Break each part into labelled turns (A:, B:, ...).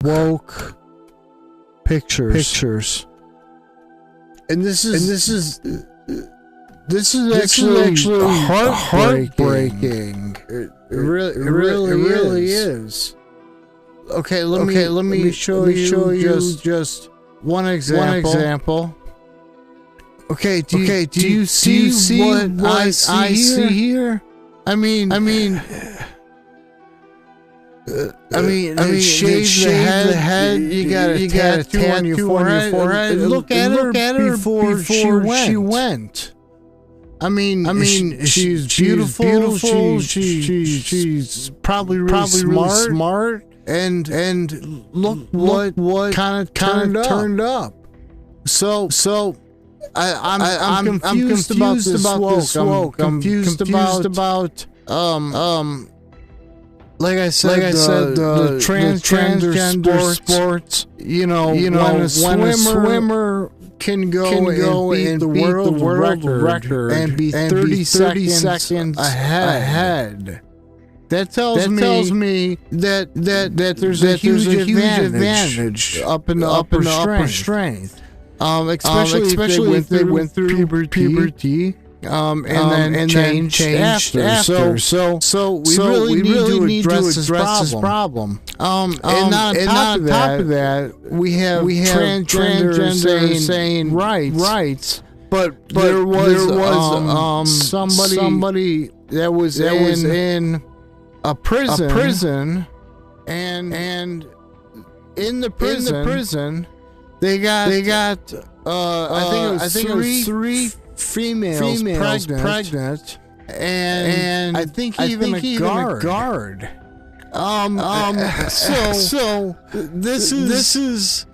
A: woke pictures. And this is actually heartbreaking. It really is. Okay, let me show you just one example. Okay, do you see what I see here? I mean, shave the head. You got a tattoo on your forehead. Look at her before she went. I mean, she's beautiful. She's probably really smart. And look what kind of turned up. So I'm confused about this woke. I'm confused about like I said, the transgender sports. You know, when a swimmer can go and beat the world record and be 30 seconds ahead. That tells me that there's a huge advantage up in the upper strength. Especially if they went through puberty. And then changed after. So we really need to address this problem. And on top of that, we have transgender saying rights. But there was somebody that was in a prison, and in the prison they got I think it was three females pregnant, and I think even a guard. So this is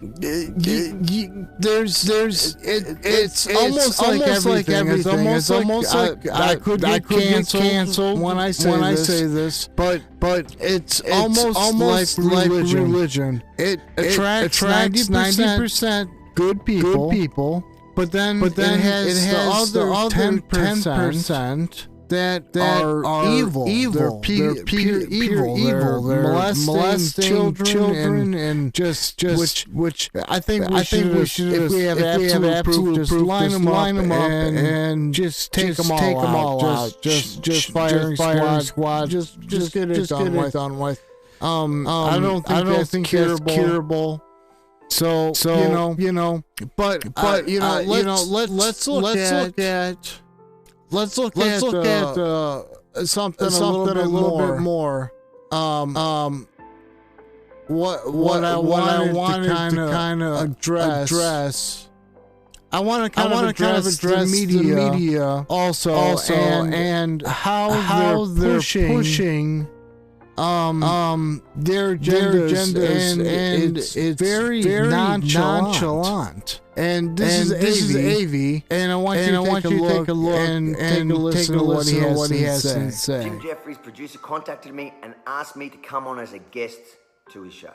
A: it's almost like everything. It's almost like I could get canceled when I say this, but it's almost like religion. It attracts 90% good people. But then it has the other 10% that are evil. They're pure evil. They're molesting children and just which I think we should, if we have absolute proof, just line them up and just take them all out. Just firing squad. Just get it done with. I don't think that's curable. So you know, but let's look at something a little bit more. What I wanted to kind of address. I want to kind of address the media also and how they're pushing. Their agendas, and it's very nonchalant. And this is Avi, and I want you to take a look and listen to what he has to say.
B: Jim Jeffries, producer, contacted me and asked me to come on as a guest to his show.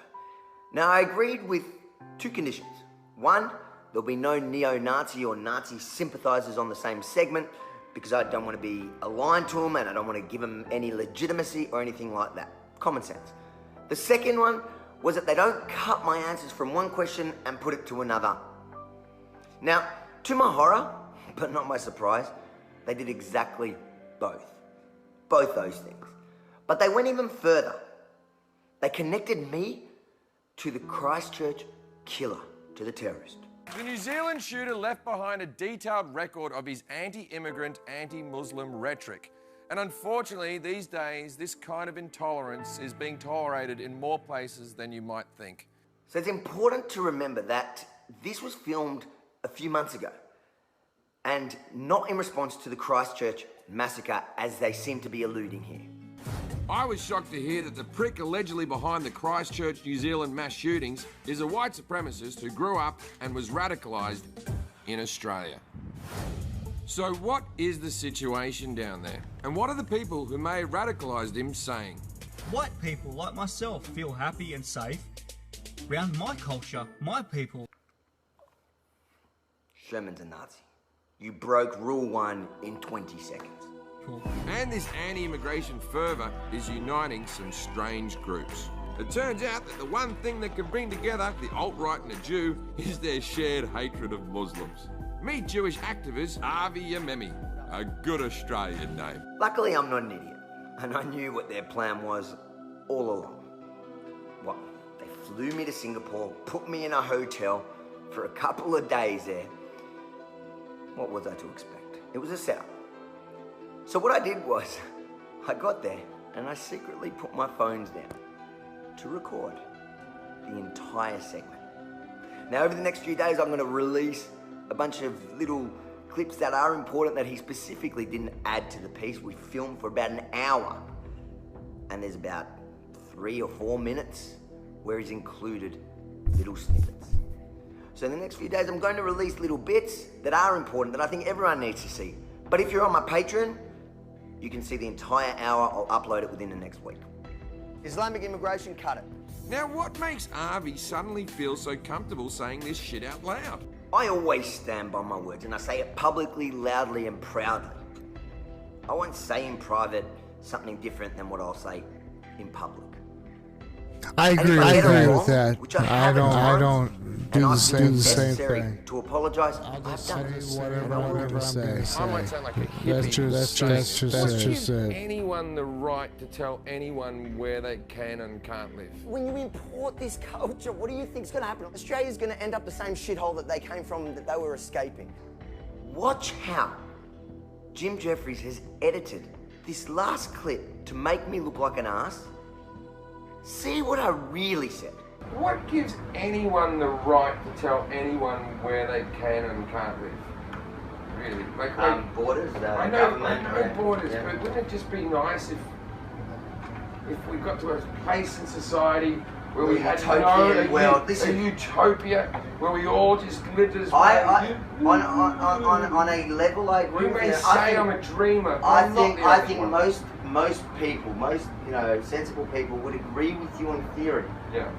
B: Now, I agreed with two conditions. One, there'll be no neo-Nazi or Nazi sympathizers on the same segment, because I don't want to be aligned to them and I don't want to give them any legitimacy or anything like that. Common sense. The second one was that they don't cut my answers from one question and put it to another. Now, to my horror, but not my surprise, they did exactly both those things. But they went even further. They connected me to the Christchurch killer, to the terrorist.
C: The New Zealand shooter left behind a detailed record of his anti-immigrant, anti-Muslim rhetoric. And unfortunately, these days, this kind of intolerance is being tolerated in more places than you might think.
B: So it's important to remember that this was filmed a few months ago, and not in response to the Christchurch massacre, as they seem to be alluding here.
C: I was shocked to hear that the prick allegedly behind the Christchurch, New Zealand mass shootings is a white supremacist who grew up and was radicalised in Australia. So what is the situation down there? And what are the people who may have radicalised him saying?
D: White people like myself feel happy and safe around my culture, my people.
B: Sherman's a Nazi. You broke rule 1 in 20 seconds.
C: And this anti-immigration fervour is uniting some strange groups. It turns out that the one thing that can bring together the alt-right and the Jew is their shared hatred of Muslims. Meet Jewish activist Avi Yemeni, a good Australian name.
B: Luckily, I'm not an idiot, and I knew what their plan was all along. Well, they flew me to Singapore, put me in a hotel for a couple of days there. What was I to expect? It was a setup. So what I did was, I got there and I secretly put my phones down to record the entire segment. Now, over the next few days, I'm going to release a bunch of little clips that are important that he specifically didn't add to the piece. We filmed for about an hour, and there's about 3 or 4 minutes where he's included little snippets. So in the next few days, I'm going to release little bits that are important that I think everyone needs to see. But if you're on my Patreon, you can see the entire hour. I'll upload it within the next week. Islamic immigration, cut it.
C: Now, what makes Avi suddenly feel so comfortable saying this shit out loud?
B: I always stand by my words, and I say it publicly, loudly, and proudly. I won't say in private something different than what I'll say in public.
A: I agree with that. I don't do the same thing.
B: To apologise,
A: I'll just
B: I've done
A: say whatever I'm going to say.
C: I might sound like a hippie.
A: That's just
C: Give
A: it.
C: anyone the right to tell anyone where they can and can't live.
B: When you import this culture, what do you think's going to happen? Australia's going to end up the same shithole that they came from, that they were escaping. Watch how Jim Jeffries has edited this last clip to make me look like an ass. See what I really said.
C: What gives anyone the right to tell anyone where they can and can't live? Really?
B: Borders,
C: I know borders, but wouldn't it just be nice if we got to a place in society where we had a utopia where we all just lived as
B: on a level, I agree.
C: You may say I'm a dreamer.
B: I think most people, sensible people would agree with you in theory.
C: Yeah.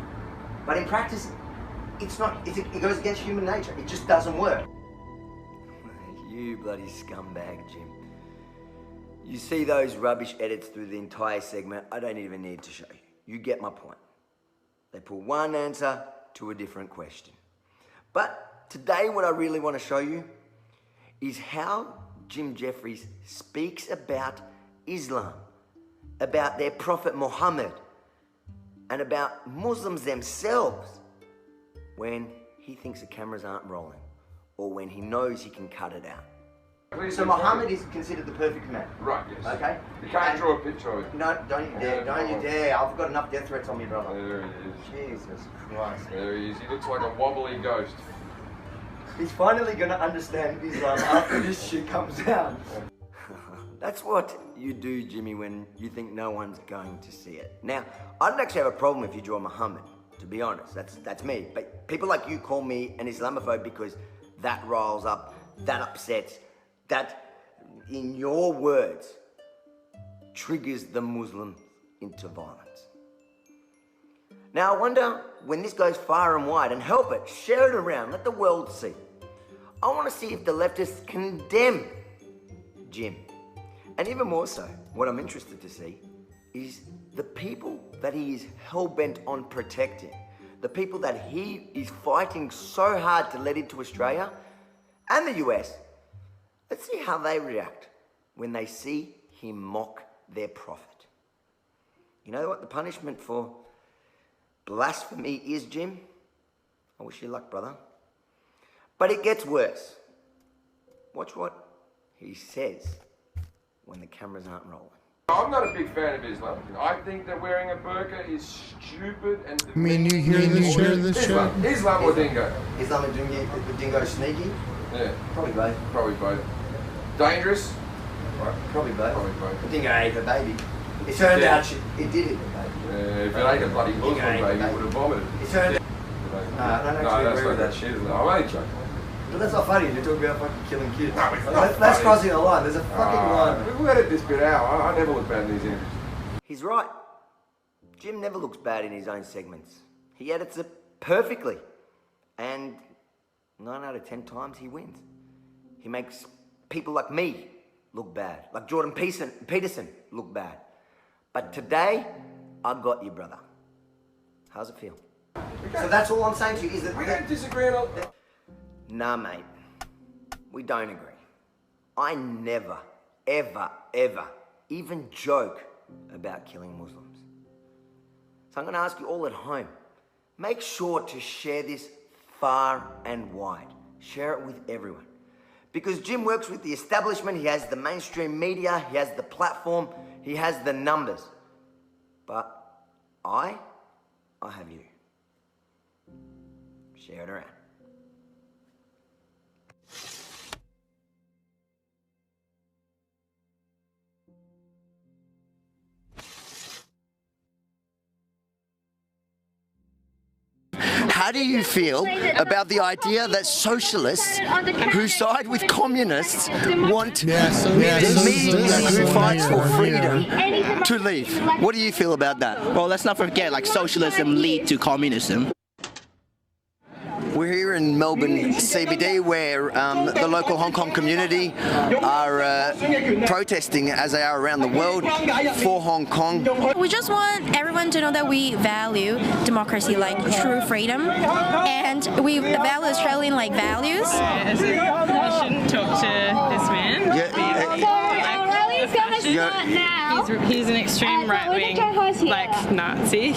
B: But in practice, it's not. It goes against human nature. It just doesn't work. You bloody scumbag, Jim. You see those rubbish edits through the entire segment. I don't even need to show you. You get my point. They put one answer to a different question. But today, what I really want to show you is how Jim Jeffries speaks about Islam, about their Prophet Muhammad, and about Muslims themselves when he thinks the cameras aren't rolling or when he knows he can cut it out. So Muhammad is considered the perfect man.
C: Right, yes.
B: Okay?
C: You can't draw a picture of it.
B: No, don't you dare, don't you dare. I've got enough death threats on me, brother.
C: There he is.
B: Jesus Christ.
C: There he is. He looks like a wobbly ghost.
B: He's finally going to understand Islam after this shit comes out. That's what you do, Jimmy, when you think no one's going to see it. Now, I don't actually have a problem if you draw Muhammad, to be honest. That's me. But people like you call me an Islamophobe because that riles up, that upsets, that, in your words, triggers the Muslim into violence. Now, I wonder when this goes far and wide, and help it, share it around, let the world see. I want to see if the leftists condemn Jim. And even more so, what I'm interested to see is the people that he is hell-bent on protecting, the people that he is fighting so hard to let into Australia and the US. Let's see how they react when they see him mock their prophet. You know what the punishment for blasphemy is, Jim? I wish you luck, brother. But it gets worse. Watch what he says when the cameras aren't rolling.
C: I'm not a big fan of Islam. I think that wearing a burqa is stupid and...
A: I mean, you hear this shit?
C: Islam or dingo?
B: Islam and dingo sneaky?
C: Yeah.
B: Probably both.
C: Probably both. Dangerous?
B: Right. Probably both.
C: Probably both.
B: The dingo ate the baby. It turned out it did eat the baby.
C: If it ate a bloody Muslim baby, it would have vomited.
B: It turned out... No, I don't actually agree with that
C: shit. I'm only joking.
B: But that's not funny. You're talking about fucking killing kids.
C: No, it's not
B: that's crossing a line. There's a fucking line.
C: We'll edit this bit out. I never look bad in these interviews.
B: He's right. Jim never looks bad in his own segments. He edits it perfectly. And 9 out of 10 times he wins. He makes people like me look bad. Like Jordan Peterson look bad. But today, I got you, brother. How's it feel? So that's all I'm saying to you is that...
C: We don't disagree on...
B: Nah, mate. We don't agree. I never, ever, ever even joke about killing Muslims. So I'm going to ask you all at home, make sure to share this far and wide. Share it with everyone. Because Jim works with the establishment, he has the mainstream media, he has the platform, he has the numbers. But I have you. Share it around. How do you feel about the idea that socialists who side with communists want me who fights for freedom to leave? What do you feel about that?
E: Well, let's not forget, like, socialism lead to communism.
B: We're here in Melbourne CBD where the local Hong Kong community are protesting, as they are around the world, for Hong Kong.
F: We just want everyone to know that we value democracy, like true freedom, and we value Australian like values.
G: You shouldn't talk to this man. He's an extreme right-wing, like Nazi.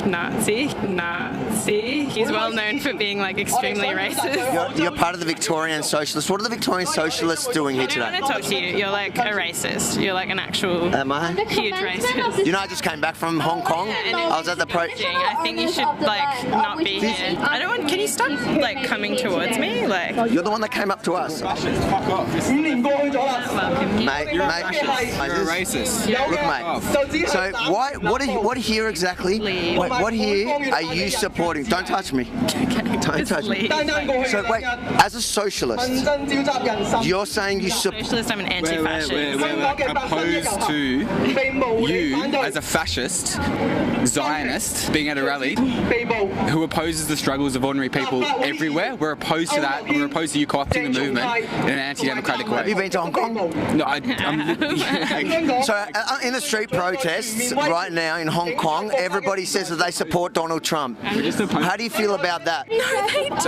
G: He's well known for being like extremely racist.
B: You're part of the Victorian Socialists. What are the Victorian Socialists doing here today?
G: I don't want to talk to you. You're like a racist. You're like an actual huge racist.
B: You know, I just came back from Hong Kong. I was at the
G: I think you should like not be here. I don't want. Can you stop like coming towards me? Like
B: you're the one that came up to us.
G: Welcome.
B: Mate, you're a
H: racist.
B: Look, mate. So why? What here exactly? What here are you supporting? Don't touch me. Don't touch me. So wait, as a socialist, you're saying you support?
G: Socialist, I'm an anti-fascist.
H: We're opposed to you as a fascist, Zionist, being at a rally, who opposes the struggles of ordinary people everywhere. We're opposed to that. We're opposed to you co-opting the movement in an anti-democratic way.
B: Have you been to Hong Kong?
H: No, I'm...
B: So in the street protests right now in Hong Kong, everybody says that they support Donald Trump. How do you feel about that?
F: No, they don't.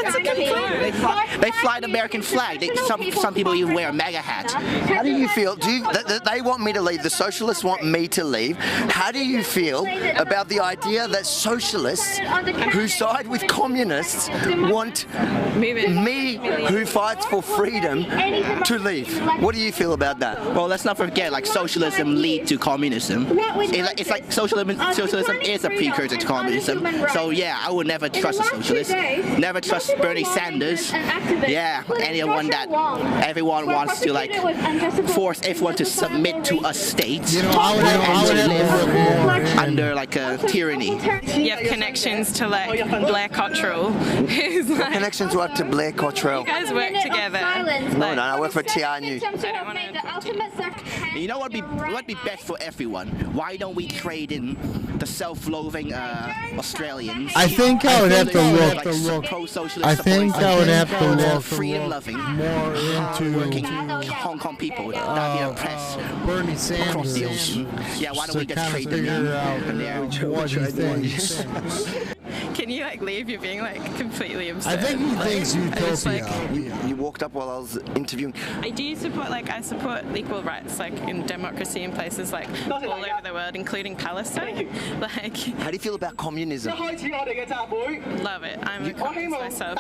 F: That's a confirm.
E: They fly the American flag. Some people even wear a MAGA hat.
B: How do you feel? They want me to leave. The socialists want me to leave. How do you feel about the idea that socialists who side with communists want me who fights for freedom to leave? What do you feel about that?
E: Well, let's not forget, like, socialism lead to communism. It's like socialism is a precursor to communism. So yeah, I would never trust a socialist. Never trust Bernie Sanders. Yeah, anyone that everyone wants to like force everyone to submit to a state and to live under like a tyranny.
G: You have connections to like Blair Cottrell, who's like
B: Connections to what to Blair Cottrell?
G: you guys work together.
B: No, I work for TR News.
E: You know what would be best for everyone? Why don't we trade in the self-loathing Australians?
A: I think I would have to look. I think I would have to look
E: freedom-loving,
A: more into
E: working Hong Kong people that are oppressed
A: Bernie
E: across the
A: Sanders.
E: ocean. Yeah, why don't
A: To
E: we just
A: kind of
E: trade them
A: figure
E: in?
A: out what he thinks.
G: Can you like leave? You're being like completely absurd.
A: I think he thinks utopia.
B: You walked up while I was interviewing.
G: I do support I support equal rights like in democracy in places like all over the world, including Palestine. Like,
B: How do you feel about communism?
G: love it. I'm a communist myself.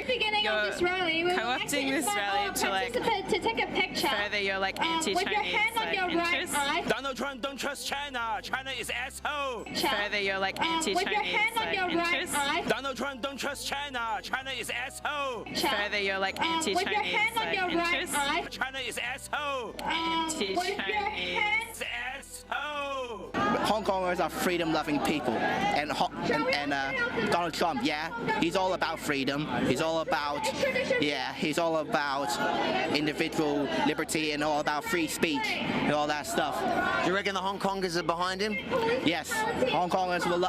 F: Beginning of this rally, we
G: co-opting this rally to like
F: to take a picture.
G: further your like
F: With your
G: anti-Chinese
F: hand on
G: like
F: your right
G: interests.
F: eye.
I: Donald Trump don't trust China. China is asshole.
G: Further your like
F: With your
G: anti-Chinese
F: hand on
G: like
F: your right
G: interests.
F: eye.
I: Donald Trump don't trust China. China is asshole.
G: Further your like
F: With your
G: anti-Chinese
F: hand on
G: like
F: your right
G: interests.
F: eye.
I: China is asshole.
F: With your hand.
I: It's asshole.
E: Hong Kongers are freedom-loving people, and Donald Trump, yeah, he's all about freedom. He's all about individual liberty and all about free speech and all that stuff.
B: Do you reckon the Hong Kongers are behind him?
E: Yes, Hong Kongers will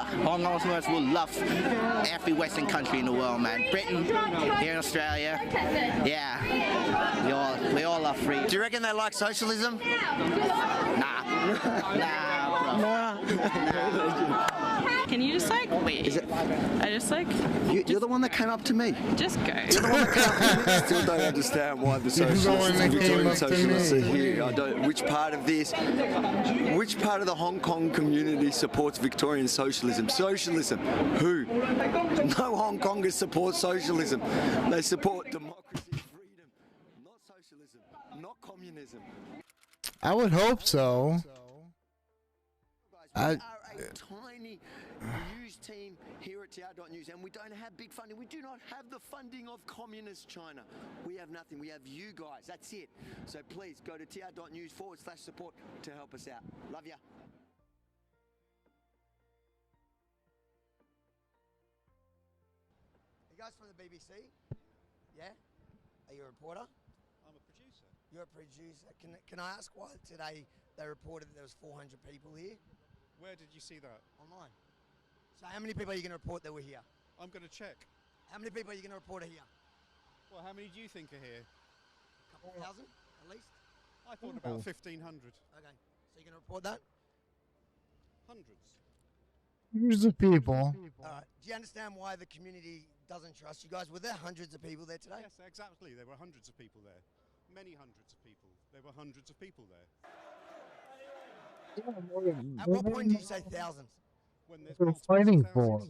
E: love every Western country in the world, man. Britain, here in Australia, yeah, we all love freedom.
B: Do you reckon they like socialism?
E: Nah.
G: Can you just like leave?
B: Is it?
G: I just like.
B: You're the one that came up to me.
G: Just go.
B: You're the one that came up to me. I still don't understand why the socialists, the Victorian socialists are here. I don't. Which part of this? Which part of the Hong Kong community supports Victorian socialism? Socialism? Who? No Hong Kongers support socialism. They support democracy, freedom, not socialism, not communism.
A: I would hope so.
B: We are a tiny news team here at TR.News, and we don't have big funding. We do not have the funding of communist China. We have nothing. We have you guys. That's it. So please go to TR.News/support to help us out. Love ya. You guys from the BBC? Yeah? Are you a reporter?
J: I'm a producer.
B: You're a producer. Can I ask why today they reported that there was 400 people here?
J: Where did you see that?
B: Online. So how many people are you going to report that were here?
J: I'm going to check.
B: How many people are you going to report are here?
J: Well, how many do you think are here?
B: A couple thousand, at least?
J: I thought about 1,500.
B: Okay. So you're going to report that?
J: Hundreds.
A: Hundreds of people.
B: All right. Do you understand why the community doesn't trust you guys? Were there hundreds of people there today?
J: Yes, exactly. There were hundreds of people there. Many hundreds of people. There were hundreds of people there.
B: At what point do you say thousands?
J: When there's
A: They're fighting for.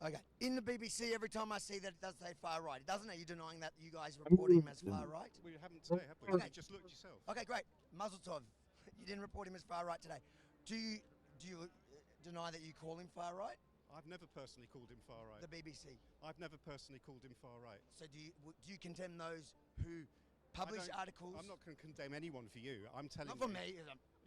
B: Okay. In the BBC, every time I see that, it does say far right. It doesn't. Are you denying that you guys report him as far right?
J: We haven't today, have we?
B: Okay.
J: You just looked yourself.
B: Okay, great. Mazel tov. You didn't report him as far right today. Do you deny that you call him far right?
J: I've never personally called him far right.
B: The BBC.
J: I've never personally called him far right.
B: So do you condemn those who publish articles?
J: I'm not going to condemn anyone for you. I'm telling
B: Not for
J: you.
B: me.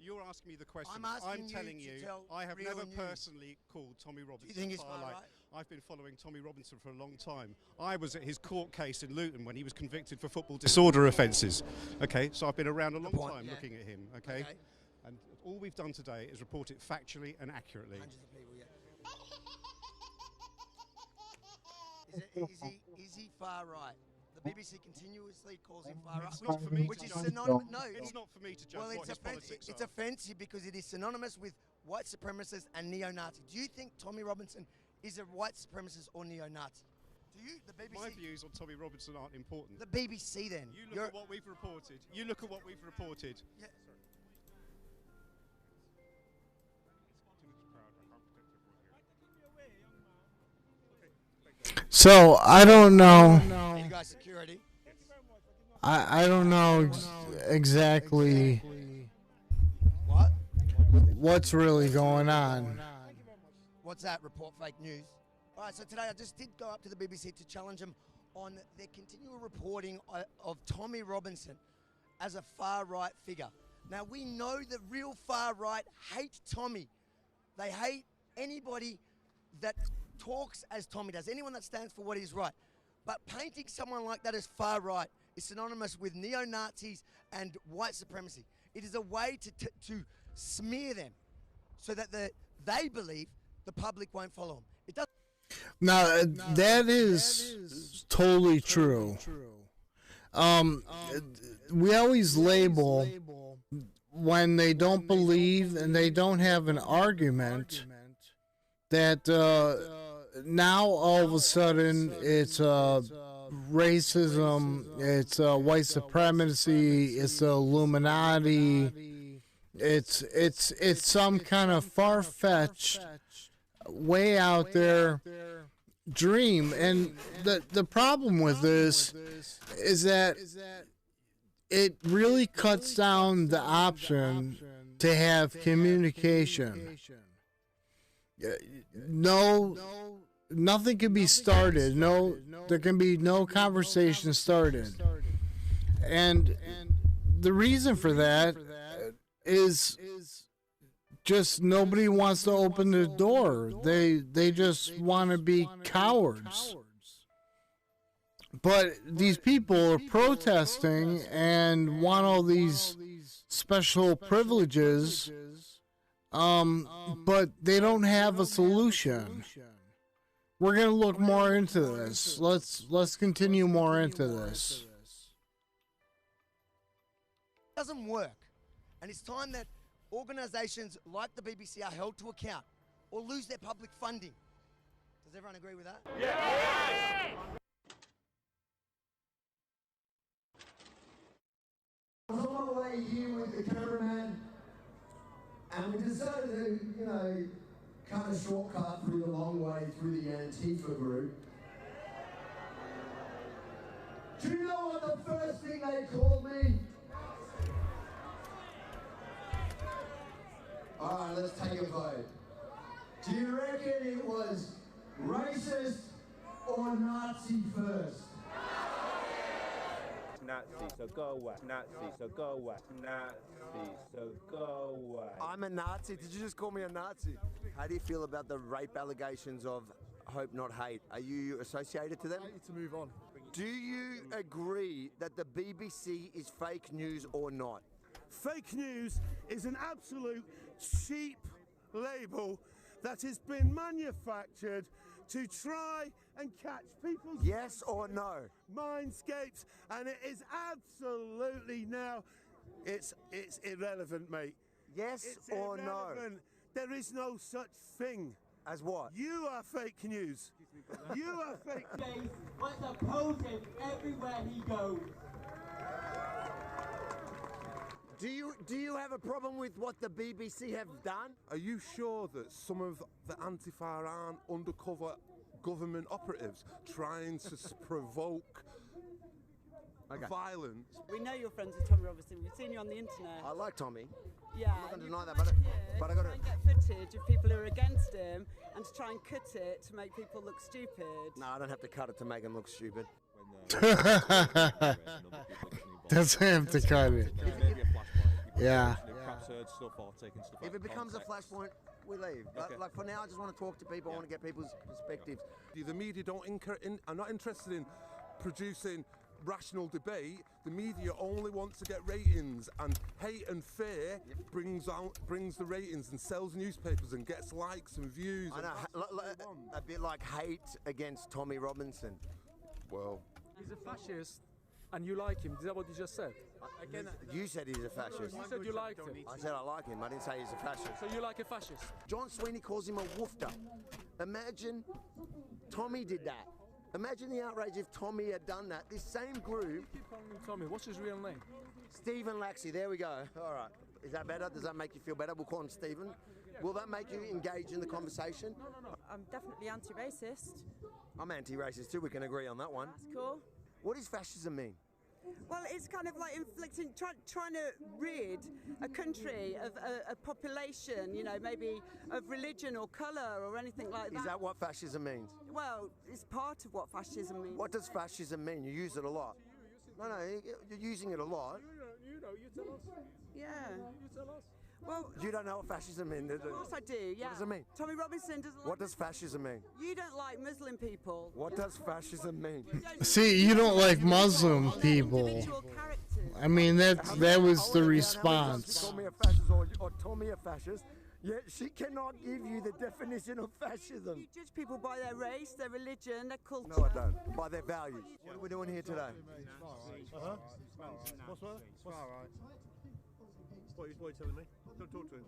J: You're asking me the question.
B: I'm
J: telling
B: you
J: you.
B: to tell
J: I have
B: real
J: never
B: news.
J: personally called Tommy Robinson
B: Do you think he's
J: far
B: far
J: right.
B: right?
J: I've been following Tommy Robinson for a long time. I was at his court case in Luton when he was convicted for football disorder offences. Okay, so I've been around a long time looking at him. Okay? And all we've done today is report it factually and accurately.
B: Hundreds of people, yeah. Is he far right? The BBC continuously calls him far right.
J: It's not for me
B: which
J: to
B: is
J: judge.
B: synonymous. No,
J: It's not for me to judge
B: well,
J: what his politics
B: it's
J: are.
B: offensive because it is synonymous with white supremacists and neo-Nazi. Do you think Tommy Robinson is a white supremacist or neo-Nazi? Do you, the BBC?
J: My views on Tommy Robinson aren't important.
B: The BBC then.
J: You look at what we've reported. You look at what we've reported.
B: Yeah.
A: So I don't know.
B: You guys security?
A: I don't know exactly what's really going on.
B: What's that? Report fake news. All right, so today I just did go up to the BBC to challenge them on their continual reporting of Tommy Robinson as a far-right figure. Now, we know the real far-right hate Tommy. They hate anybody that talks as Tommy does, anyone that stands for what is right. But painting someone like that as far-right is synonymous with neo-Nazis and white supremacy. It is a way to smear them so that they believe the public won't follow them. It doesn't.
A: Now, that is totally true. We always label when they don't believe and they don't have an argument that now all of a sudden it's racism, it's white supremacy, it's the Illuminati, it's some kind of far-fetched, way out there dream. And the problem with this is that it really cuts down the option to have communication. Nothing can be started. There can be no conversation started. And the reason for that is just nobody wants to open the door. They just want to be cowards. But these people are protesting and want all these special privileges, but they don't have a solution. We're going to look more into this. Let's continue more into this.
B: Doesn't work. And it's time that organisations like the BBC are held to account or lose their public funding. Does everyone agree with that?
K: Yes!
L: I was on my way here with the cameraman, and we decided to, cut a shortcut through the long way through the Antifa group. Do you know what the first thing they called me? All right, let's take a vote. Do you reckon it was racist or Nazi first?
M: Nazi, so go away. Nazi, so go away. Nazi, so go away.
B: I'm a Nazi. Did you just call me a Nazi? How do you feel about the rape allegations of Hope Not Hate? Are you associated to them?
N: I need to move on.
B: Do you agree that the BBC is fake news or not?
O: Fake news is an absolute cheap label that has been manufactured to try and catch people's
B: yes or no
O: mindscapes, and it is absolutely now it's irrelevant, mate.
B: Yes
O: it's
B: or
O: irrelevant.
B: No?
O: There is no such thing
B: as what?
O: You are fake news. You are fake news.
P: Let's oppose him everywhere he goes.
B: Do you have a problem with what the BBC have done?
Q: Are you sure that some of the Antifa aren't undercover government operatives trying to provoke violence?
R: We know you're friends with Tommy Robinson. We've seen you on the internet.
B: I like Tommy.
R: Yeah.
B: I'm not going to deny that, but I got to
R: get footage of people who are against him and to try and cut it to make people look stupid.
B: No, I don't have to cut it to make him look stupid.
A: Doesn't have to cut it. Yeah.
B: If it becomes a flashpoint, we leave. But like for now, I just want to talk to people. I want to get people's perspectives.
Q: The media are not interested in producing rational debate. The media only want to get ratings, and hate and fear brings the ratings and sells newspapers and gets likes and views.
B: I know, a bit like hate against Tommy Robinson.
Q: Well,
N: he's a fascist, and you like him. Is that what you just said?
B: Again, you said he's a fascist.
N: You said you liked him.
B: I said I like him. I didn't say he's a fascist.
N: So you like a fascist?
B: John Sweeney calls him a woofter. Imagine Tommy did that. Imagine the outrage if Tommy had done that. This same group.
N: Keep calling him Tommy. What's his real name?
B: Stephen Laxey. There we go. All right. Is that better? Does that make you feel better? We'll call him Stephen. Will that make you engage in the conversation?
R: No. I'm definitely anti-racist.
B: I'm anti-racist too. We can agree on that one.
R: That's cool.
B: What does fascism mean?
R: Well, it's kind of like inflicting, trying to rid a country of a population, maybe of religion or colour or anything like that.
B: Is that what fascism means?
R: Well, it's part of what fascism means.
B: What does fascism mean? You use it a lot. No, you're using it a lot.
N: You tell us.
R: Yeah.
N: You tell us.
R: Well,
B: you don't know what fascism means,
R: Of course I do, yeah.
B: What does it mean?
R: Tommy Robinson doesn't like...
B: What does fascism mean?
R: You don't like Muslim people.
B: What does fascism mean?
A: See, you don't like Muslim people. I mean, that was the response.
B: Call me a fascist or Tommy a fascist, yet she cannot give you the definition of fascism.
R: You judge people by their race, their religion, their culture.
B: No, I don't. By their values. What are we doing here today?
J: What's that? What are you telling me? Don't talk to him.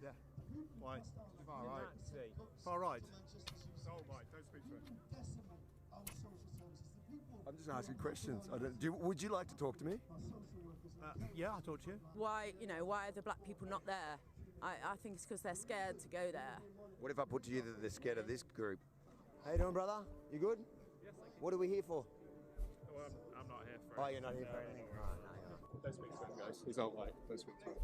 J: Yeah. Why? Far right. Far right. Oh my! Don't speak to him.
B: I'm just asking questions. Would you like to talk to me?
J: Yeah, I'll talk to you.
R: Why are the black people not there? I think it's because they're scared to go there.
B: What if I put to you that they're scared of this group? How you doing, brother? You good?
J: Yes, thank you.
B: What are we here for?
J: Well, I'm not here for
B: it. Oh, you're not here for anything?
J: Don't speak to him, guys. He's all white. Don't speak to him.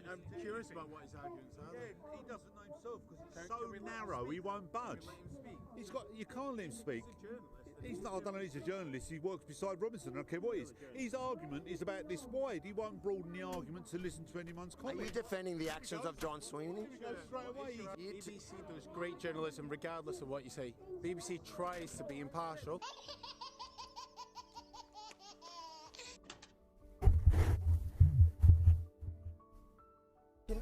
S: I'm curious about what his arguments are. He doesn't know himself because it's so narrow. He won't budge. You can't let him speak. He's not. I don't know. He's a journalist. He works beside Robinson. I don't care what he is. His argument is about this wide. He won't broaden the argument to listen to anyone's comment.
B: Are you defending the actions of John Sweeney?
N: BBC does great journalism regardless of what you say. BBC tries to be impartial.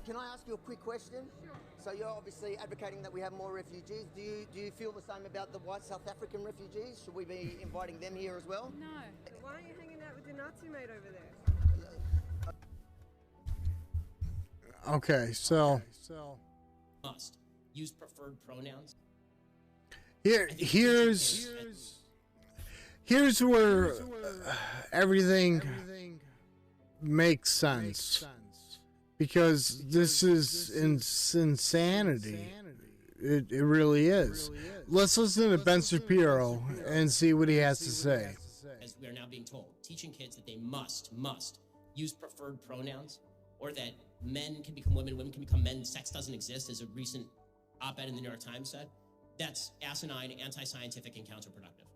B: Can I ask you a quick question? Sure. So you're obviously advocating that we have more refugees. Do you feel the same about the white South African refugees? Should we be inviting them here as well?
T: No. Why are you hanging out with
K: the Nazi made over there?
A: Okay, so
T: must use preferred pronouns.
A: Here's where everything makes sense, because this is insanity. It really is. Let's listen to Ben Shapiro and see what he has to say.
T: As we are now being told, teaching kids that they must use preferred pronouns, or that men can become women, women can become men, sex doesn't exist, as a recent op-ed in the New York Times said. That's asinine, anti-scientific, and counterproductive.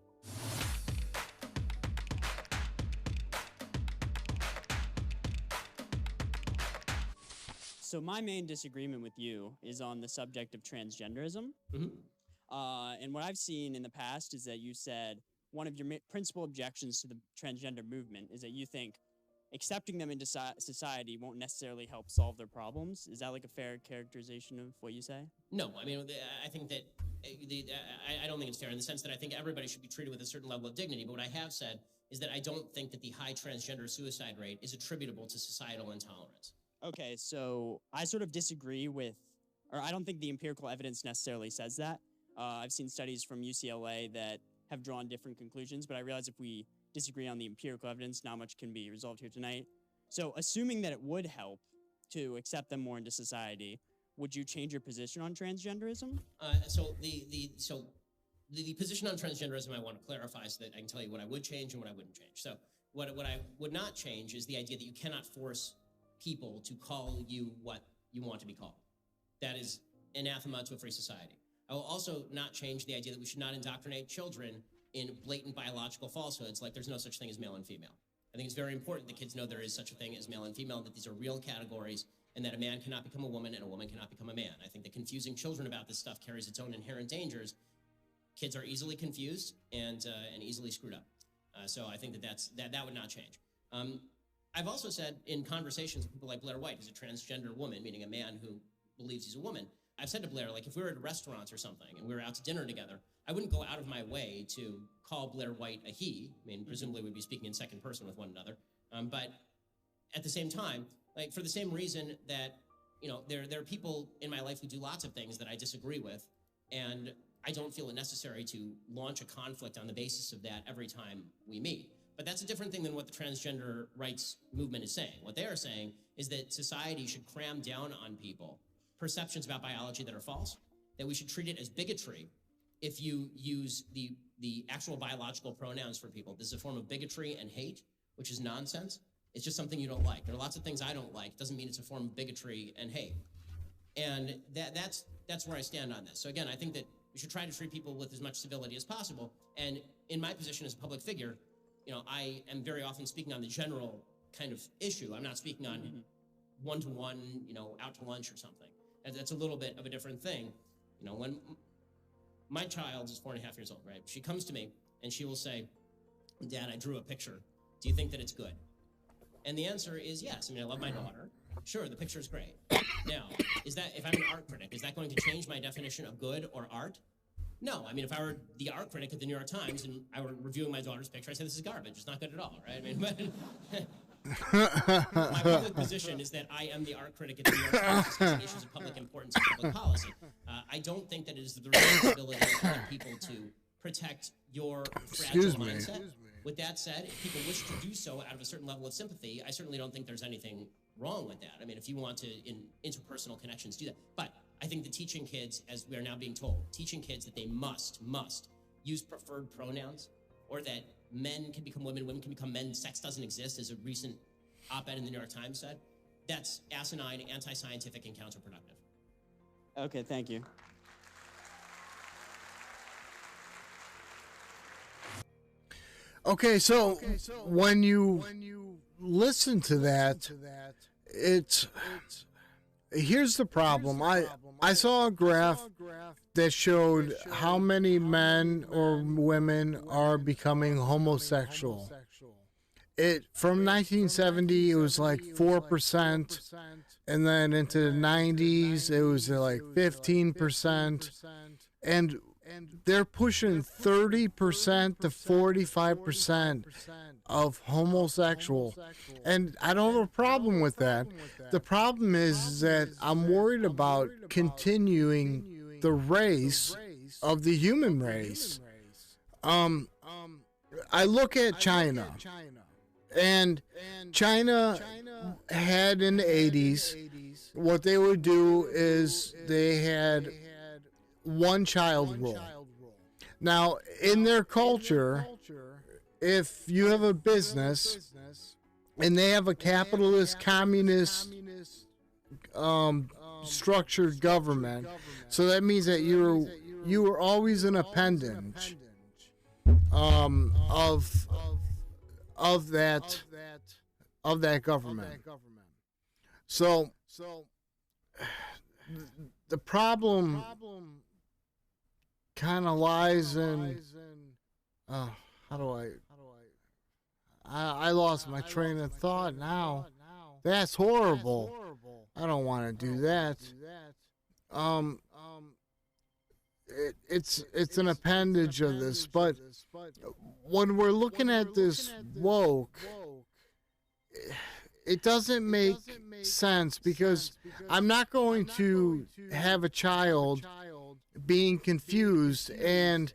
U: So my main disagreement with you is on the subject of transgenderism. And what I've seen in the past is that you said one of your principal objections to the transgender movement is that you think accepting them into society won't necessarily help solve their problems. Is that like a fair characterization of what you say?
T: No, I mean, I think that I don't think it's fair in the sense that I think everybody should be treated with a certain level of dignity. But what I have said is that I don't think that the high transgender suicide rate is attributable to societal intolerance.
U: Okay, so I sort of disagree with, or I don't think the empirical evidence necessarily says that. I've seen studies from UCLA that have drawn different conclusions, but I realize if we disagree on the empirical evidence, not much can be resolved here tonight. So assuming that it would help to accept them more into society, would you change your position on transgenderism?
T: So the position on transgenderism I want to clarify so that I can tell you what I would change and what I wouldn't change. So what I would not change is the idea that you cannot force people to call you what you want to be called. That is anathema to a free society. I will also not change the idea that we should not indoctrinate children in blatant biological falsehoods like there's no such thing as male and female. I think it's very important that kids know there is such a thing as male and female, that these are real categories, and that a man cannot become a woman and a woman cannot become a man. I think that confusing children about this stuff carries its own inherent dangers. Kids are easily confused and easily screwed up. So I think that would not change. I've also said in conversations with people like Blair White, who's a transgender woman, meaning a man who believes he's a woman, I've said to Blair, like, if we were at a restaurant or something and we were out to dinner together, I wouldn't go out of my way to call Blair White a he. I mean, presumably we'd be speaking in second person with one another. But at the same time, like, for the same reason that, you know, there are people in my life who do lots of things that I disagree with, and I don't feel it necessary to launch a conflict on the basis of that every time we meet. But that's a different thing than what the transgender rights movement is saying. What they are saying is that society should cram down on people perceptions about biology that are false, that we should treat it as bigotry if you use the actual biological pronouns for people. This is a form of bigotry and hate, which is nonsense. It's just something you don't like. There are lots of things I don't like. It doesn't mean it's a form of bigotry and hate. And that's where I stand on this. So again, I think that we should try to treat people with as much civility as possible. And in my position as a public figure, you know, I am very often speaking on the general kind of issue. I'm not speaking on one-to-one, you know, out to lunch or something. That's a little bit of a different thing. You know, when my child is 4.5 years old, right? She comes to me and she will say, Dad, I drew a picture. Do you think that it's good? And the answer is yes. I mean, I love my daughter. Sure, the picture is great. Now, is that, if I'm an art critic, is that going to change my definition of good or art? No. I mean, if I were the art critic at the New York Times and I were reviewing my daughter's picture, I'd say this is garbage. It's not good at all, right? I mean, but my public position is that I am the art critic at the New York Times discussing issues of public importance and public policy. I don't think that it is the responsibility of other people to protect your fragile mindset. With that said, if people wish to do so out of a certain level of sympathy, I certainly don't think there's anything wrong with that. I mean, if you want to, in interpersonal connections, do that. But I think that teaching kids, as we are now being told, teaching kids that they must use preferred pronouns, or that men can become women, women can become men, sex doesn't exist, as a recent op-ed in the New York Times said, that's asinine, anti-scientific, and counterproductive.
U: Okay, thank you.
A: Okay, so when you listen to that, here's the problem. I saw a graph that showed how many men or women are becoming homosexual. From 1970, it was like 4%, and then into the 90s, it was like 15%, and they're pushing 30% to 45% of homosexual. And I don't have a problem with that. The problem is that I'm worried about continuing the race of the human race. I look at China, and China had in the 80s, what they would do is they had one child rule. Now, in their culture, if you have a business and they have a capitalist, communist structured government, so that means that you were always an appendage of that government. So the problem kind of lies in I lost my train of thought now. That's horrible. I don't want to do that. It's an appendage of this, but when we're looking at this woke, it doesn't make sense, because I'm not going to have a child being confused. And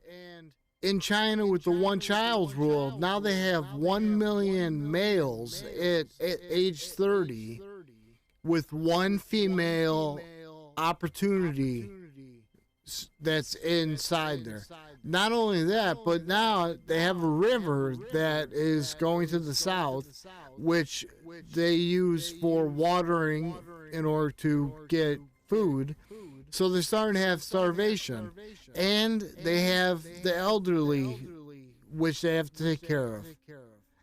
A: in China, with the one child rule, now they have 1 million males at age 30 with one female opportunity that's inside there. Not only that, but now they have a river that is going to the south, which they use for watering in order to get food. So they're starting to have starvation. And they have the elderly, which they have to take care of.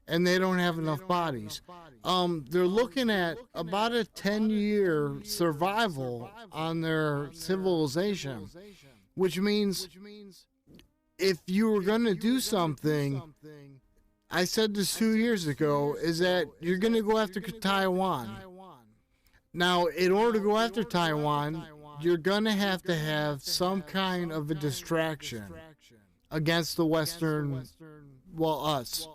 A: And they don't have enough bodies. They're looking at about a 10-year survival on their civilization, which means if you were going to do something, I said this 2 years ago, is that you're going to go after Taiwan. Now, in order to go after Taiwan, you're going to have some kind of a distraction against the Western, well, us.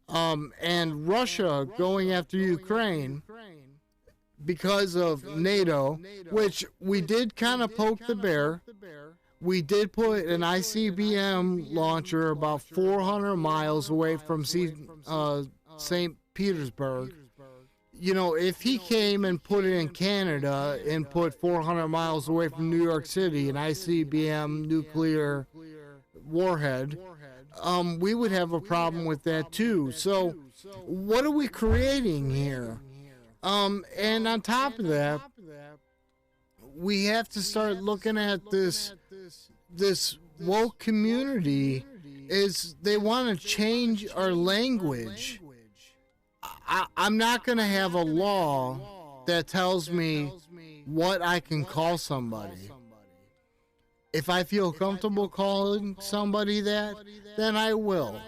A: And Russia going after Ukraine because of NATO, which we did kind of poke the bear. We did put an ICBM launcher about 400 miles away from St. Petersburg. You know, if he came and put it in Canada and put 400 miles away from New York City, an ICBM nuclear warhead, we would have a problem with that too. So what are we creating here? And on top of that, we have to start looking at this woke community. Is they want to change our language. I'm not going to have a law that tells me what I can call somebody. If I feel comfortable calling somebody that, then I will.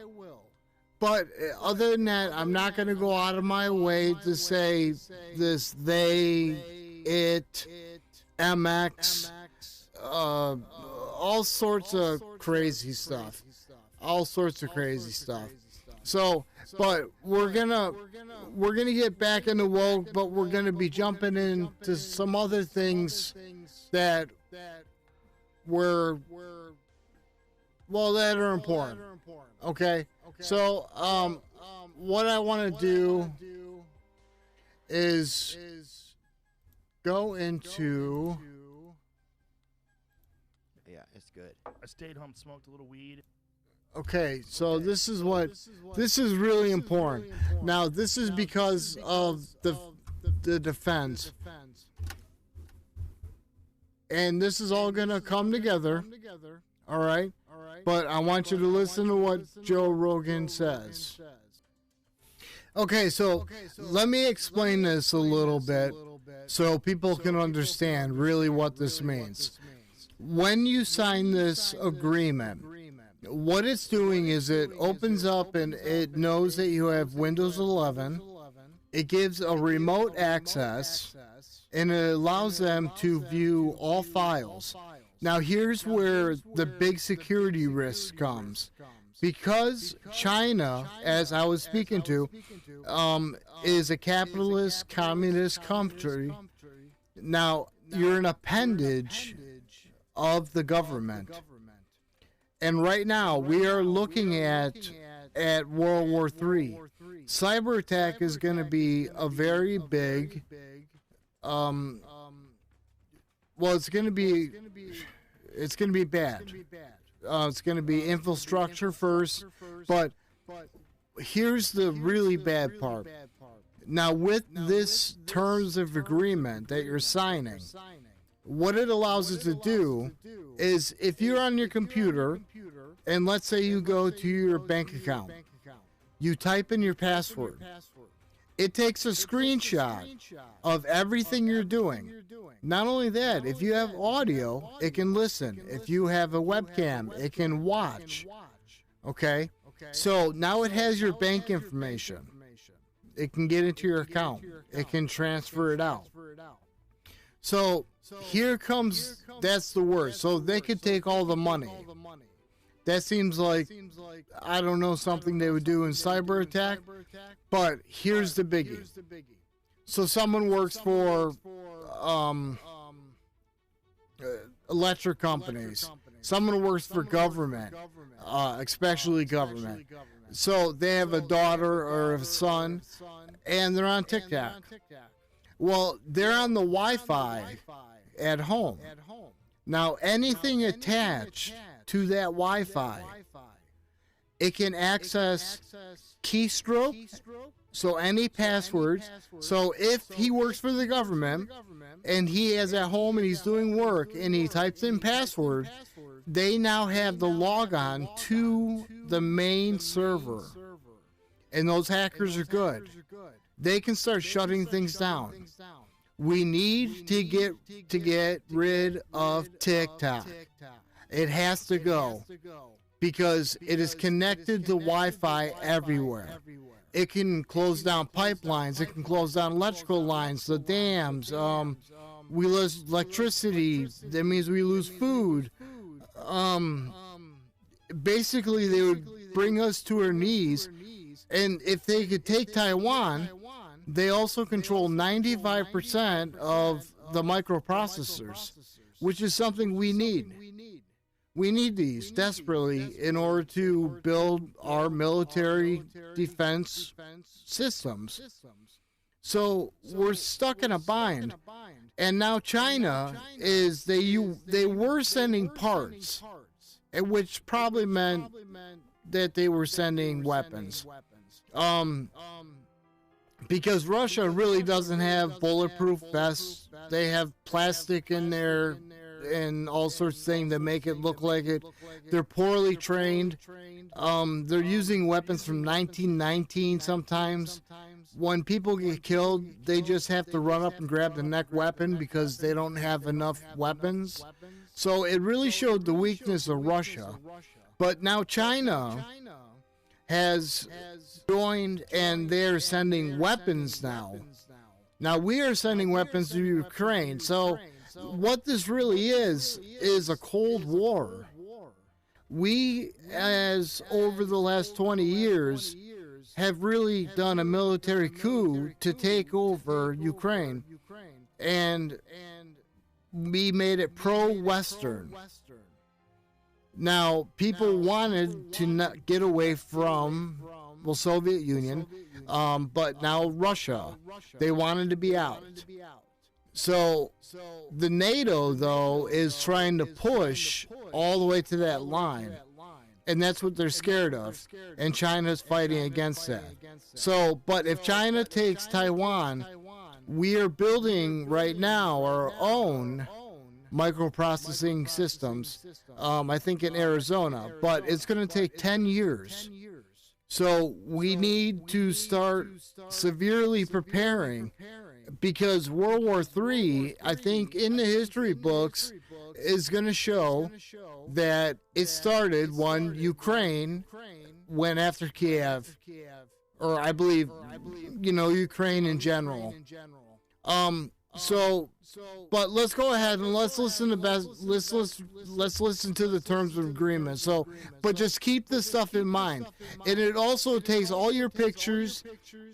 A: But other than that, I'm not going to go out of my way to say this they, it, MX, all sorts of crazy stuff. All sorts of crazy stuff. So, but we're gonna get back into woke, but we're gonna be jumping into some other things that that are important. Okay. So, what I want to do is go into.
K: Yeah, it's good. I stayed home, smoked a little weed.
A: Okay, so this is really important. Now, this is because of the defense. And this is all going to come together. All right? But I want you to listen to what Joe Rogan says. Okay, so let me explain this a little bit so people can understand really what this means. When you sign this agreement, what it's doing is it opens up and it knows that you have Windows 11. It gives a remote access, and it allows them to view all files. Now, here's where the big security risk comes. because China, as I was speaking to, is a capitalist, communist country. Now, you're an appendage of the government. And right now, we are looking at World War III. Cyber attack is going to be a very big, it's going to be bad. It's going to be infrastructure first, but here's the really bad part. Now, with this terms of agreement that you're signing, what it allows us to do is if you're on your computer, and let's say you go to your bank account, you type in your password. It takes a screenshot of everything you're doing. Not only that, if you have audio, it can listen. If you have a webcam, it can watch. Okay? So now it has your bank information. It can get into your account. It can transfer it out. So here comes, that's the worst. So they could take all the money. That seems like, I don't know, something they would do in cyber attack. But here's the biggie. So someone works for electric companies. Someone works for government, especially government. So they have a daughter or a son, and they're on TikTok. Well, they're on the Wi-Fi at home. Now, anything attached to that Wi-Fi, it can access keystroke, so any passwords. So if he works for the government and he is at home and he's doing work and he types in password, they now have the logon to the main server. And those hackers are good. They can start shutting things down. We need to get rid of TikTok. It has to go because it is connected to Wi-Fi everywhere. It can close down pipelines. It can close down electrical lines, the dams. We lose electricity. That means we lose food. Basically, they would bring us to our knees. And if they could take Taiwan, they also control 95% of the microprocessors, which is something we need. We need these desperately in order to build our military defense systems. So we're stuck in a bind. And now China is, they were sending parts, which probably meant that they were sending weapons. Because Russia really doesn't have bulletproof vests. They have plastic in there and all sorts of things that make it look like it. They're poorly trained. They're using weapons from 1919 sometimes. When people get killed, they just have to run up and grab the neck weapon because they don't have enough weapons. So it really showed the weakness of Russia. But now China has joined and they're sending weapons now. Now we are sending weapons to Ukraine. So what this really is a Cold War. We, as over the last 20 years, have really done a military coup to take over Ukraine. And we made it pro-Western. Now, people wanted to not get away from, Soviet Union, but now Russia. They wanted to be out. So the NATO, though, is trying to push all the way to that line. And that's what they're scared of. And China's fighting against that. So, but if China takes Taiwan, we are building right now our own microprocessing systems, I think in Arizona, but it's going to take 10 years. So we need to start severely preparing, because World War III, I think in the history books, is going to show that it started when Ukraine went after Kiev, or I believe, Ukraine in general. But let's go ahead and let's listen to let's listen to the terms of agreement. So, but just keep this stuff in mind. And it also takes all your pictures.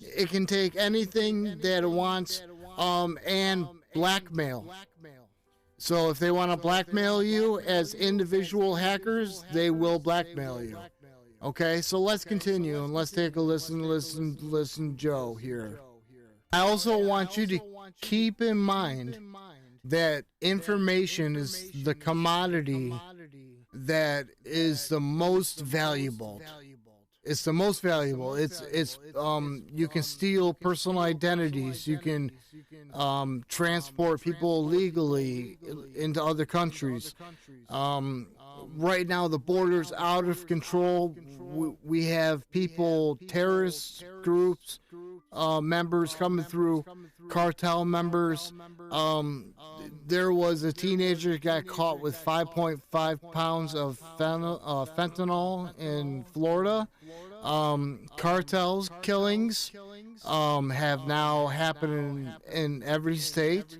A: It can take anything that it wants, and blackmail. So if they want to blackmail you as individual hackers, they will blackmail you. Okay, so let's continue and let's take a listen, Joe here. I also want you to keep in mind that information is the commodity that is the most valuable. It's the most valuable. It's you can steal personal identities. You can transport people illegally into other countries. Right now, the border's out of control. We have people, terrorist groups, members coming through, cartel members. There was a teenager that got caught with 5.5 pounds of fentanyl in Florida. Cartels killings have now happened in every state.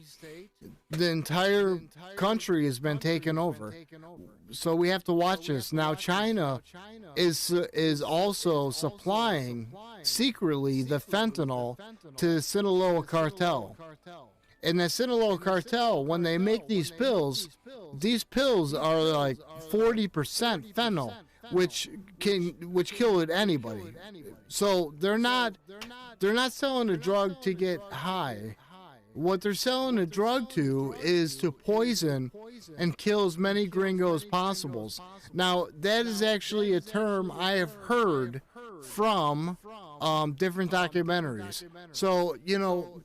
A: The entire country has been taken over. So we have to watch this. Now China is also supplying secretly the fentanyl to the Sinaloa cartel. And the Sinaloa cartel, when they make these pills are like 40% fentanyl, which kill anybody. So they're not selling a drug to get high. What they're selling a drug to is to poison and kill as many gringos as possible. Now, that is actually a term I have heard from different documentaries. So,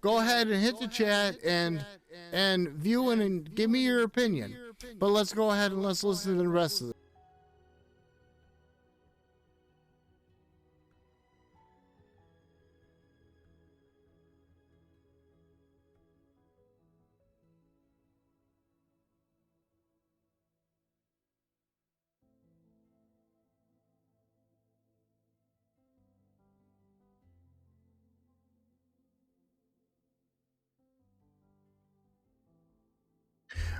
A: go ahead and hit the chat and view and give me your opinion. But let's go ahead and let's listen to the rest of it.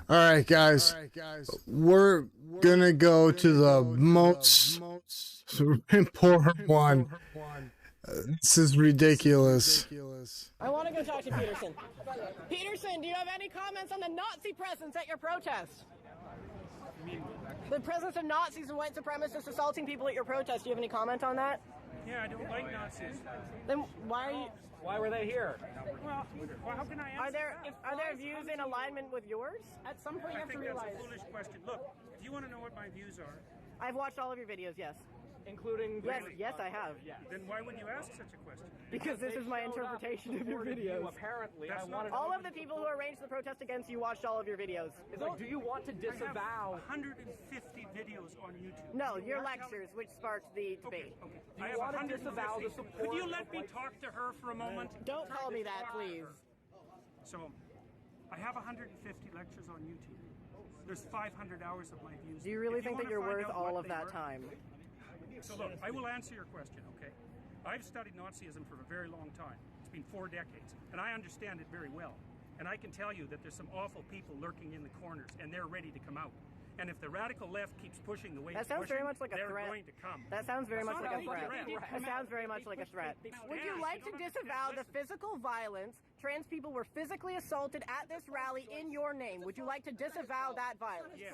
A: All right, guys. We're gonna go to the most important one. This is ridiculous.
D: I want to go talk to Peterson. Peterson, do you have any comments on the Nazi presence at your protest? The presence of Nazis and white supremacists assaulting people at your protest. Do you have any comment on that?
V: Yeah, I don't like Nazis.
D: Then why are you?
V: Why were they here?
D: Well, how can I answer? Are there views in alignment with yours? At some point, you have to realize.
V: That's a foolish question. Look, if you want to know what my views are,
D: I've watched all of your videos. Yes.
V: Including
D: yes, I have.
V: Yeah. Then why would you ask such a question?
D: Because this is my interpretation of your videos.
V: Apparently,
D: all of the people who arranged the protest against you watched all of your videos.
V: It's like, do you want to disavow 150 videos on YouTube?
D: No, your lectures, which sparked the debate.
V: Okay. Do you want to disavow the support? Could you let me talk to her for a moment?
D: Don't call me that, please.
V: So, I have 150 lectures on YouTube. There's 500 hours of my views.
D: Do you really think that you're worth all of that time?
V: So look, I will answer your question, okay? I've studied Nazism for a very long time. It's been 4 decades, and I understand it very well. And I can tell you that there's some awful people lurking in the corners, and they're ready to come out. And if the radical left keeps pushing the way
D: that sounds very much like a
V: they're
D: threat.
V: going to come.
D: That sounds very much like a threat. That sounds very much like a threat. Would you like to disavow the physical violence? Trans people were physically assaulted at this rally in your name. Would you like to disavow that violence?
V: Yes.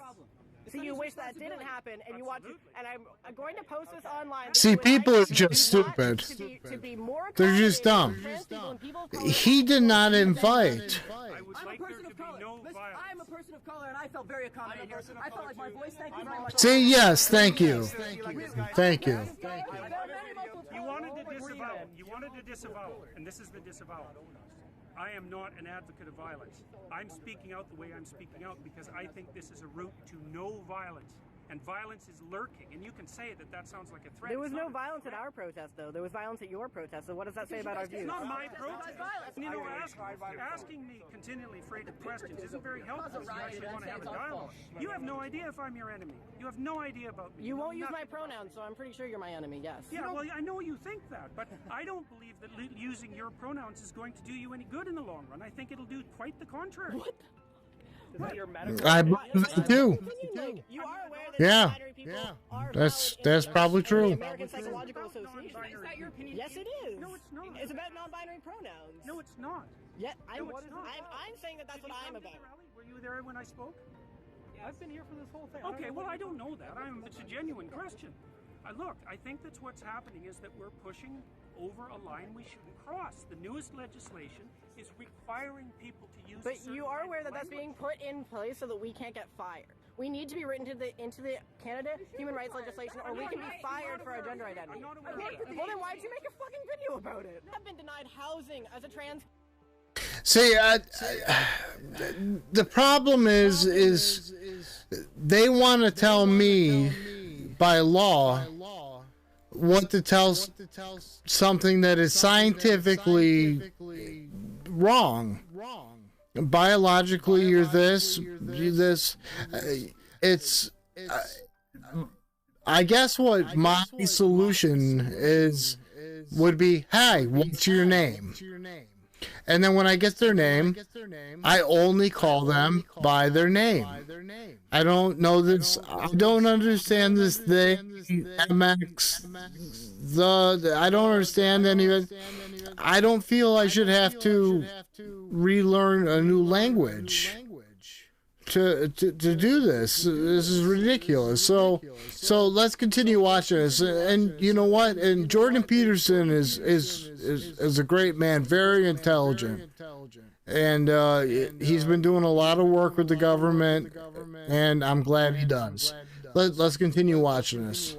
D: So you wish that didn't happen, and you want to, and I'm going to post this online.
A: See, people are just stupid. They're just dumb. He did not invite.
D: I'm a person of color. I'm a person of color, and I felt very accommodating here. I felt like my voice. Thank you very much.
A: See, yes, thank you. Thank you.
V: You wanted to disavow, and this is the disavowal. I am not an advocate of violence. I'm speaking out the way I'm speaking out because I think this is a route to no violence. And violence is lurking. And you can say that sounds like a threat.
D: There was no violence at our protest, though. There was violence at your protest. So what does that say about our views?
V: It's not my protest. You know, Asking me continually freighted questions isn't very helpful if you actually want to have a dialogue. You have no idea if I'm your enemy. You have no idea about me.
D: You won't use my pronouns, so I'm pretty sure you're my enemy, yes.
V: Yeah, well, I know you think that, but I don't believe that using your pronouns is going to do you any good in the long run. I think it'll do quite the contrary. What?
A: I believe it too. Yeah, that's probably true.
D: American Psychological Association. Is that your opinion? Yes, it is.
V: No, it's not.
D: It's about non-binary pronouns.
V: No, it's not.
D: Yeah, I'm saying that that's what I'm about.
V: Were you there when I spoke?
D: I've been here for this whole thing.
V: Okay, well, I don't know that. It's a genuine question. Look, I think that's what's happening is that we're pushing over a line we shouldn't cross. The newest legislation is requiring people to use.
D: But you are aware that that's being put in place so that we can't get fired. We need to be written into the Canada human rights legislation, or we can be fired for our gender identity. Well, then why did you make a fucking video about it? I've been denied housing as a trans.
A: See, the problem is they want to tell me by law what to tell something that is scientifically wrong. Biologically, you're this. It's. I guess what my solution would be, hey, what's your name? And then when I get their name, I only call them by their name. I don't know this. I don't understand this thing. MX. I don't understand any of it. I don't feel I should have to relearn a new language to do this. This is ridiculous. So let's continue watching this. And you know what? And Jordan Peterson is a great man, very intelligent. And he's been doing a lot of work with the government, and I'm glad he does. Let's continue watching this.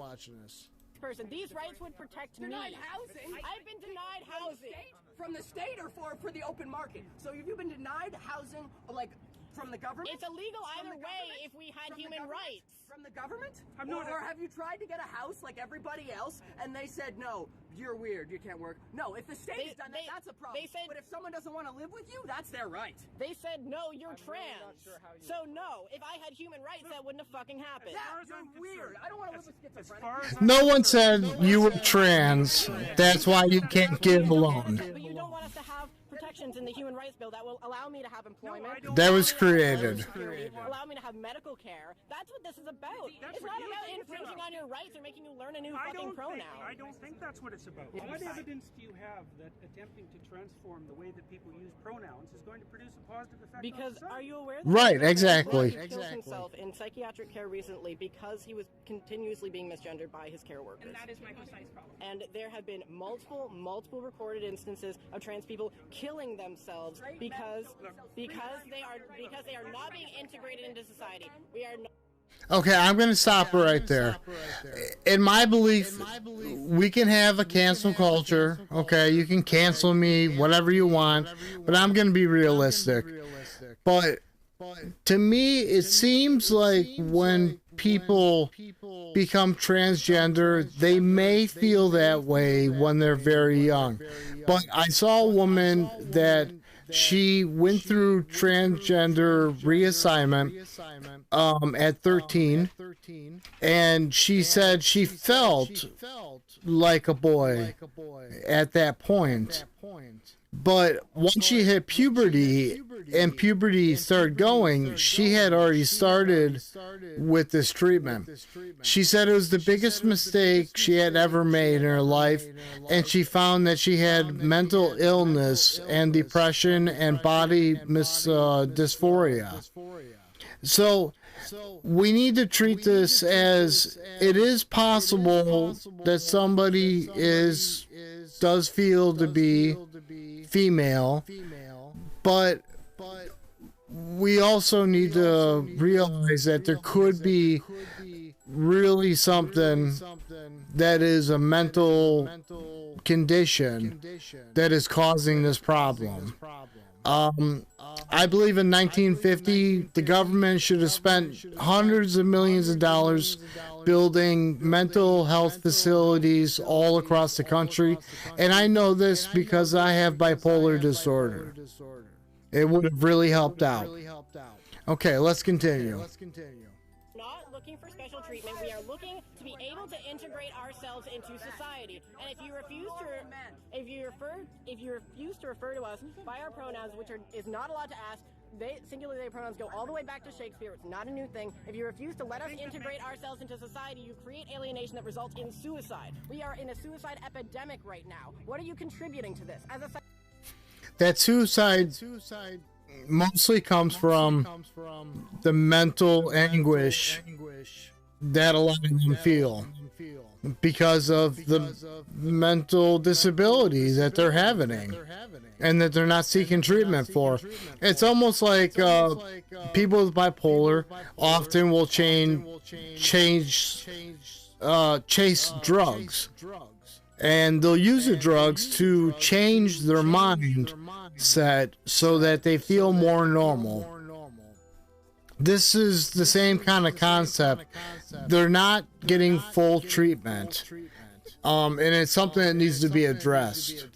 D: These rights would protect me.
C: Housing.
D: I've been denied housing.
C: From the state or for the open market? So have you been denied housing, like, from the government?
D: It's illegal either way if we had human rights.
C: From the government? Or have you tried to get a house like everybody else, and they said, no, you're weird, you can't work? No, if the state has done that, that's a problem. But if someone doesn't want to live with you, that's their right.
D: They said, no, you're trans. So no, if I had human rights, that wouldn't have fucking happened.
C: You're weird. I don't want to live with schizophrenic.
A: No one said you were trans. That's why you can't get alone.
D: But you don't want us to have protections in the human rights bill that will allow me to have employment.
A: That was created.
D: Allow me to have medical care. That's what this is about. It's not about infringing on your rights or making you learn a new fucking pronoun.
V: I don't think that's what it's about. What evidence do you have that attempting to transform the way that people use pronouns is going to produce a positive effect?
D: Because are you aware that
A: right, exactly.
D: He killed himself in psychiatric care recently because he was continuously being misgendered by his care workers.
C: And that is my precise problem.
D: And there have been multiple recorded instances of trans people killing themselves because they are not being integrated into society. We are not.
A: Okay, I'm going to stop right there. In my belief, we can have a cancel culture. Okay, you can cancel me, whatever you want, but I'm going to be realistic. But to me, it seems like when people become transgender, they may feel that way when they're very young. But I saw a woman that she went through transgender reassignment at 13, and she said she felt like a boy at that point. But once she hit puberty and puberty started going, she had already started with this treatment. She said it was the biggest mistake she had ever made in her life, and she found that she had mental illness and depression and body dysphoria. So we need to treat this as it is possible that somebody does feel to be female, but we also need to realize that there could be really something that is a mental condition that is causing this problem. I believe in 1950, the government should have spent hundreds of millions of dollars building mental health facilities all across the country. And I know this because I have bipolar disorder. It would have really helped out. Okay, let's continue.
D: Not looking for special treatment. We are looking to be able to integrate ourselves into society. And if you refuse to refer to us by our pronouns, which is not allowed to ask, singular they pronouns go all the way back to Shakespeare. It's not a new thing. If you refuse to let us integrate ourselves into society, you create alienation that results in suicide. We are in a suicide epidemic right now. What are you contributing to this?
A: That suicide mostly comes from the mental anguish that a lot of them feel because of the mental disability that they're having and that they're not seeking treatment for. It's almost like people with bipolar often will chase drugs, and they'll use the drugs to change their mindset so that they feel more normal. This is the same kind of concept. They're not getting full treatment, and it's something that needs to be addressed.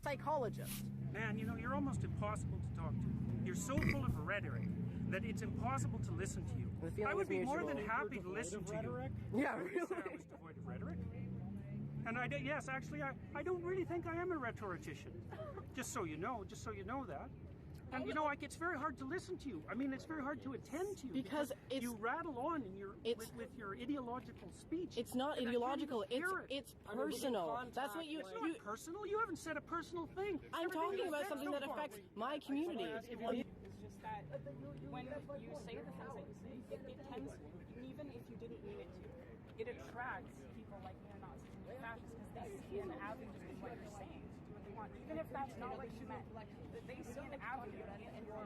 V: Psychologist. Man, you know, you're almost impossible to talk to. You're so full of rhetoric that it's impossible to listen to you. I would be more than happy to listen to you.
D: Yeah, really.
V: I was devoid of rhetoric. And yes, actually, I don't really think I am a rhetorician. Just so you know that. And you know, it's very hard to listen to you. I mean, it's very hard to attend to you
D: because
V: you rattle on in with your ideological speech.
D: It's not ideological. It's personal. That's what
V: It's not personal. You haven't said a personal thing.
D: I'm talking about something that affects my community.
F: It's just that when you say the things that you say, it tends, even if you didn't mean it to, it attracts people like neo-Nazis and fascists because they see an avenue in what you're saying to do what they want, even if that's not what you meant. They see an avenue in your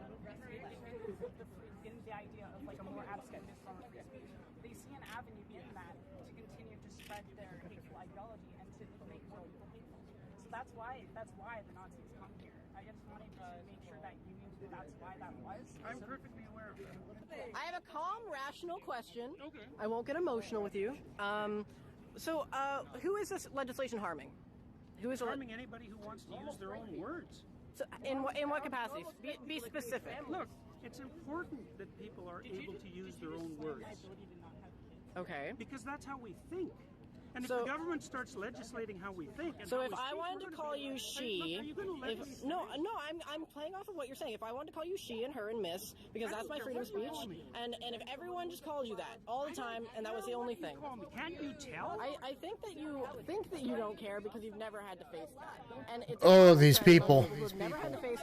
F: in the idea of like a more abstract form of free speech. They see an avenue in that to continue to spread their hateful ideology and to make more people hateful. So that's why the Nazis come here. I just wanted to make sure that you knew that's why that was.
V: I'm perfectly aware of it.
D: I have a calm, rational question.
V: Okay.
D: I won't get emotional with you. Who is this legislation harming? Who is
V: harming anybody who wants to use their own words?
D: So in what capacities? Be specific.
V: Look, it's important that people are able to use their own words.
D: Okay.
V: Because that's how we think. And if the government starts legislating how we think, and
D: so if I wanted to call you she, I'm playing off of what you're saying. If I wanted to call you she and her and miss, because that's my freedom of speech, and if everyone just called you that all the time, and that was the only thing.
V: Can't you tell?
D: I think that you don't care because you've never had to face that. And it's
A: these people.
D: Who've never had to face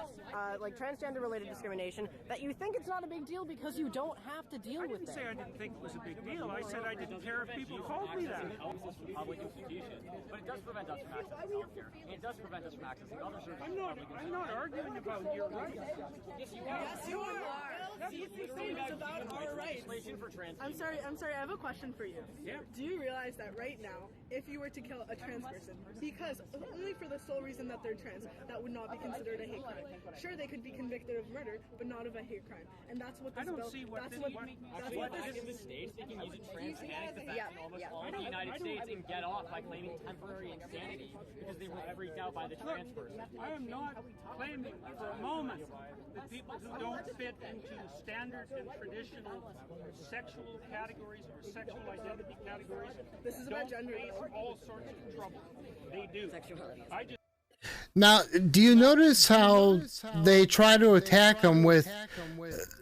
D: like transgender-related discrimination. That you think it's not a big deal because you don't have to deal with it.
V: I didn't say I didn't think it was a big deal. I said I didn't care if people called me that.
H: Public institutions, but it does prevent us from accessing healthcare. It does prevent us from accessing other services.
V: I'm not arguing about your rights.
H: Yes, you are.
W: Yes, you are. It's about our rights. I'm sorry. I have a question for you.
V: Yeah.
W: Do you realize that right now, if you were to kill a trans person, because only for the sole reason that they're trans, that would not be considered a hate crime. Sure, they could be convicted of murder, but not of a hate crime. And that's what this bill.
H: In the States, they can use a trans panic defense almost all of the United States and get off by claiming temporary insanity because they were freaked out by the trans person.
V: I am not claiming for a moment that people who don't fit into standard and traditional sexual categories or sexual identity categories don't face all sorts of trouble. They do. I just
A: Now, do you notice how they try to attack them with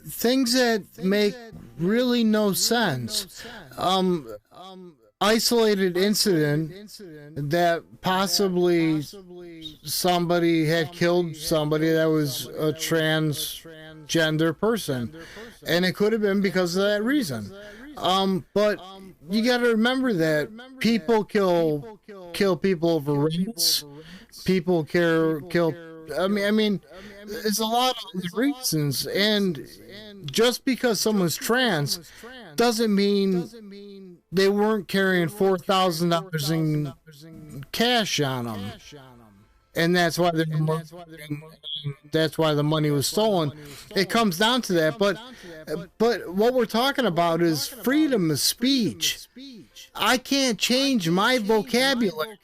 A: things that make really no sense? Isolated incident that possibly somebody had killed somebody that was a transgender person, and it could have been because of that reason. But you got to remember that people kill people over race. People kill. I mean, there's a lot of reasons, and just because someone's trans doesn't mean they weren't carrying $4,000 in cash on them. and that's why that's why the money was stolen. It comes down to that. But what we're talking about is freedom of speech. I can't change my vocabulary.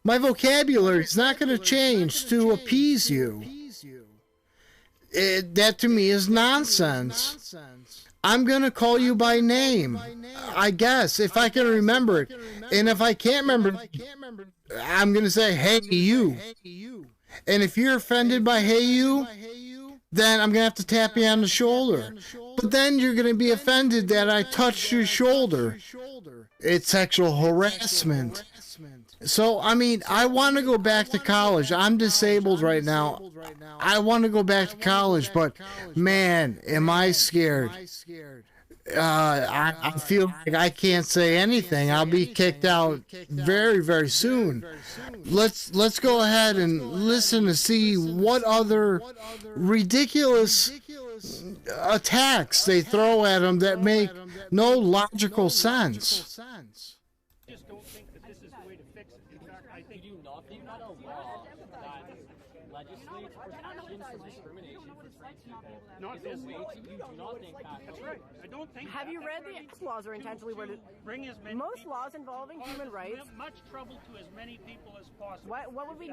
A: My vocabulary is not going to change to appease you. That to me is nonsense. I'm going to call you by name, I guess, if I can remember it. And if I can't remember it, I'm going to say, hey, you. And if you're offended by hey, you, then I'm going to have to tap you on the shoulder. But then you're going to be offended that I touched your shoulder. It's sexual harassment. So, I mean, I want to go back to college. I'm disabled right now. I want to go back to college, but man, am I scared. I feel like I can't say anything. I'll be kicked out very, very soon. Let's go ahead and listen to see what other ridiculous attacks they throw at them that make no logical sense.
D: Have you read the laws are intentionally worded? Most laws involving human rights.
V: Much trouble to as many people as possible.
D: What would we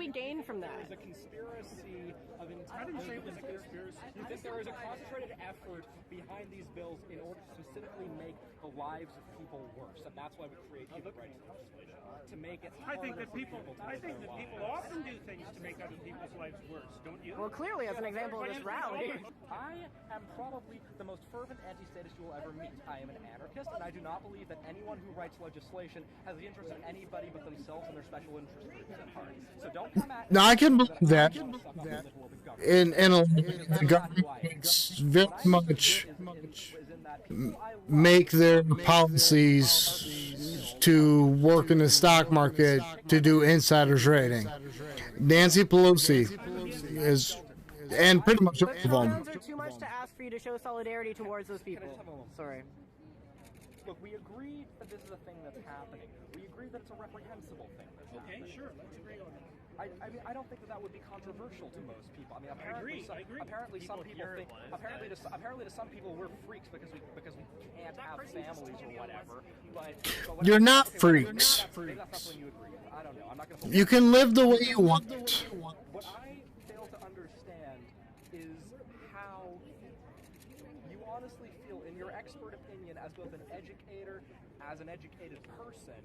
D: gain from that?
H: There's a conspiracy of I didn't say it was a conspiracy. You think there is a concentrated effort behind these bills in order to specifically make the lives of people worse, and that's why we create human rights legislation to make it.
V: I think that people often do things to make other people's lives worse, don't you?
D: Well, clearly, as an example of this rally.
H: I am probably the most fervent anti-statist you will ever meet. I am an anarchist, and I do not believe that anyone who writes legislation has the interest of anybody but themselves and their special interest groups at heart. So don't come at.
A: Now I can believe that. In the government very much make their policies to work in the stock market to do insider trading. Nancy Pelosi is, and pretty much all of them.
D: Are too much to ask for you to show solidarity towards those people. Sorry.
H: Look, we agree that this is a thing that's happening. We agree that it's a reprehensible thing that's happening.
V: Okay, sure, let's agree on that.
H: I mean, I don't think that would be controversial to most people. I mean, apparently, apparently some people think, apparently to some people we're freaks because we can't have families or whatever. But
A: you're not freaks.
H: I don't know. I'm not gonna.
A: You can live the way you want.
H: What I fail to understand is how you honestly feel, in your expert opinion, as both an educator, as an educated person,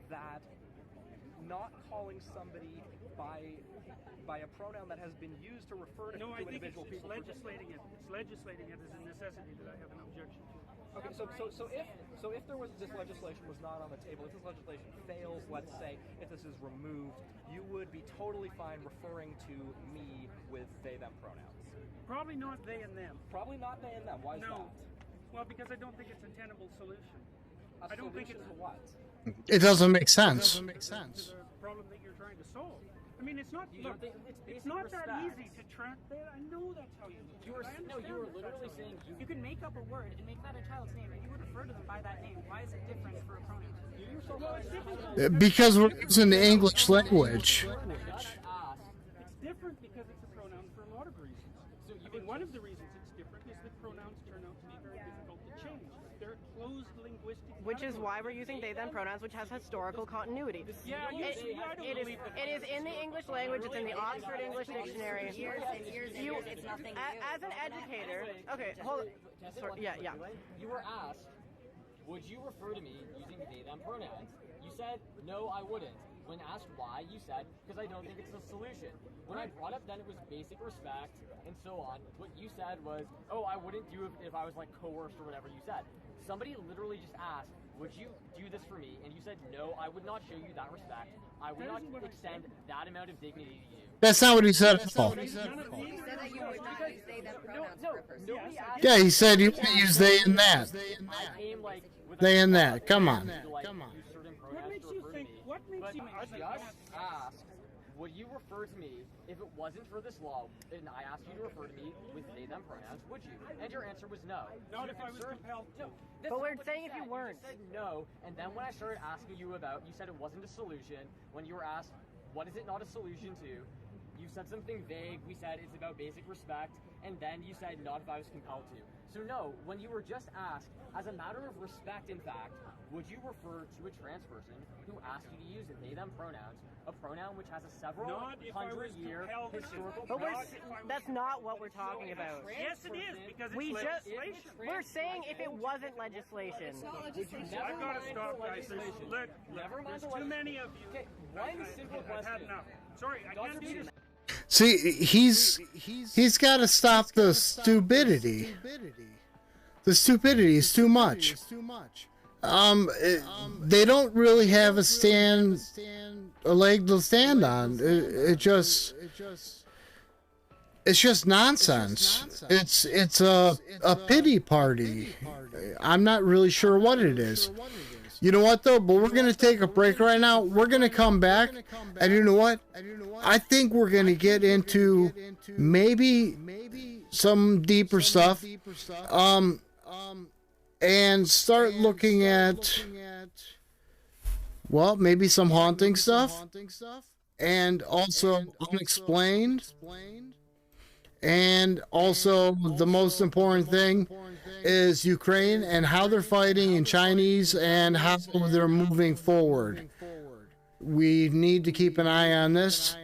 H: that not calling somebody by a pronoun that has been used to refer to individual people.
V: Legislating it. It's legislating it is a necessity that I have an objection to.
H: Okay, so if there was this legislation was not on the table, if this legislation fails, let's say, if this is removed, you would be totally fine referring to me with they them pronouns.
V: Probably not they and them.
H: Probably not they and them. Why is that?
V: Well, because I don't think it's a tenable solution.
H: I don't think it's what?
A: It doesn't make sense.
V: To the problem that you're trying to solve. I mean, it's not. Look, it's not that easy to track that. I know that's how you.
H: You were literally saying
F: you can make up a word and make that a child's name, and you would refer to them by that name. Why is it different for a pronoun?
A: Because we're using the English language.
V: It's different because it's a pronoun for a lot of reasons. So, I mean, one of the reasons it's different is that pronouns turn out to be very difficult to change. They're closed linguistic.
D: Which is why we're using they them pronouns, which has historical continuity.
V: Yeah,
D: it is in the English language. It's in the Oxford English Dictionary.
E: It's nothing.
D: As an educator, okay, hold on. Sorry, yeah.
H: You were asked, would you refer to me using they them pronouns? You said no, I wouldn't. When asked why, you said because I don't think it's a solution. When I brought up then it was basic respect and so on. What you said was, oh, I wouldn't do it if I was like coerced or whatever you said. Somebody literally just asked, would you do this for me? And you said, no, I would not show you that respect. I would not extend that amount of dignity to you.
A: That's not what he said at all.
E: You said that you would not use they them pronouns for a person.
A: Yeah, he said you would use they and that. They and that. Come on.
V: What makes you think? What makes you
H: just asked, would you refer to me if it wasn't for this law? And I asked you to refer to me with they them pronouns. Would you? And your answer was no.
V: Not if I was compelled to.
D: But we're saying if you weren't.
H: You said no, and then when I started asking you about, you said it wasn't a solution. When you were asked, what is it not a solution to? You said something vague. We said it's about basic respect, and then you said not if I was compelled to. So no, when you were just asked, as a matter of respect, in fact, would you refer to a trans person who asked you to use they, them pronouns, a pronoun which has a several hundred-year historical...
D: But that's not what we're talking about.
V: Yes, it is, because it's legislation.
D: We're saying if it wasn't legislation.
V: It's not legislation. I've got to stop, guys. Look, there's too many of you.
H: Okay, one simple
V: I've had
H: question.
V: enough. Sorry, I can't do this.
A: See, he's got to stop the stupidity. The stupidity is too much. They don't really have a leg to stand on. It's just nonsense. It's a pity party. I'm not really sure what it is. You know what, though? But we're going to take a break right now. We're going to come back. And you know what? I think we're going to get into maybe some deeper stuff. And start looking at, well, maybe some haunting stuff. And also unexplained. And also, the most important thing is Ukraine and how they're fighting in Chinese and how they're moving forward. We need to keep an eye on this.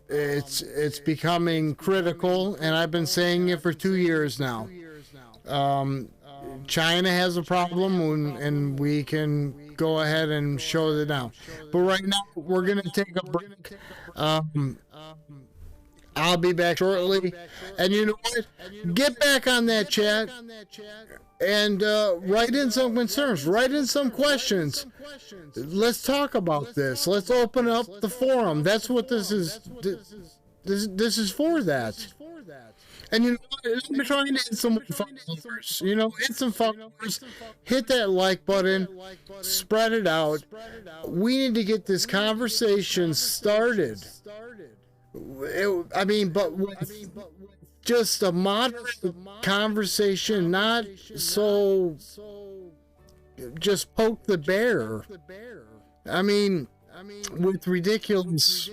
A: It's becoming critical, and I've been saying it for 2 years now. China has a problem, and we can go ahead and show it now. But right now, we're going to take a break. I'll be back shortly. And you know what? Get back on that chat and write in some concerns. Write in some questions. Let's talk about this. Let's open up the forum. That's what this is. This is for that. And you know what? I'm trying to hit some followers. You know, hit some followers. Hit that like button. Spread it out. We need to get this conversation started. But with just a moderate conversation, not so just poke the bear. With ridiculous,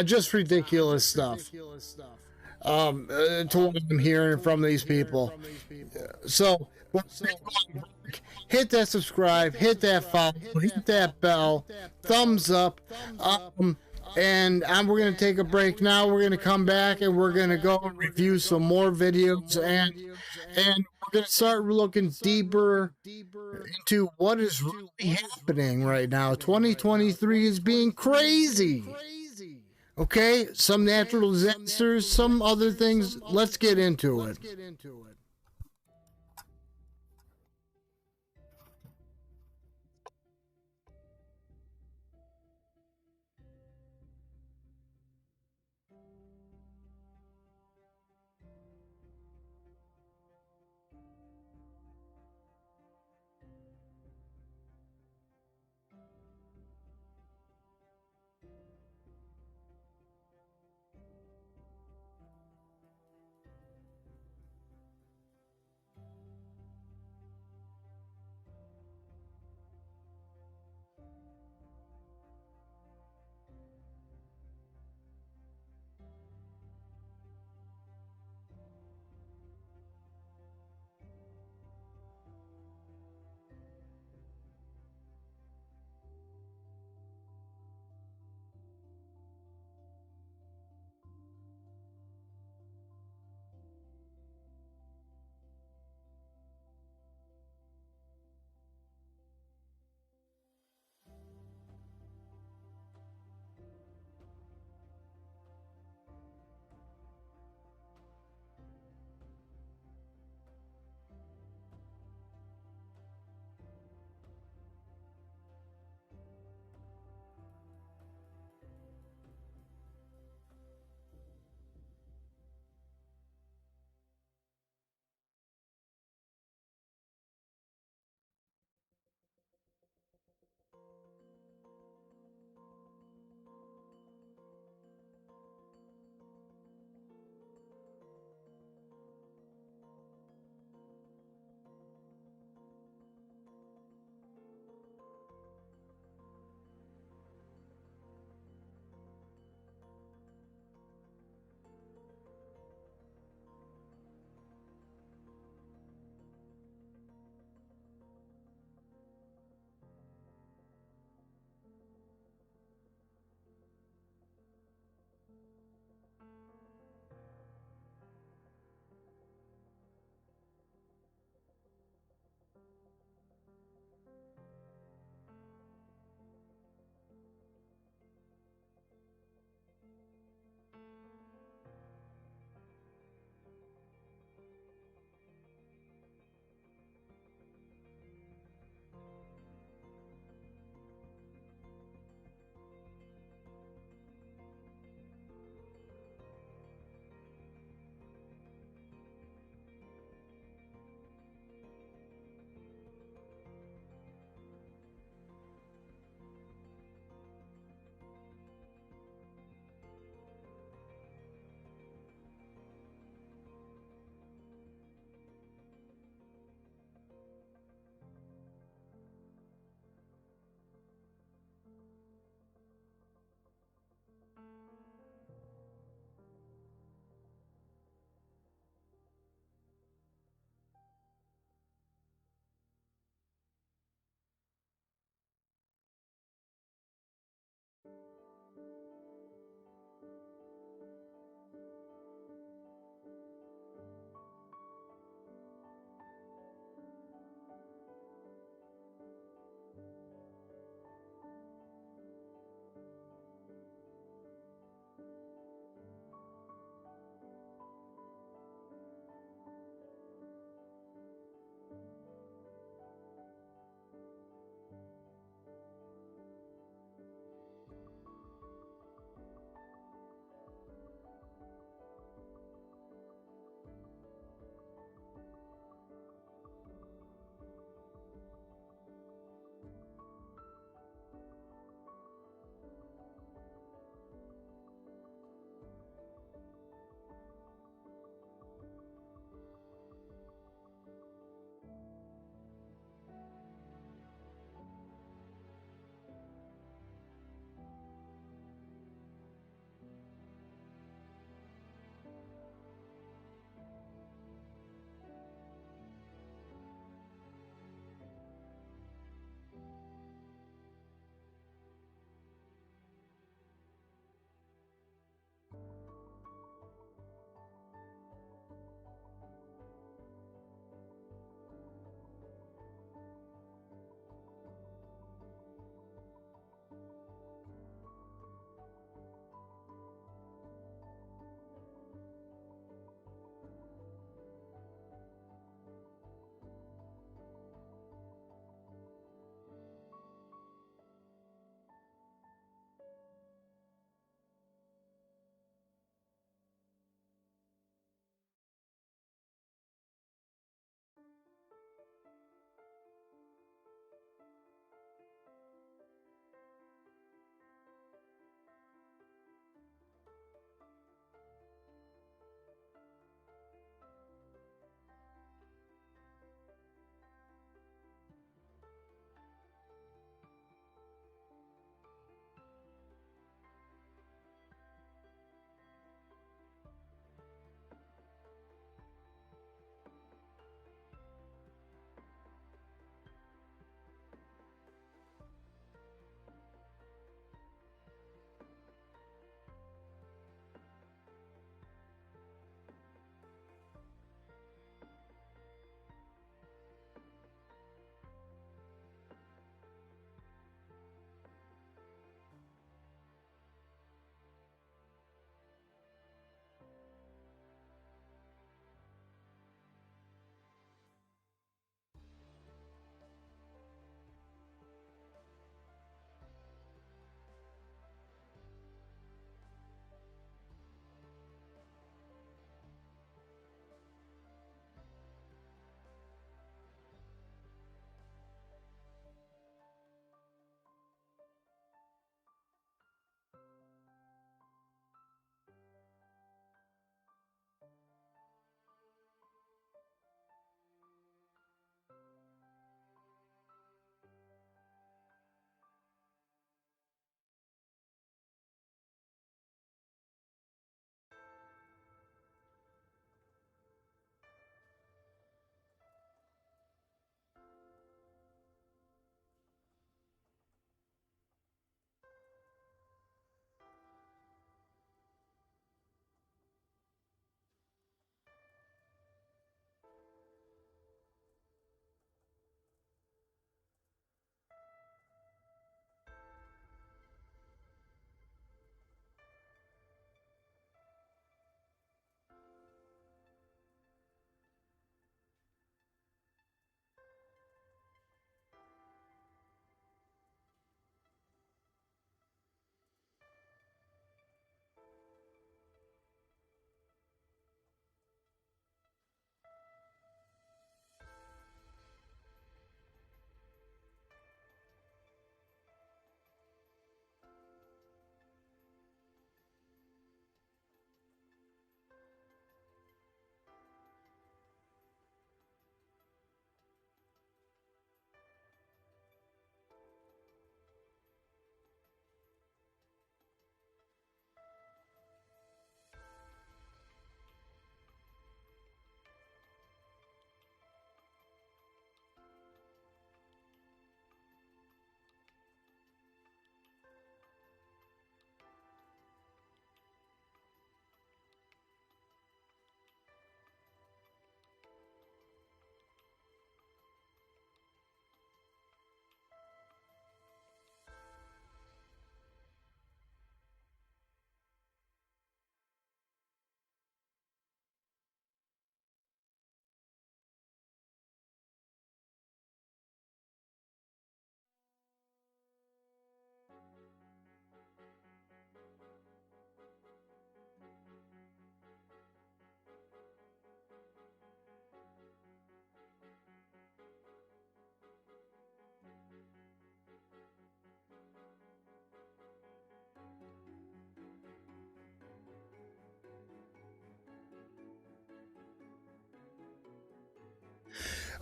A: just ridiculous stuff. To what I'm hearing from these people. So, hit that subscribe, hit that follow, hit that bell, thumbs up. And we're going to take a break now. We're going to come back and we're going to go and review some more videos. And we're going to start looking deeper into what is really happening right now. 2023 is being crazy. Okay? Some natural disasters, some other things. Let's get into it.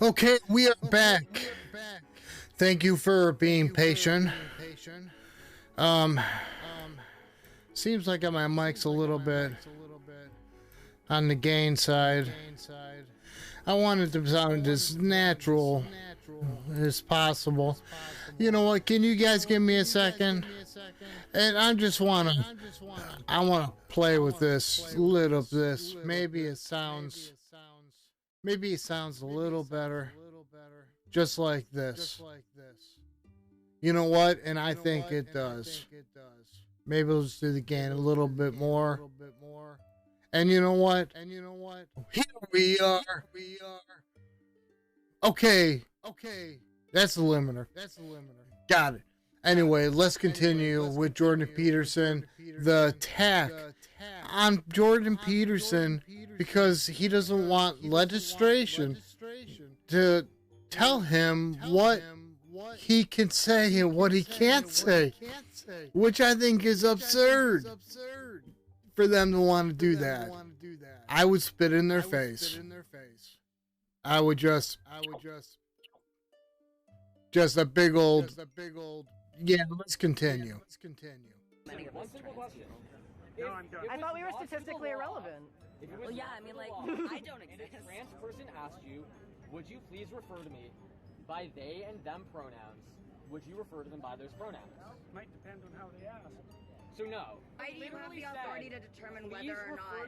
A: Okay, we are back. Thank you for being patient. Seems like my mic's a little bit on the gain side. I want it to sound as natural as possible. You know what? Can you guys give me a second? And I want to play with this, lit up this. Maybe it sounds a little better. Just like this. You know what? And I think it does. Maybe we'll just do the gain a little bit more. And you know what? Here we are. Okay. That's the limiter. Got it. Anyway, let's continue with Jordan Peterson. The attack on Jordan Peterson because he doesn't want legislation to tell him what he can say and what he can't say, which I think is absurd for them to want to do that. I would spit in their face. I would just a big old. Yeah, let's continue.
H: One simple question.
D: I thought we were statistically irrelevant.
H: Well,
E: yeah, I mean, like, I don't exist.
H: If a trans person asked you, would you please refer to me by they and them pronouns, would you refer to them by those pronouns?
V: Might depend on how they ask.
H: So no.
E: Why do you have the authority to determine whether or not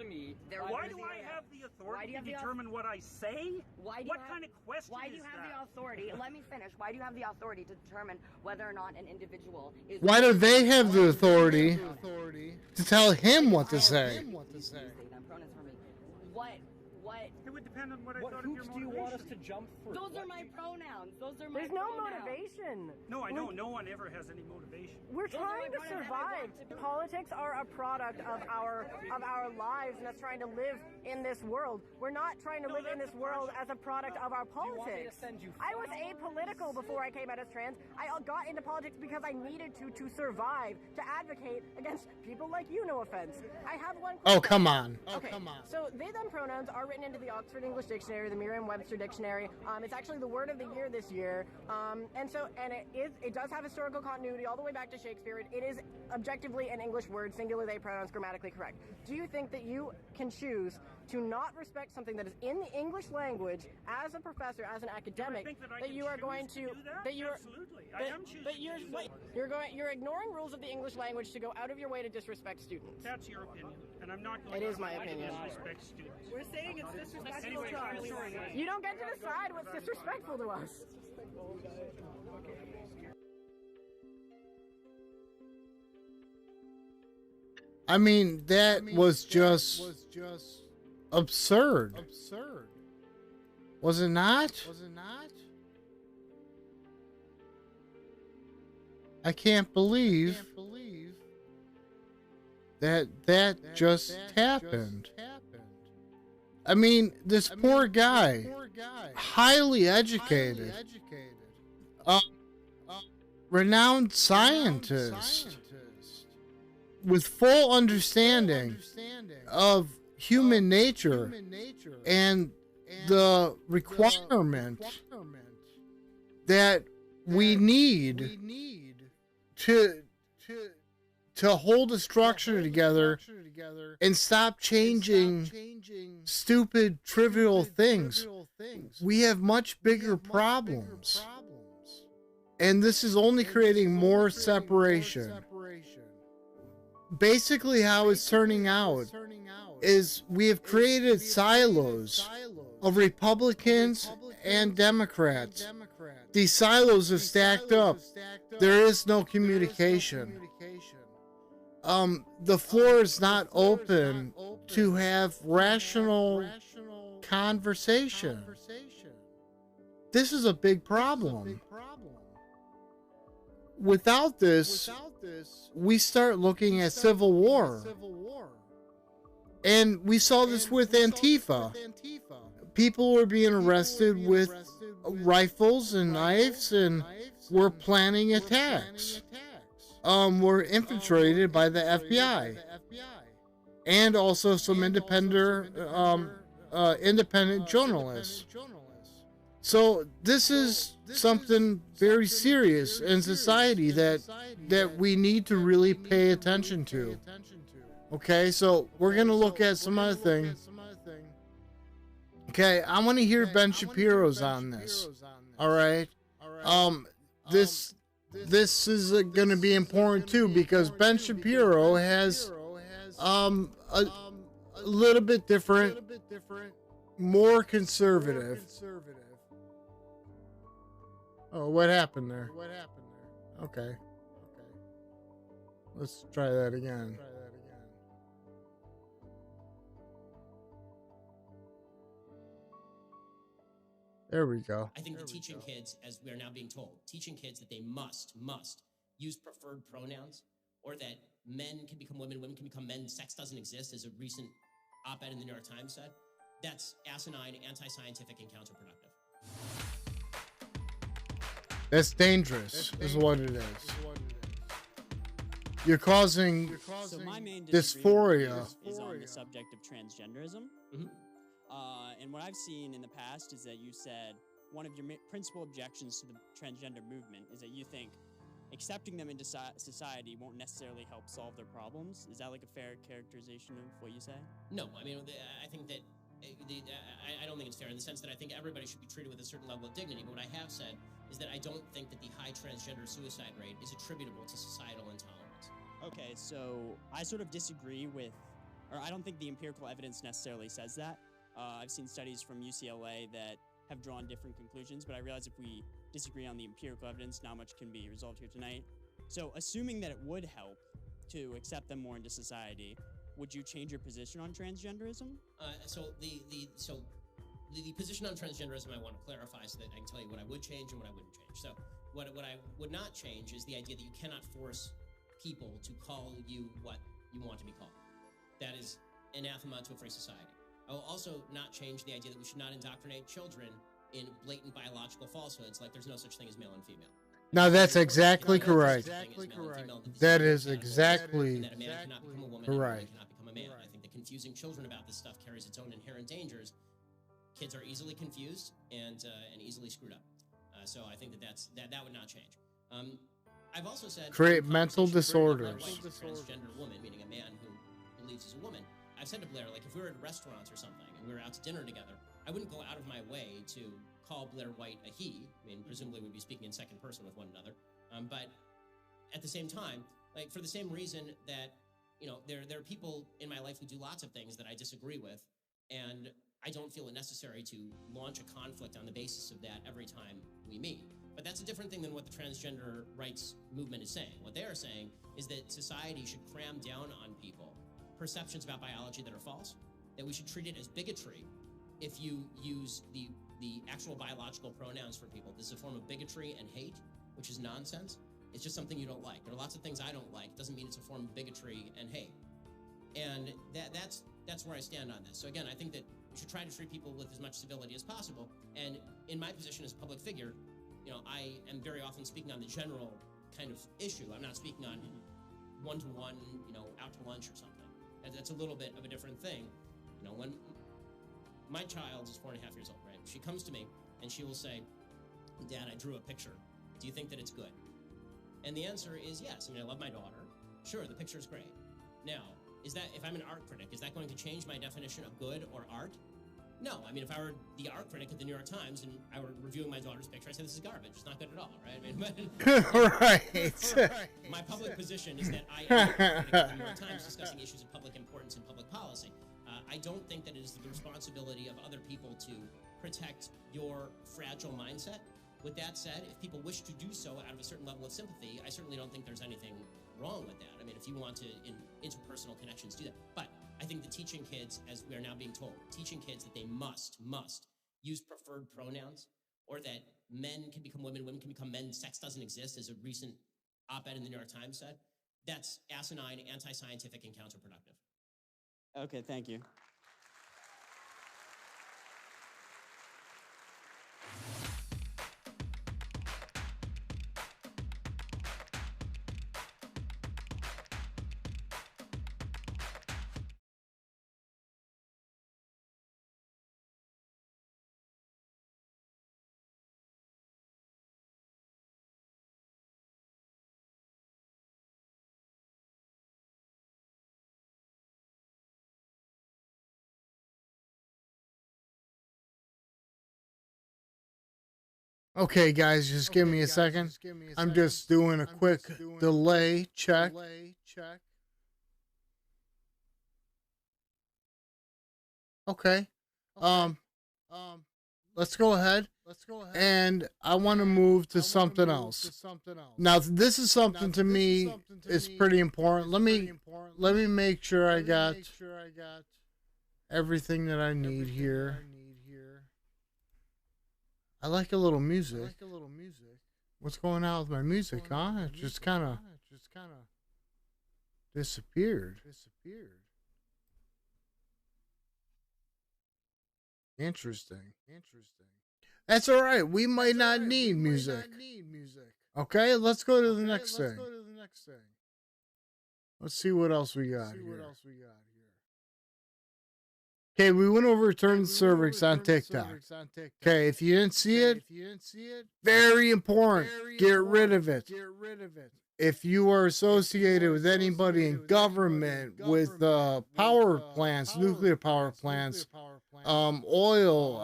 E: they're
V: Why do I have the authority to determine what I say? What kind of question is that?
E: Why do you have the authority? Let me finish. Why do you have the authority to determine whether or not an individual is...
A: Why do they have the authority to tell him what to say?
E: What?
V: It would depend on what I
H: What
V: thought of your
H: hoops do you want us
V: motivation.
H: to jump through?
E: Those are my pronouns. Those are my
D: There's no
E: pronouns.
D: motivation.
V: No, I know. No one ever has any motivation.
D: We're trying to survive. Politics are a product of our lives and us trying to live in this world. We're not trying to live in this world as a product of our politics. I was apolitical before I came out as trans. I got into politics because I needed to survive, to advocate against people like you, no offense. I have one question.
A: Oh, come on.
D: Okay. So they, them pronouns are written into the Oxford English Dictionary, the Merriam-Webster Dictionary. It's actually the word of the year this year. And it does have historical continuity all the way back to Shakespeare. It is objectively an English word, singular they pronouns, grammatically correct. Do you think that you can choose to not respect something that is in the English language as a professor, as an academic, that you are going to you're ignoring rules of the English language to go out of your way to disrespect students?
V: That's your opinion, and I'm not going
D: It
V: to
D: is my opinion.
V: disrespect students.
W: We're saying it's disrespectful
V: Anyway,
W: to
V: I'm
W: us.
V: sorry.
D: You don't get to decide what's disrespectful to us.
A: I mean, that was just absurd. Was it not? I can't believe that just happened. I mean, this poor guy, highly educated, renowned scientist, with full understanding of human nature and the requirement that we need to hold a structure together and stop changing stupid, trivial things. We have much bigger problems. And this is only creating more separation. Basically, how it's turning out is we have created silos of Republicans and Democrats. These silos have stacked up. There is no communication. The floor is not open to have rational conversation. This is a big problem. Without this, we start looking at civil war. And we saw this with Antifa. People were being arrested with rifles and knives and were planning attacks. Were infiltrated by the FBI. And also some independent journalists. So this is something very serious in society that we need to really pay attention to. Okay, so we're going to look at some other things. Okay, I want to hear Ben Shapiro's on this. All right. This is going to be important too, because Ben Shapiro has a little bit different, more conservative. Oh, what happened there? Okay. Let's try that again. There we go.
T: I think that teaching kids, as we are now being told, teaching kids that they must use preferred pronouns, or that men can become women, women can become men, sex doesn't exist, as a recent op-ed in the New York Times said, that's asinine, anti-scientific, and counterproductive.
A: That's dangerous, is what it is. You're causing
U: So my main
A: dysphoria.
U: is on the subject of transgenderism. And what I've seen in the past is that you said one of your principal objections to the transgender movement is that you think accepting them into society won't necessarily help solve their problems. Is that like a fair characterization of what you say?
T: No, I mean, I think that I don't think it's fair in the sense that I think everybody should be treated with a certain level of dignity. But what I have said is that I don't think that the high transgender suicide rate is attributable to societal intolerance.
U: Okay, so I sort of disagree with, or I don't think the empirical evidence necessarily says that. I've seen studies from UCLA that have drawn different conclusions, but I realize if we disagree on the empirical evidence, not much can be resolved here tonight. So assuming that it would help to accept them more into society, would you change your position on transgenderism?
T: So the position on transgenderism I want to clarify so that I can tell you what I would change and what I wouldn't change. So what I would not change is the idea that you cannot force people to call you what you want to be called. That is anathema to a free society. I will also not change the idea that we should not indoctrinate children in blatant biological falsehoods, like there's no such thing as male and female.
A: Now that's exactly correct. That is exactly
T: that a man cannot become a woman
A: correct.
T: And a woman cannot become a man. I think that confusing children about this stuff carries its own inherent dangers. Kids are easily confused and easily screwed up. So I think that would not change. I've also said
A: create mental disorders.
T: A transgender woman, meaning a man who believes he's a woman. I've said to Blair, like, if we were at restaurants or something and we were out to dinner together, I wouldn't go out of my way to call Blair White a he. I mean, presumably we'd be speaking in second person with one another. But at the same time, like, for the same reason that, you know, there are people in my life who do lots of things that I disagree with, and I don't feel it necessary to launch a conflict on the basis of that every time we meet. But that's a different thing than what the transgender rights movement is saying. What they are saying is that society should cram down on people perceptions about biology that are false, that we should treat it as bigotry if you use the actual biological pronouns for people. This is a form of bigotry and hate, which is nonsense. It's just something you don't like. There are lots of things I don't like. It doesn't mean it's a form of bigotry and hate. And that's where I stand on this. So again, I think that we should try to treat people with as much civility as possible. And in my position as a public figure, you know, I am very often speaking on the general kind of issue. I'm not speaking on one-to-one, you know, out to lunch or something. That's a little bit of a different thing. You know, when my child is 4.5 years old, right? She comes to me and she will say, Dad, I drew a picture. Do you think that it's good? And the answer is yes. I mean, I love my daughter. Sure, the picture is great. Now, is that, if I'm an art critic, is that going to change my definition of good or art? No. I mean, if I were the art critic at the New York Times and I were reviewing my daughter's picture, I'd say this is garbage. It's not good at all, right? I mean,
A: right.
T: My public position is that I am a critic at the New York Times discussing issues of public importance and public policy. I don't think that it is the responsibility of other people to protect your fragile mindset. With that said, if people wish to do so out of a certain level of sympathy, I certainly don't think there's anything wrong with that. I mean, if you want to, in interpersonal connections, do that. But I think that teaching kids, as we are now being told, teaching kids that they must use preferred pronouns, or that men can become women, women can become men, sex doesn't exist, as a recent op-ed in the New York Times said, that's asinine, anti-scientific, and counterproductive.
U: Okay, thank you.
A: Okay, guys, just give me a second. I'm just doing a quick delay check. Okay. Let's go ahead. And I want to move to something else. Now, this is something to me is pretty important. Let me make sure I got everything that I need here. I like a little music. What's going on with my music, huh? It just kind of disappeared. Interesting. That's all right. We might not need music. Okay, let's go to the next thing. Let's see what else we got here. Okay, we went over return cervix on TikTok. Okay, if you didn't see it, very important. Get rid of it. If you are associated with anybody in government, with power plants, nuclear power plants, oil,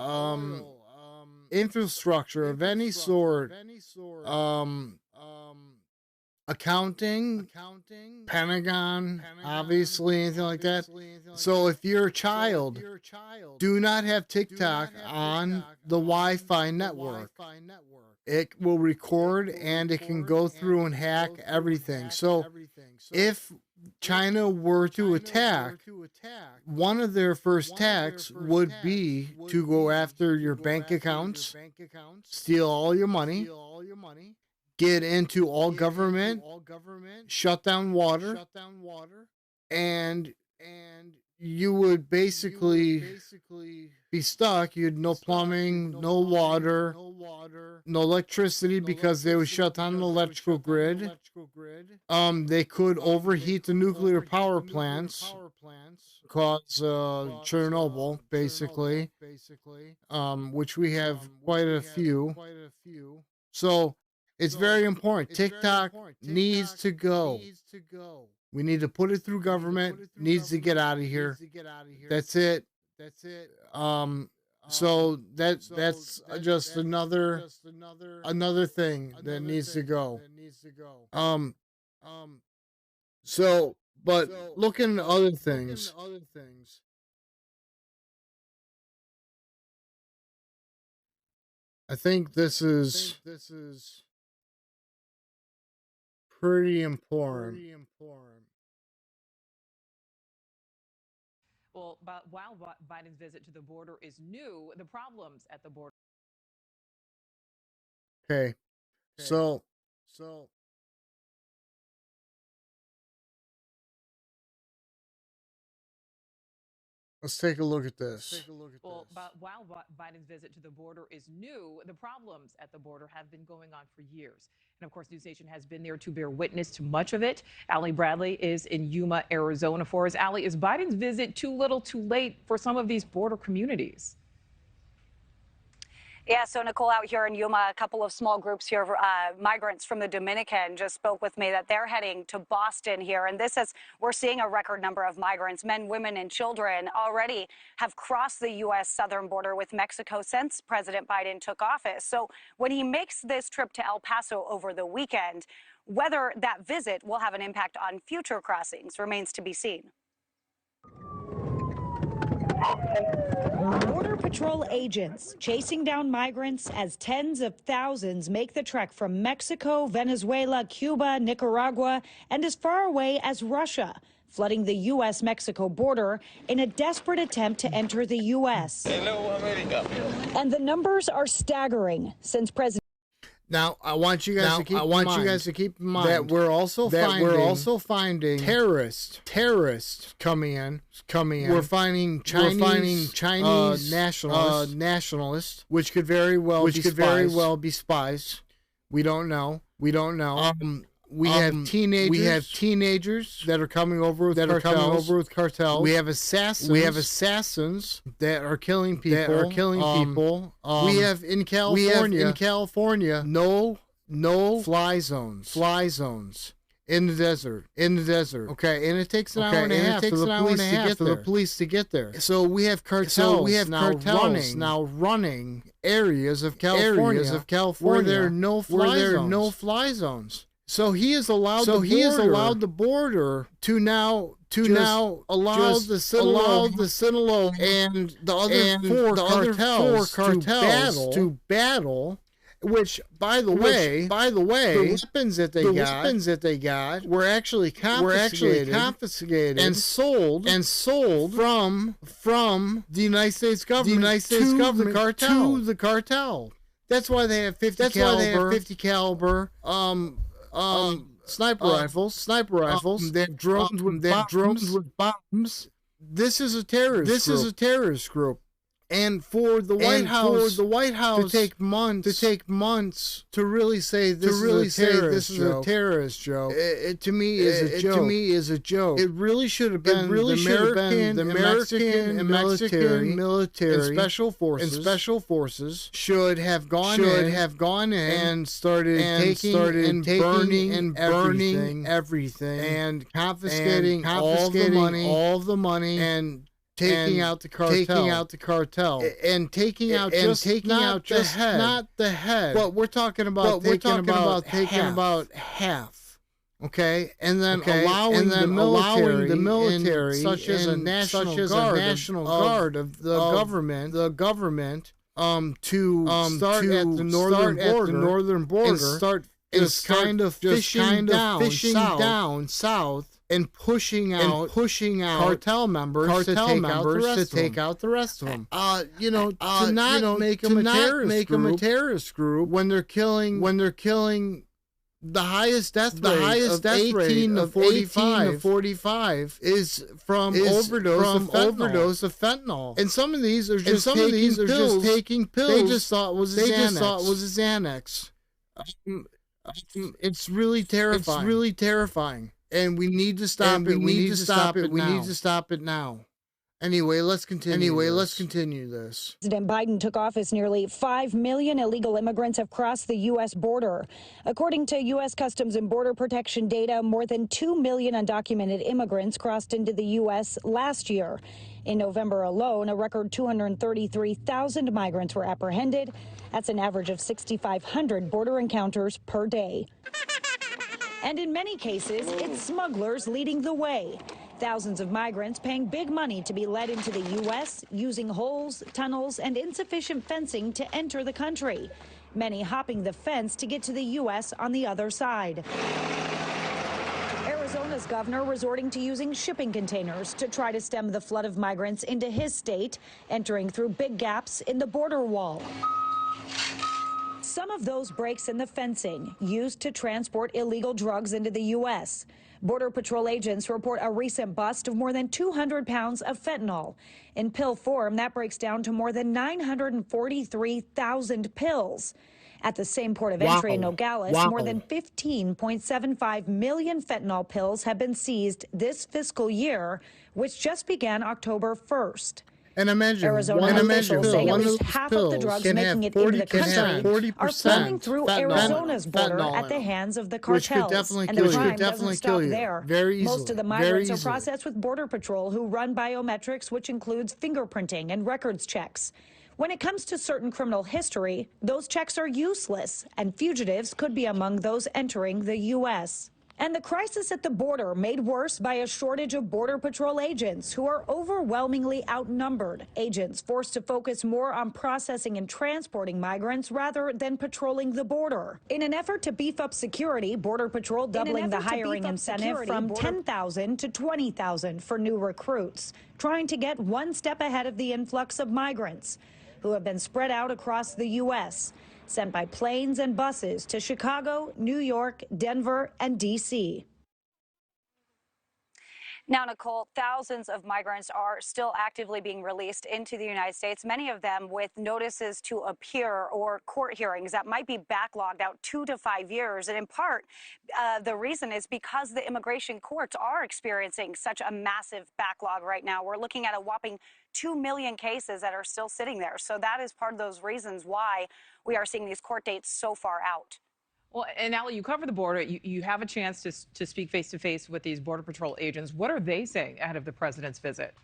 A: infrastructure of any sort, accounting, Pentagon, obviously, anything like that. So if you're a child, do not have TikTok on the Wi-Fi network. It will record and it can go through and hack everything. So if China were to attack, one of their first attacks would be to go after your bank accounts, steal all your money, get into all government, shut down water, and you would basically be stuck. You'd no plumbing, no water, no electricity because they would shut down the electrical grid. They could overheat the nuclear power plants, cause Chernobyl, basically, which we have quite a few. So it's very important. TikTok needs to go. We need to put it through government. Needs to get out of here. That's it. So that's just another thing that needs to go. So, but looking at other things. I think this is pretty important.
G: Well, but while Biden's visit to the border is new, the problems at the border.
A: Okay. So let's take a look at this.
G: Well, but while Biden's visit to the border is new, the problems at the border have been going on for years. And of course, News Nation has been there to bear witness to much of it. Allie Bradley is in Yuma, Arizona for us. Allie, is Biden's visit too little too late for some of these border communities?
E: Yeah, so Nicole, out here in Yuma, a couple of small groups here, migrants from the Dominican, just spoke with me that they're heading to Boston here. And this is, we're seeing a record number of migrants, men, women, and children, already have crossed the U.S. southern border with Mexico since President Biden took office. So when he makes this trip to El Paso over the weekend, whether that visit will have an impact on future crossings remains to be seen.
I: Border Patrol agents chasing down migrants as tens of thousands make the trek from Mexico, Venezuela, Cuba, Nicaragua, and as far away as Russia, flooding the U.S.-Mexico border in a desperate attempt to enter the U.S.
L: Hello, America.
I: And the numbers are staggering since President.
A: Now, I want you guys to keep in mind that we're also finding terrorists coming in. We're finding Chinese nationalists, which could very well be spies. We don't know. We have teenagers that are coming over with cartels. We have assassins that are killing people. We have in California no fly zones. in the desert, okay, and it takes an hour and a half for the police to get there. So we have cartels now running areas of California, where there are no fly zones. So he has allowed the border to now allow the Sinaloa and the other four cartels to battle. Which, by the way, the weapons that they got were actually confiscated and sold from the United States government to the cartel. That's why they have 50 caliber sniper rifles. They have drones with bombs. This is a terrorist group. And for the White House to take months to really say this is a terrorist joke, it to me is a joke. It really should have been the American military and special forces should have gone in and started burning everything and confiscating all the money and taking out the cartel, and taking out not the head, but we're talking about taking about half. Okay, and then allowing the military, such as a national guard of the government, to start at the northern border, and start kind of fishing down south. And pushing out cartel members to take out the rest of them. To not make them a terrorist group when they're killing the highest death rate of 18 to 45 is from overdose of fentanyl. And some of these are just taking pills. They just thought it was a Xanax. It's really terrifying. And we need to stop it. We need to stop it now. Anyway, let's continue this.
I: President Biden took office, nearly 5 million illegal immigrants have crossed the U.S. border. According to U.S. Customs and Border Protection data, more than 2 million undocumented immigrants crossed into the U.S. last year. In November alone, a record 233,000 migrants were apprehended. That's an average of 6,500 border encounters per day. And in many cases, it's smugglers leading the way. Thousands of migrants paying big money to be led into the U.S., using holes, tunnels, and insufficient fencing to enter the country. Many hopping the fence to get to the U.S. on the other side. Arizona's governor resorting to using shipping containers to try to stem the flood of migrants into his state, entering through big gaps in the border wall. Some of those breaks in the fencing used to transport illegal drugs into the U.S. Border Patrol agents report a recent bust of more than 200 pounds of fentanyl. In pill form, that breaks down to more than 943,000 pills. At the same port of entry in Nogales, more than 15.75 million fentanyl pills have been seized this fiscal year, which just began October 1st.
A: And imagine,
I: Arizona officials saying at least half of the drugs making it into the country are flowing through Arizona's border at the hands of the cartels. And the crime doesn't stop there. Most of the migrants are processed with Border Patrol, who run biometrics, which includes fingerprinting and records checks. When it comes to certain criminal history, those checks are useless, and fugitives could be among those entering the U.S. And the crisis at the border made worse by a shortage of Border Patrol agents who are overwhelmingly outnumbered. Agents forced to focus more on processing and transporting migrants rather than patrolling the border. In an effort to beef up security, Border Patrol doubling the hiring incentive from 10,000 to 20,000 for new recruits, trying to get one step ahead of the influx of migrants who have been spread out across the U.S., sent by planes and buses to Chicago, New York, Denver, and D.C.
E: Now, Nicole, thousands of migrants are still actively being released into the United States, many of them with notices to appear or court hearings that might be backlogged out 2 to 5 years. And in part, the reason is because the immigration courts are experiencing such a massive backlog right now. We're looking at a whopping 2 million cases that are still sitting there. So that is part of those reasons why we are seeing these court dates so far out.
G: Well, and Allie, you cover the border. You have a chance to speak face-to-face with these Border Patrol agents. What are they saying ahead of the president's visit?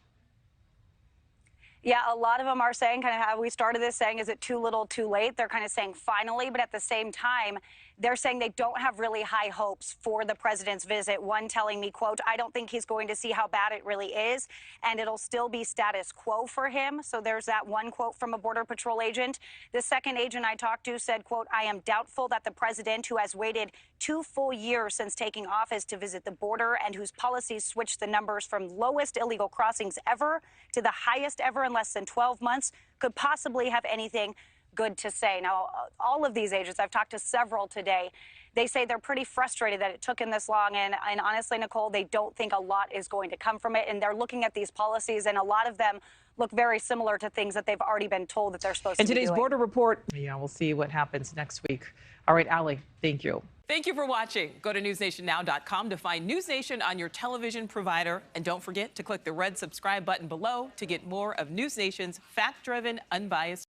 E: Yeah, a lot of them are saying, kind of how we started this, saying, is it too little, too late? They're kind of saying finally, but at the same time, they're saying they don't have really high hopes for the president's visit. One telling me, quote, I don't think he's going to see how bad it really is, and it'll still be status quo for him. So there's that one quote from a Border Patrol agent. The second agent I talked to said, quote, I am doubtful that the president, who has waited 2 full years since taking office to visit the border and whose policies switched the numbers from lowest illegal crossings ever to the highest ever in less than 12 months, could possibly have anything good to say. Now, all of these agents, I've talked to several today, they say they're pretty frustrated that it took him this long. And honestly, Nicole, they don't think a lot is going to come from it. And they're looking at these policies, and a lot of them look very similar to things that they've already been told that they're supposed to be doing.
G: And today's border report, yeah, we'll see what happens next week. All right, Allie, thank you.
L: Thank you for watching. Go to newsnationnow.com to find News Nation on your television provider. And don't forget to click the red subscribe button below to get more of News Nation's fact-driven, unbiased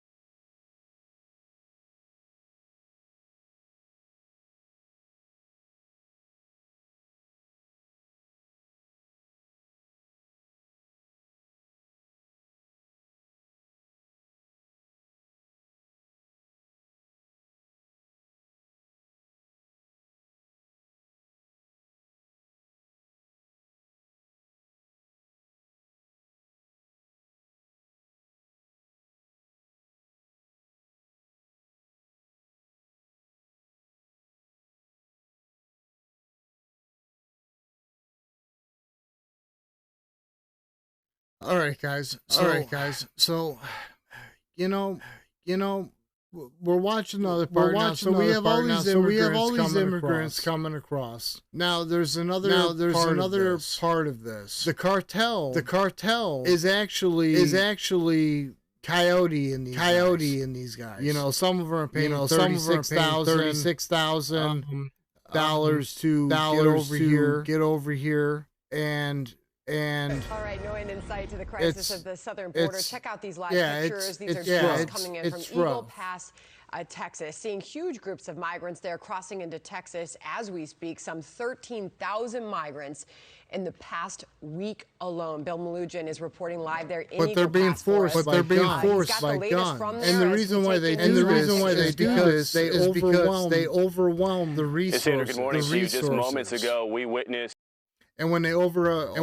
A: All right, guys. So, you know, we're watching another part now. So we have all these immigrants coming across. Now there's another part of this. The cartel is actually coyote in these guys. You know, some of them are paying $36,000 to get over here and
M: all right, no end in sight to the crisis of the southern border. Check out these live pictures. These are drones coming in from Eagle Pass, Texas. Seeing huge groups of migrants there crossing into Texas as we speak. Some 13,000 migrants in the past week alone. Bill Malugin is reporting live there in Eagle Pass. But they're being forced by guns.
A: And the reason why they do this is because they overwhelm the resources.
O: Sandra, good morning to you. Just moments ago, we witnessed.
A: And when they overrun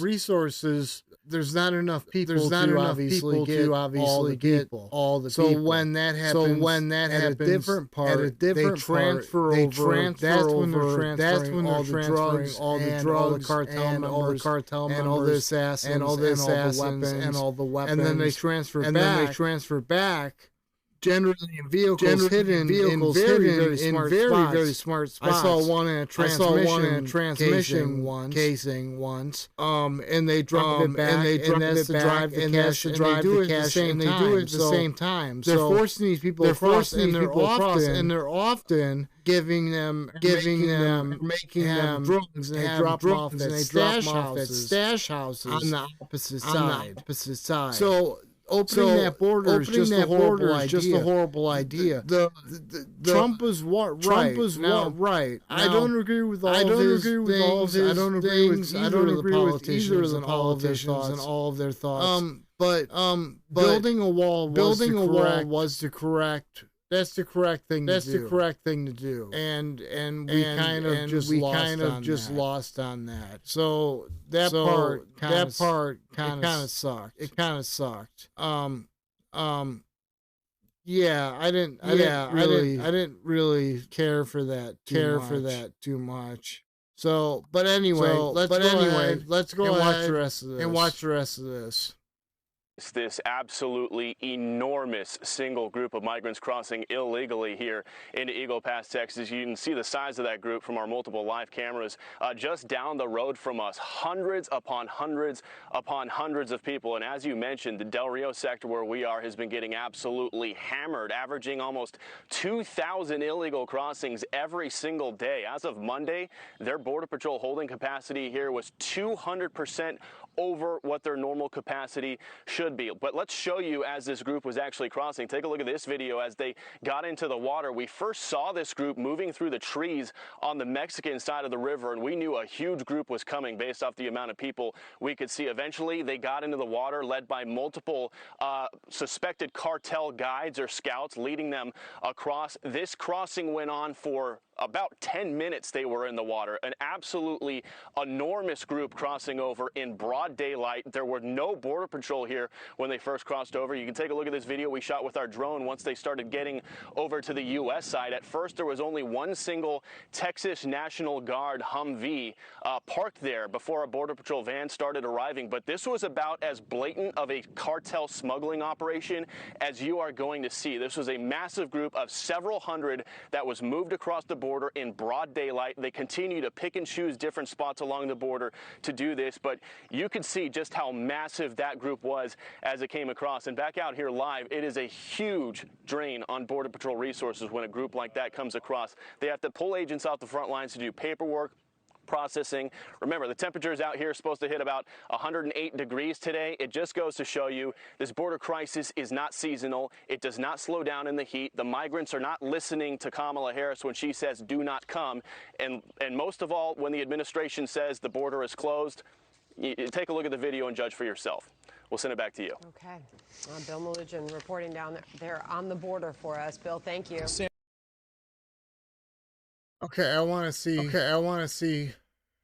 A: resources, there's not enough people to obviously get all the people. So when that happens, at a different part, they transfer over. That's when they're transferring all the drugs, all the cartel members, and all this assassins, and all the weapons, and then they transfer back. Generally in vehicles hidden in very smart spots. I saw one in a transmission casing once. And they drop it back, and that's to drive the cash, and they do it at the same time. They're forcing these people across, and they're often making them drugs, and they drop them off at stash houses on the opposite side. So opening that border is just a horrible idea. Trump is right. I don't agree with all of his things. I don't agree with either of the politicians and all of their thoughts. But building a wall was the correct. That's the correct thing to do. And we kind of just lost on that. So that part kind of sucked. It kind of sucked. Yeah, I didn't really care for that too much. So, but anyway, let's go and watch the rest of this.
O: This absolutely enormous single group of migrants crossing illegally here into Eagle Pass, Texas. You can see the size of that group from our multiple live cameras just down the road from us. Hundreds upon hundreds of people. And as you mentioned, the Del Rio sector where we are has been getting absolutely hammered, averaging almost 2,000 illegal crossings every single day. As of Monday, their Border Patrol holding capacity here was 200% over what their normal capacity should should be. But let's show you as this group was actually crossing. Take a look at this video as they got into the water. We first saw this group moving through the trees on the Mexican side of the river, and we knew a huge group was coming based off the amount of people we could see. Eventually, they got into the water, led by multiple suspected cartel guides or scouts leading them across. This crossing went on for about 10 minutes. They were in the water. An absolutely enormous group crossing over in broad daylight. There were no border patrol here when they first crossed over. You can take a look at this video we shot with our drone once they started getting over to the U.S. side. At first, there was only one single Texas National Guard Humvee parked there before a border patrol van started arriving. But this was about as blatant of a cartel smuggling operation as you are going to see. This was a massive group of several hundred that was moved across the border in broad daylight. They continue to pick and choose different spots along the border to do this, but you can see just how massive that group was as it came across. And back out here live, it is a huge drain on Border Patrol resources when a group like that comes across. They have to pull agents off the front lines to do paperwork, processing. Remember, the temperatures out here are supposed to hit about 108 degrees today. It just goes to show you this border crisis is not seasonal. It does not slow down in the heat. The migrants are not listening to Kamala Harris when she says do not come. And most of all, when the administration says the border is closed, you take a look at the video and judge for yourself. We'll send it back to you.
M: Okay. Bill Melugin reporting down there on the border for us. Bill, thank you.
A: Okay, I want to see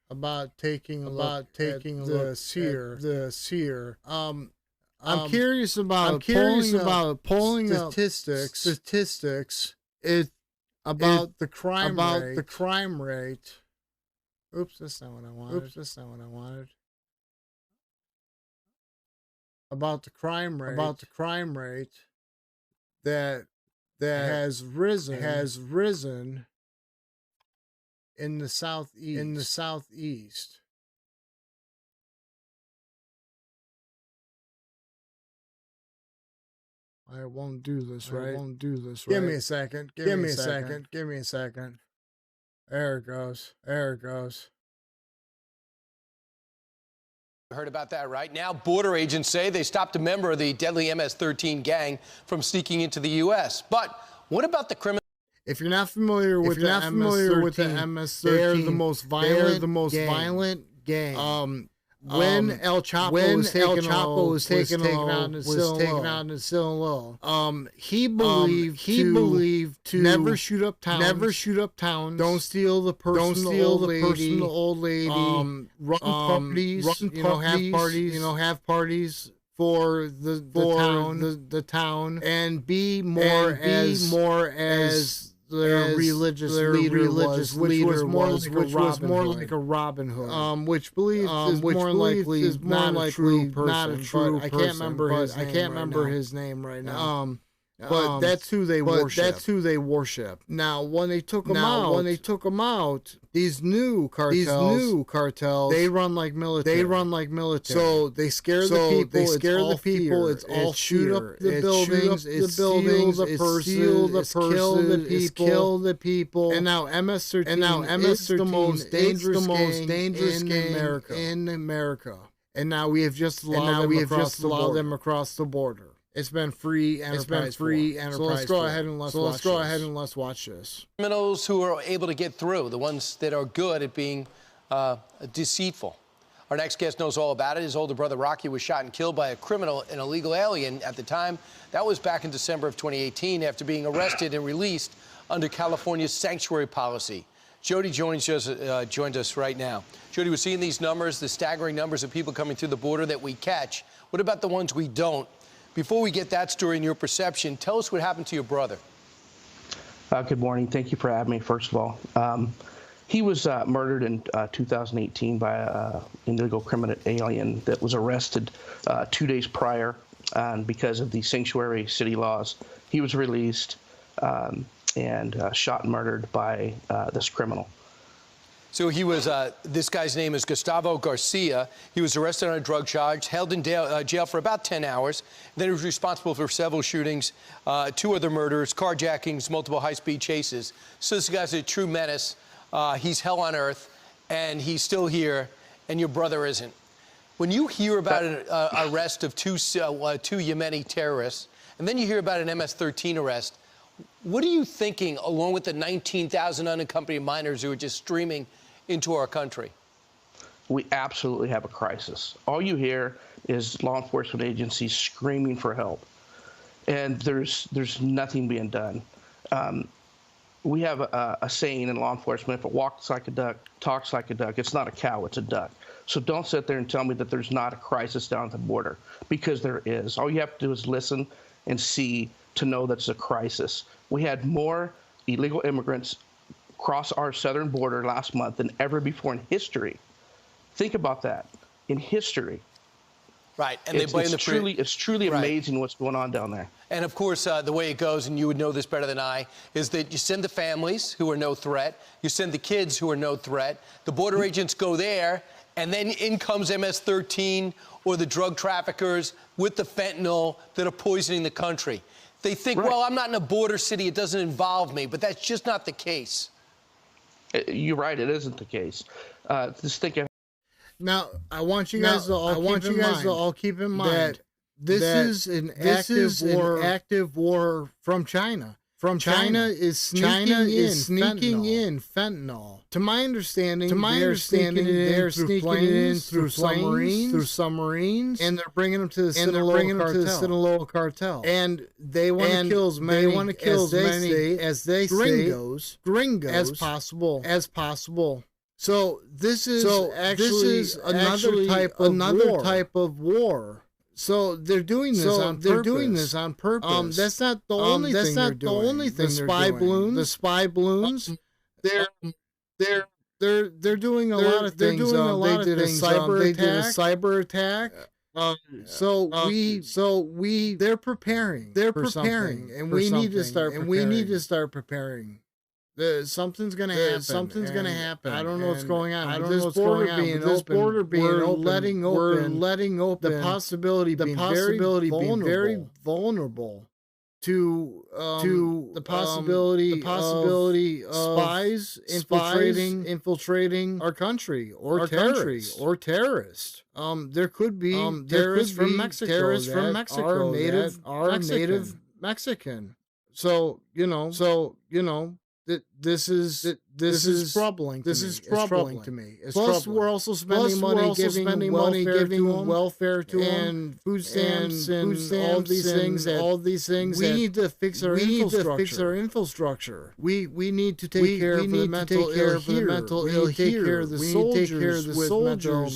A: about taking the seer. I'm curious about polling statistics. About the crime rate. Oops, that's not what I wanted. About the crime rate that has risen in the southeast. I won't do this right. Give me a second. Give me a second. There it goes.
P: Heard about that right now. Border agents say they stopped a member of the deadly MS-13 gang from sneaking into the U.S. But what about the criminal?
A: If you're not familiar with the MS-13, they're the most violent gang. When El Chapo was taken out in Sinaloa, he believed to never shoot up towns, don't steal the person, the old lady, run parties, have parties for the town, and be more as their religious leader was, which was more like a Robin Hood, which is more likely not a true person. I can't remember his name right now. But that's who they worship. Now, when they took them out, these new cartels, they run like military. So they scare the people. It's all shoot up the buildings. It's steal the person. It's kill the people. And now MS-13 is the most dangerous gang in America. And now we have just allowed them across the border. It's been free enterprise. So let's go ahead and let's watch this.
P: Criminals who are able to get through, the ones that are good at being deceitful. Our next guest knows all about it. His older brother Rocky was shot and killed by a criminal, an illegal alien at the time. That was back in December of 2018 after being arrested and released under California's sanctuary policy. Jody joined us right now. Jody, we're seeing these numbers, the staggering numbers of people coming through the border that we catch. What about the ones we don't? Before we get that story and your perception, tell us what happened to your brother.
Q: Good morning. Thank you for having me, first of all. He was murdered in 2018 by an illegal criminal alien that was arrested 2 days prior because of the sanctuary city laws. He was released and shot and murdered by this criminal.
P: So he was, this guy's name is Gustavo Garcia. He was arrested on a drug charge, held in jail for about 10 hours. Then he was responsible for several shootings, 2 other murders, carjackings, multiple high-speed chases. So this guy's a true menace. He's hell on earth, and he's still here, and your brother isn't. When you hear about an arrest of two Yemeni terrorists, and then you hear about an MS-13 arrest, what are you thinking, along with the 19,000 unaccompanied minors who are just streaming into our country?
Q: We absolutely have a crisis. All you hear is law enforcement agencies screaming for help, and there's nothing being done. We have a saying in law enforcement: if it walks like a duck, talks like a duck, it's not a cow, it's a duck. So don't sit there and tell me that there's not a crisis down at the border, because there is. All you have to do is listen and see to know that's a crisis. We had more illegal immigrants cross our southern border last month than ever before in history. Think about that, in history.
P: Right, and they blame
Q: it's truly amazing what's going on down there.
P: And of course, the way it goes, and you would know this better than I, is that you send the families who are no threat, you send the kids who are no threat, the border agents go there, and then in comes MS-13 or the drug traffickers with the fentanyl that are poisoning the country. They think, well, I'm not in a border city, it doesn't involve me, but that's just not the case.
Q: You're right, it isn't the case. Just think of.
A: Now, I want you guys to all keep in mind that this is an active war from China. China is sneaking in fentanyl. To my understanding, they're sneaking it in through submarines, and they're bringing them to the Sinaloa cartel. And they want to kill as many, as they say, gringos as possible. So this is another type of war. So they're doing this on purpose. That's not the only thing they're doing. The spy balloons. They're doing a lot of things. They did a cyber attack. They're preparing. And we need to start preparing. Something's gonna happen. I don't know what's going on. I don't know what's going on. This border being open, we're letting open the possibility being very vulnerable to the possibility of spies infiltrating our country or terrorists. There could be terrorists from Mexico that are native Mexican. So you know. This is troubling. This is troubling to me. Plus, we're also spending money giving welfare to them, and food stamps and all these things. We need to fix our infrastructure. We need to take care of the mental ill here. Take care of the soldiers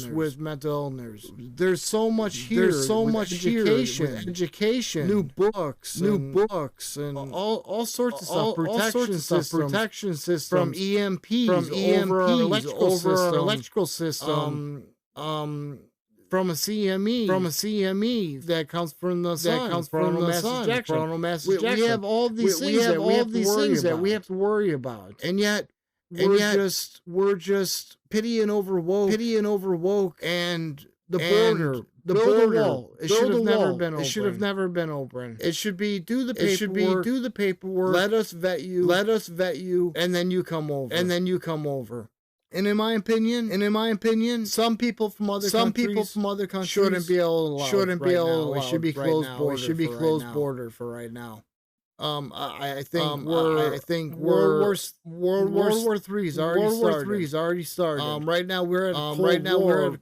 A: with mental illness. There's so much here. There's so much education, new books, and all sorts of stuff. Protection systems from EMPs over our electrical system, from a CME that comes from the sun, coronal mass ejection. We have all these things that we have to worry about, and yet we're just pity and overwoke, and the border. The border wall. It should have never been open. It should be do the paperwork. Let us vet you. And then you come over. And in my opinion, some people from other countries shouldn't be able to. It should be closed border for right now. I think World War III is already started. Right now we're at a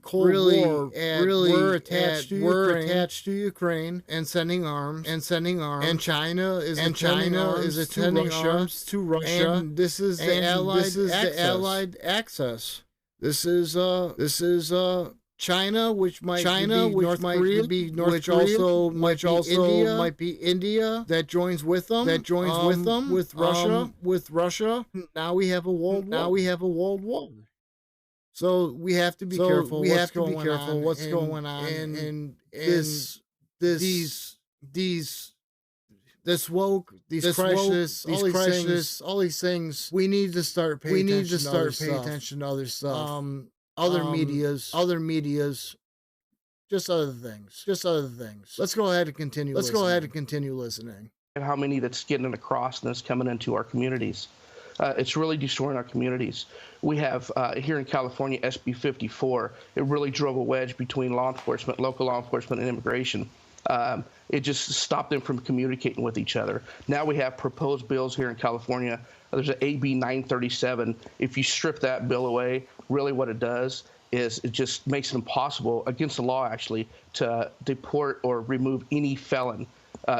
A: Cold War, and we're attached to Ukraine and sending arms. And China is attending arms to Russia. And this is the Allied axis. This is China, which might be North Korea, might be India that joins with them. With Russia. Now we have a world war. So we have to be careful. What's going on? And this woke, these crises, all these things. We need to start paying attention to other stuff. Other medias, just other things. Let's go ahead and continue listening.
Q: How many that's getting across and that's coming into our communities. It's really destroying our communities. We have here in California, SB 54. It really drove a wedge between law enforcement, local law enforcement, and immigration. It just stopped them from communicating with each other. Now we have proposed bills here in California. There's an AB 937. If you strip that bill away, really what it does is it just makes it impossible, against the law actually, to deport or remove any felon,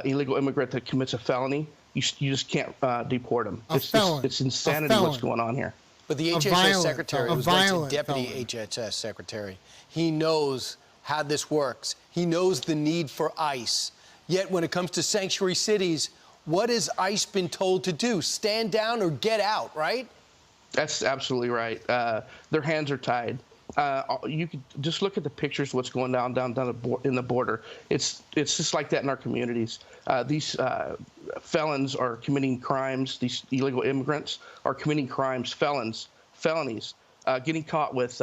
Q: illegal immigrant that commits a felony. You just can't deport them. It's insanity what's going on here.
P: But the HHS secretary, who's once a deputy HHS secretary, he knows how this works. He knows the need for ICE. Yet when it comes to sanctuary cities, what has ICE been told to do? Stand down or get out, right?
Q: That's absolutely right. Their hands are tied. You could just look at the pictures of what's going down in the border. It's just like that in our communities. These felons are committing crimes. These illegal immigrants are committing crimes, felonies, getting caught with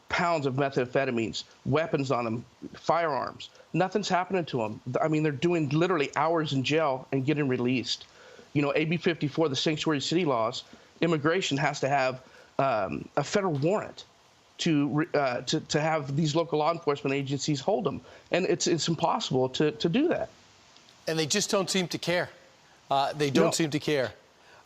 Q: pounds of methamphetamines, weapons on them, firearms. Nothing's happening to them. I mean, they're doing literally hours in jail and getting released. You know, AB 54, the sanctuary city laws, immigration has to have a federal warrant to have these local law enforcement agencies hold them, and it's impossible to do that.
P: And they just don't seem to care. They don't seem to care.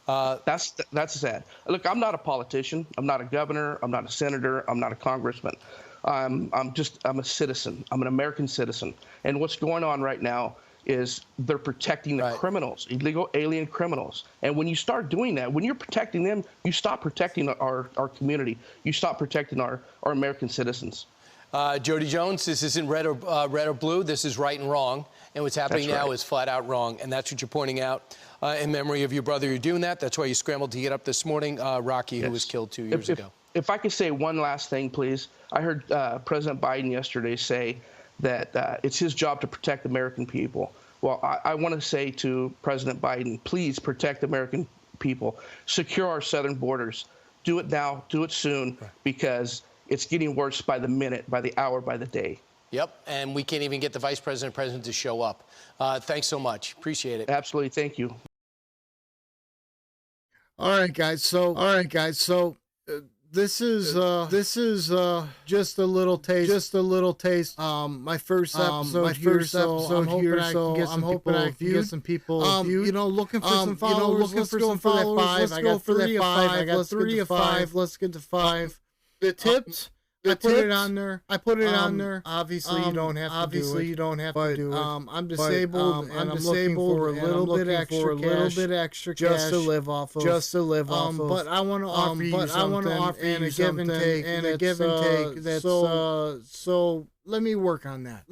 Q: That's sad. Look, I'm not a politician. I'm not a governor. I'm not a senator. I'm not a congressman. I'm a citizen. I'm an American citizen. And what's going on right now is they're protecting the criminals, illegal alien criminals. And when you start doing that, when you're protecting them, you stop protecting our community. You stop protecting our American citizens.
P: Jody Jones, this isn't red or blue. This is right and wrong. And what's happening now is flat out wrong. And that's what you're pointing out in memory of your brother. You're doing that. That's why you scrambled to get up this morning, Rocky, who was killed 2 years ago.
Q: If I could say one last thing, please. I heard President Biden yesterday say that it's his job to protect American people. Well, I want to say to President Biden, please protect American people. Secure our southern borders. Do it now. Do it soon, because it's getting worse by the minute, by the hour, by the day.
P: Yep, and we can't even get the vice president to show up. Thanks so much. Appreciate it.
Q: Absolutely. Thank you.
A: All right, guys. So this is just a little taste. My first episode here, so I'm hoping I can get some people viewed. You know, looking for some followers. Let's go for that 5. I got 3 of 5. I got 3 of 5. Let's get to 5. The tips. I put it on there. Obviously, you don't have to do it. I'm disabled, and I'm looking for a little bit extra cash just to live off of. But I want to offer you something, and a give and take. So let me work on that.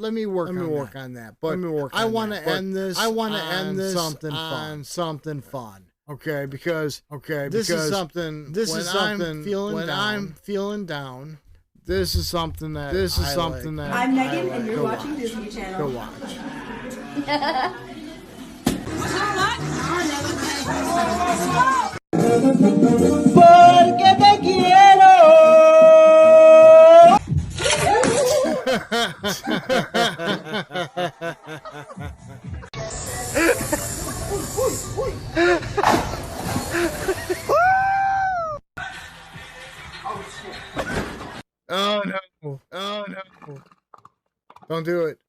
A: But I want to end this. on something fun. Okay, because this is something. When I'm feeling down. This is something that
J: I'm Megan, and you're watching Disney Channel.
A: Go watch.
J: Porque te quiero.
A: Oh no. Don't do it.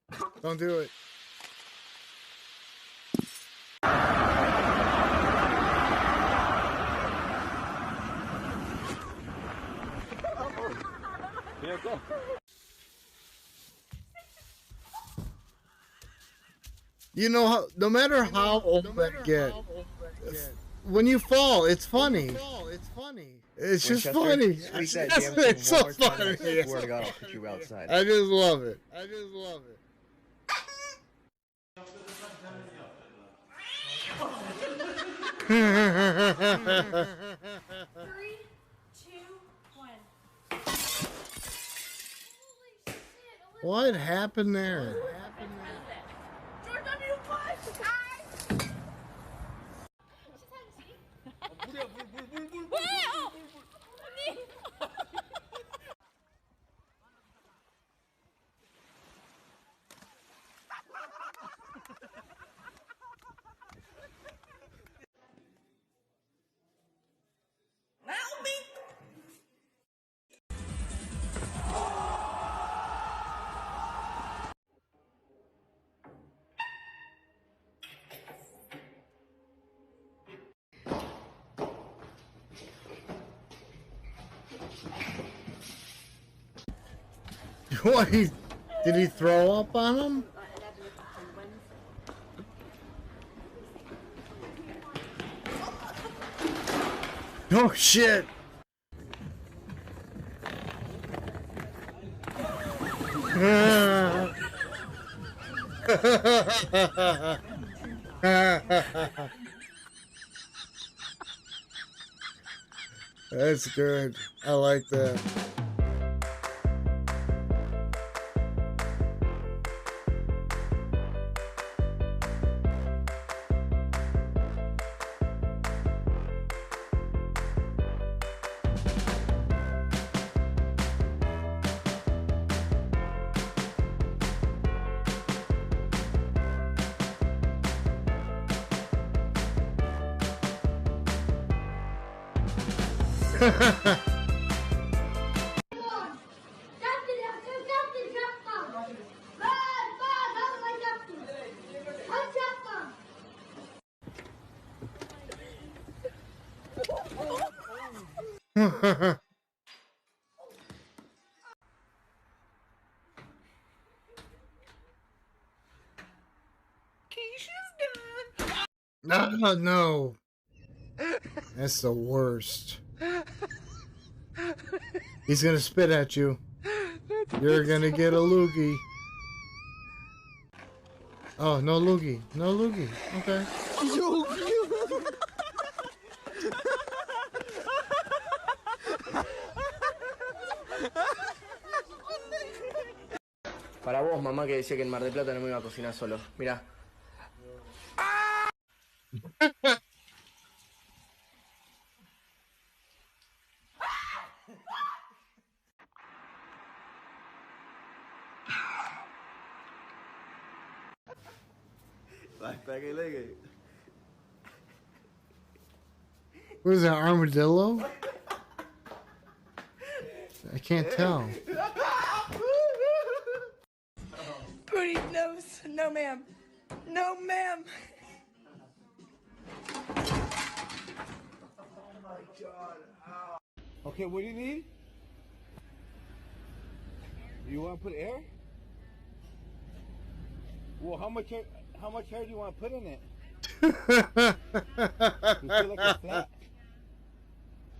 A: You know, no matter how old I get, when you fall, it's funny. It's just funny. It's so funny.
B: I swear to God, I'll put you outside.
A: I just love it. What happened there? What? Did he throw up on him? Oh shit! That's good. I like that. No, no. That's the worst. He's gonna spit at you. You're gonna get a loogie. Oh, no loogie. No loogie. Okay.
N: Para vos, mamá, que decía que en Mar del Plata no me iba a cocinar solo. Mirá.
A: What is that, armadillo? I can't tell.
J: Booty, no, no, ma'am. No, ma'am.
R: Okay, what do you need? You want to put air? Well, how much air do you want to put in it? You feel like it's flat.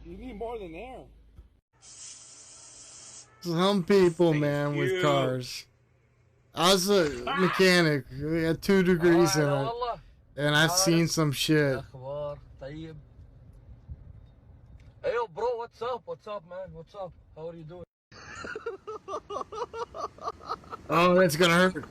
R: You need more than air.
A: Some people, man, with cars. I was a mechanic. We had 2 degrees in it. And I've seen some shit.
S: Hey, yo, bro, what's up? What's up, man? What's up? How are you doing?
A: Oh, that's gonna hurt.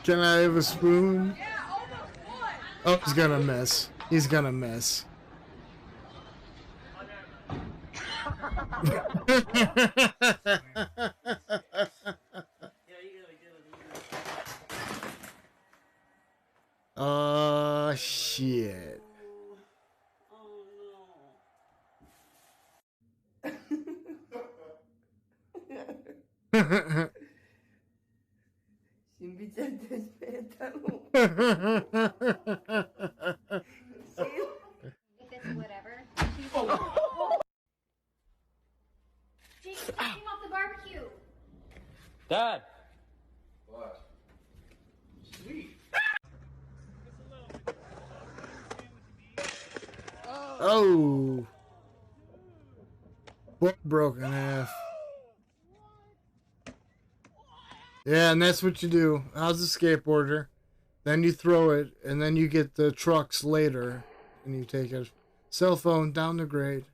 A: Can I have a spoon? Oh, he's gonna mess. He's gonna mess. Oh, shit.
X: Whatever. Jake's taking off the barbecue.
S: Dad.
R: What? Sweet.
A: Oh. Book broke in half. Yeah, and that's what you do. How's a skateboarder? Then you throw it, and then you get the trucks later, and you take a cell phone down the grade.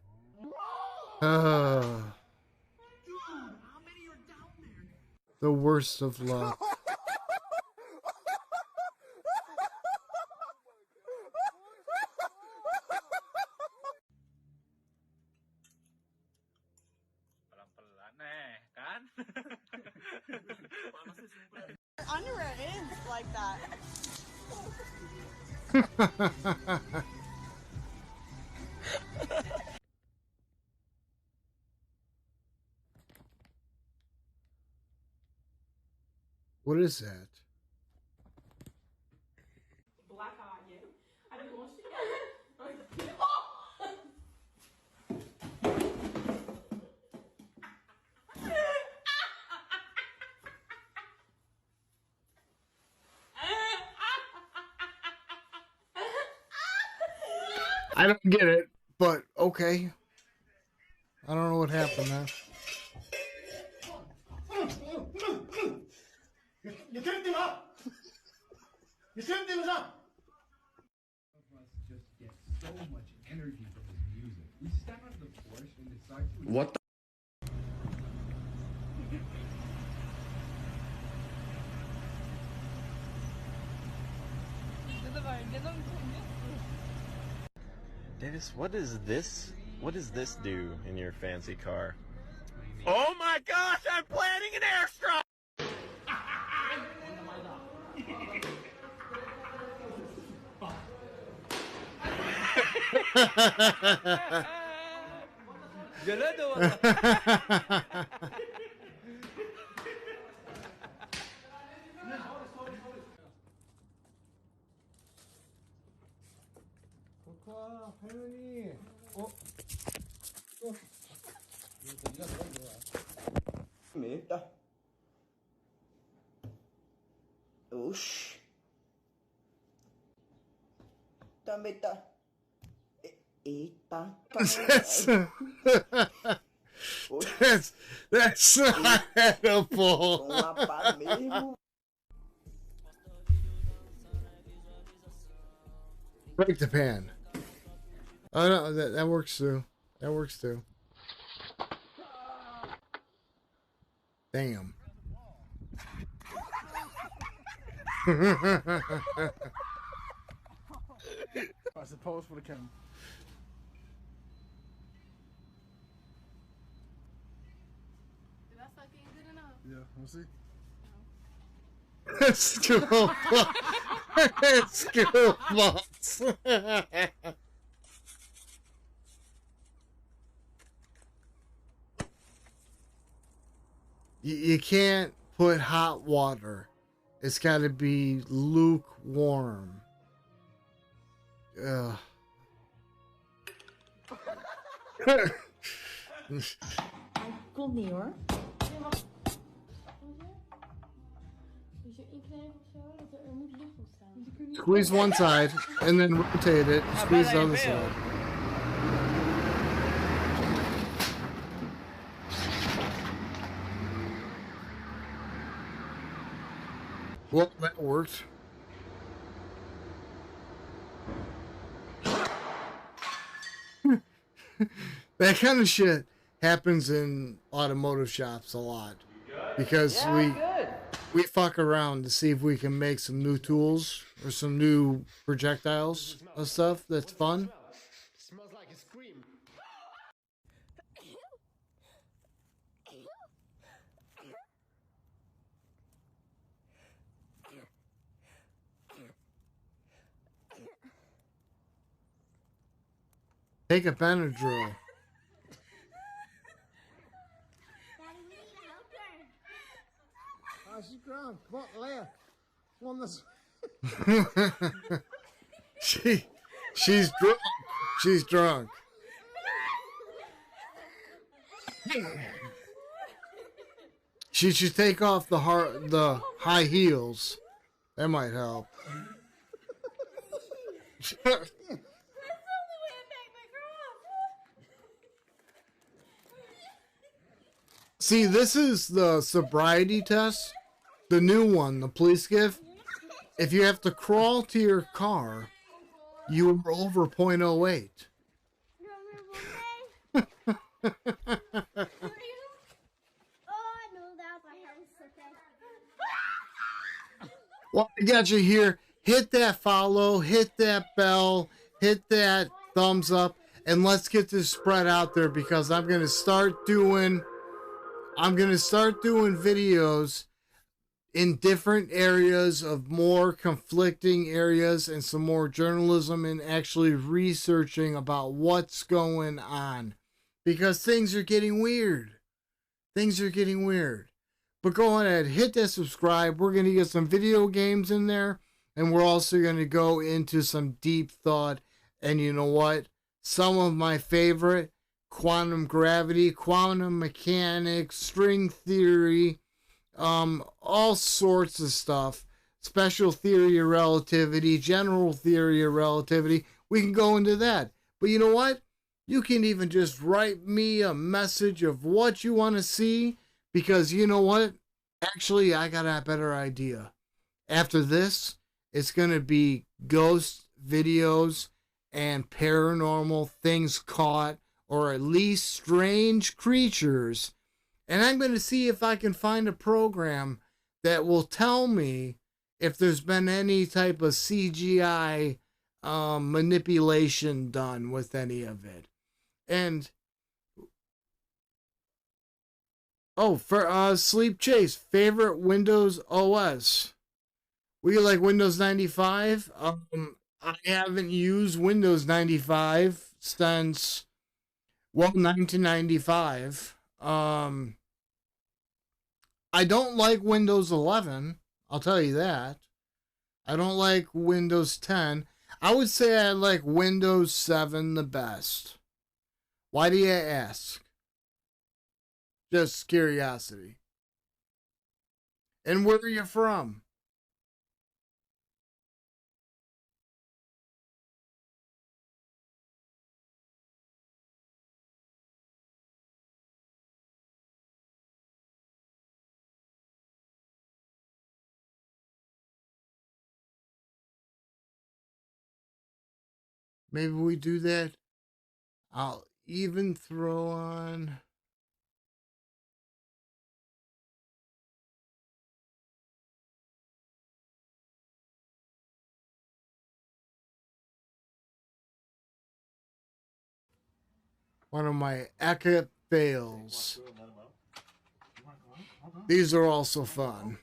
A: The worst of luck.
Y: Pelan-pelan kan?
D: underwear is like that.
A: What is that?
D: Black eye, yeah. I didn't want you.
A: I don't get it, but okay. I don't know what happened there.
R: You can't give up. You can't give up.
C: Just get so much energy from this music. We step out of the porch and decide to.
N: What the?
F: Davis, what is this? What does this do in your fancy car?
R: Oh my gosh, I'm planning an airstrike!
B: Meta. Ush. Tameta.
A: That's not edible. Break the pan. Oh no, that works too. That works too. Damn.
R: I suppose for the camera.
D: Did that suck ain't good enough?
R: Yeah, we'll see.
A: School bus. School bus. You can't put hot water. It's got to be lukewarm. Ugh.
H: Klopt niet hoor.
A: Squeeze one side and then rotate it. Squeeze the other side. Well, that worked. That kind of shit happens in automotive shops a lot because we fuck around to see if we can make some new tools or some new projectiles and stuff that's fun.
R: Smells like a scream.
A: Take a Benadryl.
R: Oh, she's ground. Come on, Leia. Come on, this.
A: She's drunk. She's drunk. She should take off the high heels. That might help. See, this is the sobriety test. The new one, the police give. If you have to crawl to your car, you are over 0.08. Well, I got you here. Hit that follow, hit that bell, hit that thumbs up, and let's get this spread out there because I'm gonna start doing videos in different areas of more conflicting areas and some more journalism and actually researching about what's going on, because things are getting weird. Things are getting weird. But go ahead, hit that subscribe. We're going to get some video games in there, and we're also going to go into some deep thought. And you know what? Some of my favorite: quantum gravity, quantum mechanics, string theory, all sorts of stuff. Special theory of relativity, general theory of relativity. We can go into that. But you know what? You can even just write me a message of what you want to see, because you know what? Actually, I got a better idea. After this, it's going to be ghost videos and paranormal things caught, or at least strange creatures. And I'm going to see if I can find a program that will tell me if there's been any type of CGI manipulation done with any of it. And for Sleep Chase, favorite Windows OS. We like Windows 95. I haven't used Windows 95 since 1995. I don't like Windows 11. I'll tell you that. I don't like Windows 10. I would say I like Windows 7 the best. Why do you ask? Just curiosity. And where are you from? Maybe we do that. I'll even throw on. One of my epic fails. These are also fun.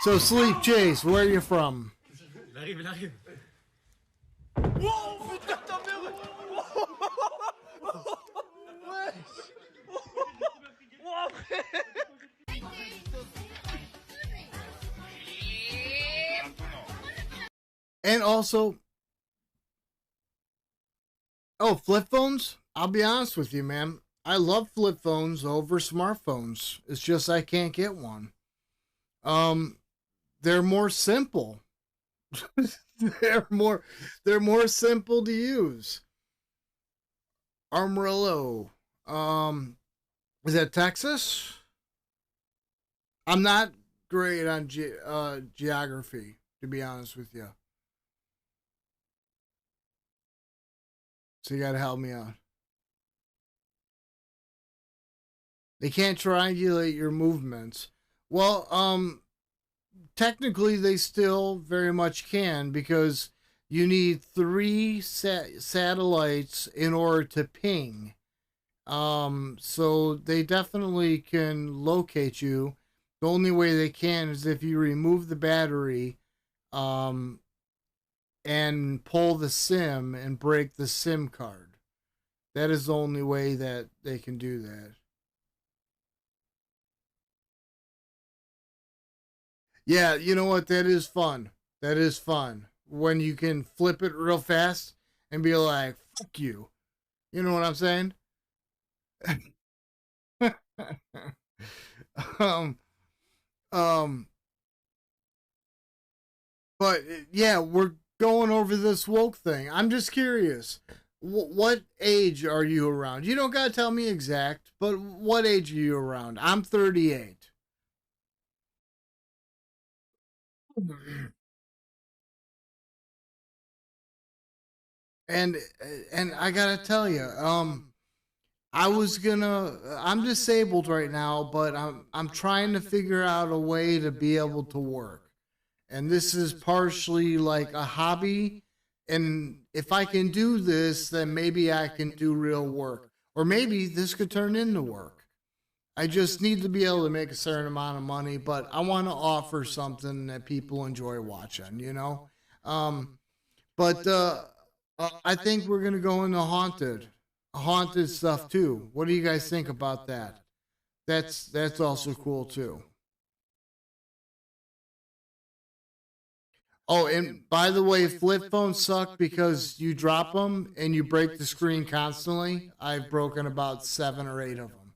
A: So, Sleep Chase, where are you from?
S: Il arrive.
A: And also, flip phones? I'll be honest with you, man. I love flip phones over smartphones. It's just I can't get one. They're more simple. they're more simple to use. Armarillo. Is that Texas? I'm not great on geography, to be honest with you. So you gotta help me out. They can't triangulate your movements. Well, technically they still very much can, because you need 3 satellites in order to ping. So they definitely can locate you. The only way they can is if you remove the battery, and pull the SIM and break the SIM card. That is the only way that they can do that. Yeah, you know what? That is fun. That is fun. When you can flip it real fast and be like, fuck you. You know what I'm saying? But yeah, we're going over this woke thing. I'm just curious. What age are you around? You don't gotta tell me exact, but what age are you around? I'm 38. And I gotta tell you, I'm disabled right now, but I'm trying to figure out a way to be able to work. And this is partially like a hobby, and if I can do this, then maybe I can do real work. Or maybe this could turn into work. I just need to be able to make a certain amount of money, but I want to offer something that people enjoy watching, you know? But I think we're going to go into haunted stuff too. What do you guys think about that? That's also cool too. Oh, and by the way, flip phones suck because you drop them and you break the screen constantly. I've broken about 7 or 8 of them.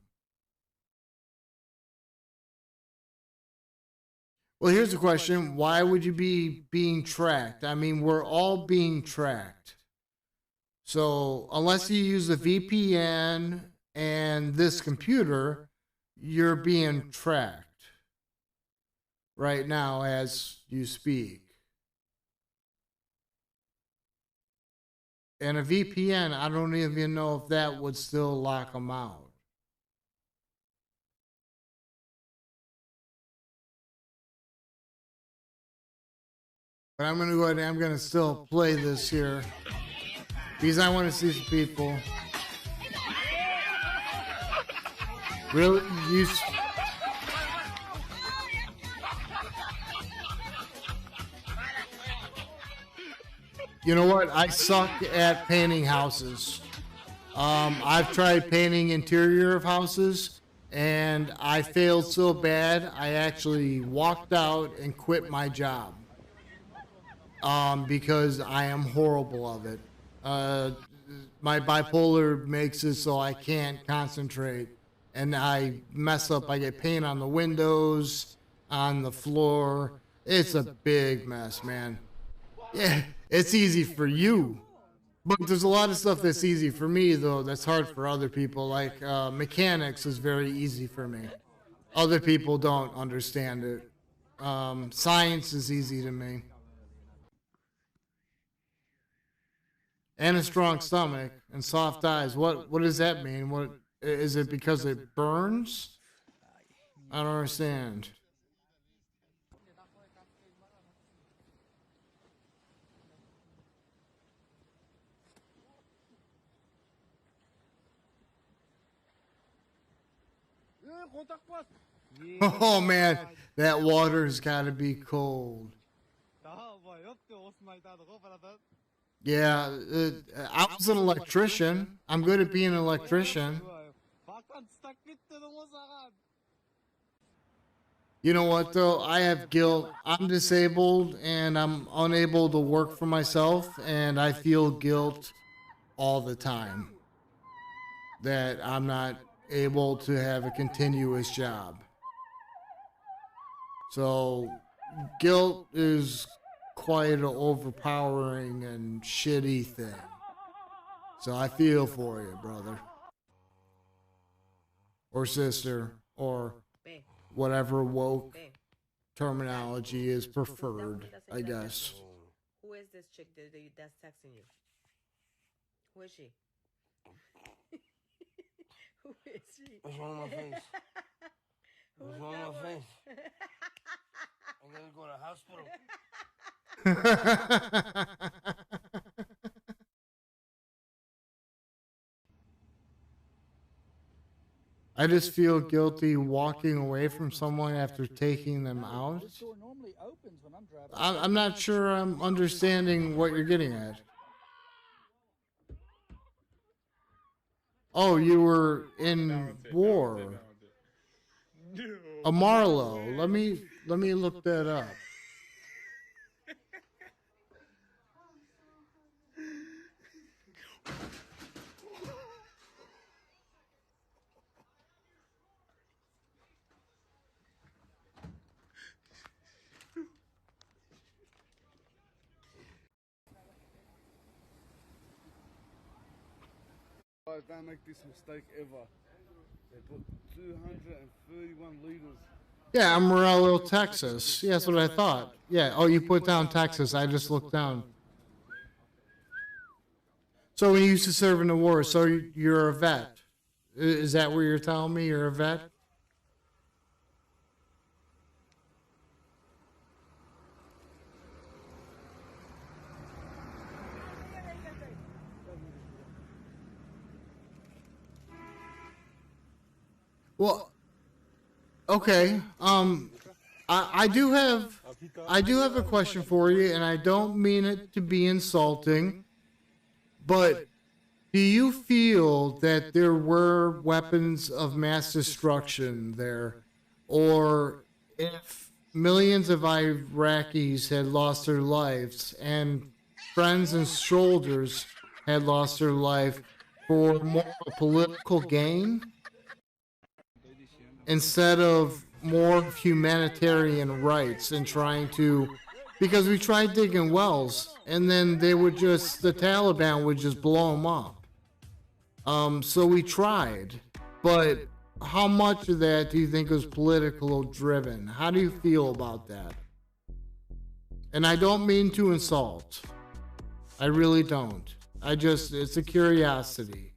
A: Well, here's the question. Why would you be being tracked? I mean, we're all being tracked. So unless you use a VPN and this computer, you're being tracked right now as you speak. And a VPN, I don't even know if that would still lock them out. But I'm going to go ahead and I'm going to still play this here because I want to see some people. Really? You know what? I suck at painting houses. I've tried painting interior of houses, and I failed so bad, I actually walked out and quit my job. Because I am horrible of it. My bipolar makes it so I can't concentrate, and I mess up. I get paint on the windows, on the floor. It's a big mess, man. Yeah, it's easy for you, but there's a lot of stuff that's easy for me, though, that's hard for other people. Like mechanics is very easy for me. Other people don't understand it. Science is easy to me. And a strong stomach and soft eyes. What does that mean? What is it? Because it burns? I don't understand. Oh man, that water's got to be cold. Yeah, I was an electrician. I'm good at being an electrician. You know what, though? I have guilt. I'm disabled, and I'm unable to work for myself, and I feel guilt all the time that I'm not able to have a continuous job. So, guilt is quite an overpowering and shitty thing. So I feel for you, brother. Or sister, or whatever woke terminology is preferred, I guess.
K: Who is this chick that's texting you? Who is she? Who is she?
S: It's one of my friends. It's one of my friends. I'm gonna go to the hospital.
A: I just feel guilty walking away from someone after taking them out. I'm not sure I'm understanding what you're getting at. Oh, you were in war. A Marlowe. Let me look that up.
R: Guys, don't make this mistake ever. They put 231 liters.
A: Yeah, Amarillo, Texas. Yeah, that's what I thought. Yeah. Oh, you put down Texas. I just looked down. So when you used to serve in the war, so you're a vet. Is that what you're telling me? You're a vet? Well, okay. I do have a question for you, and I don't mean it to be insulting, but do you feel that there were weapons of mass destruction there, or if millions of Iraqis had lost their lives and friends and soldiers had lost their life for more political gain instead of more humanitarian rights and trying to, because we tried digging wells and then the Taliban would just blow them up. So we tried, but how much of that do you think was political driven? How do you feel about that? And I don't mean to insult. I really don't. It's a curiosity.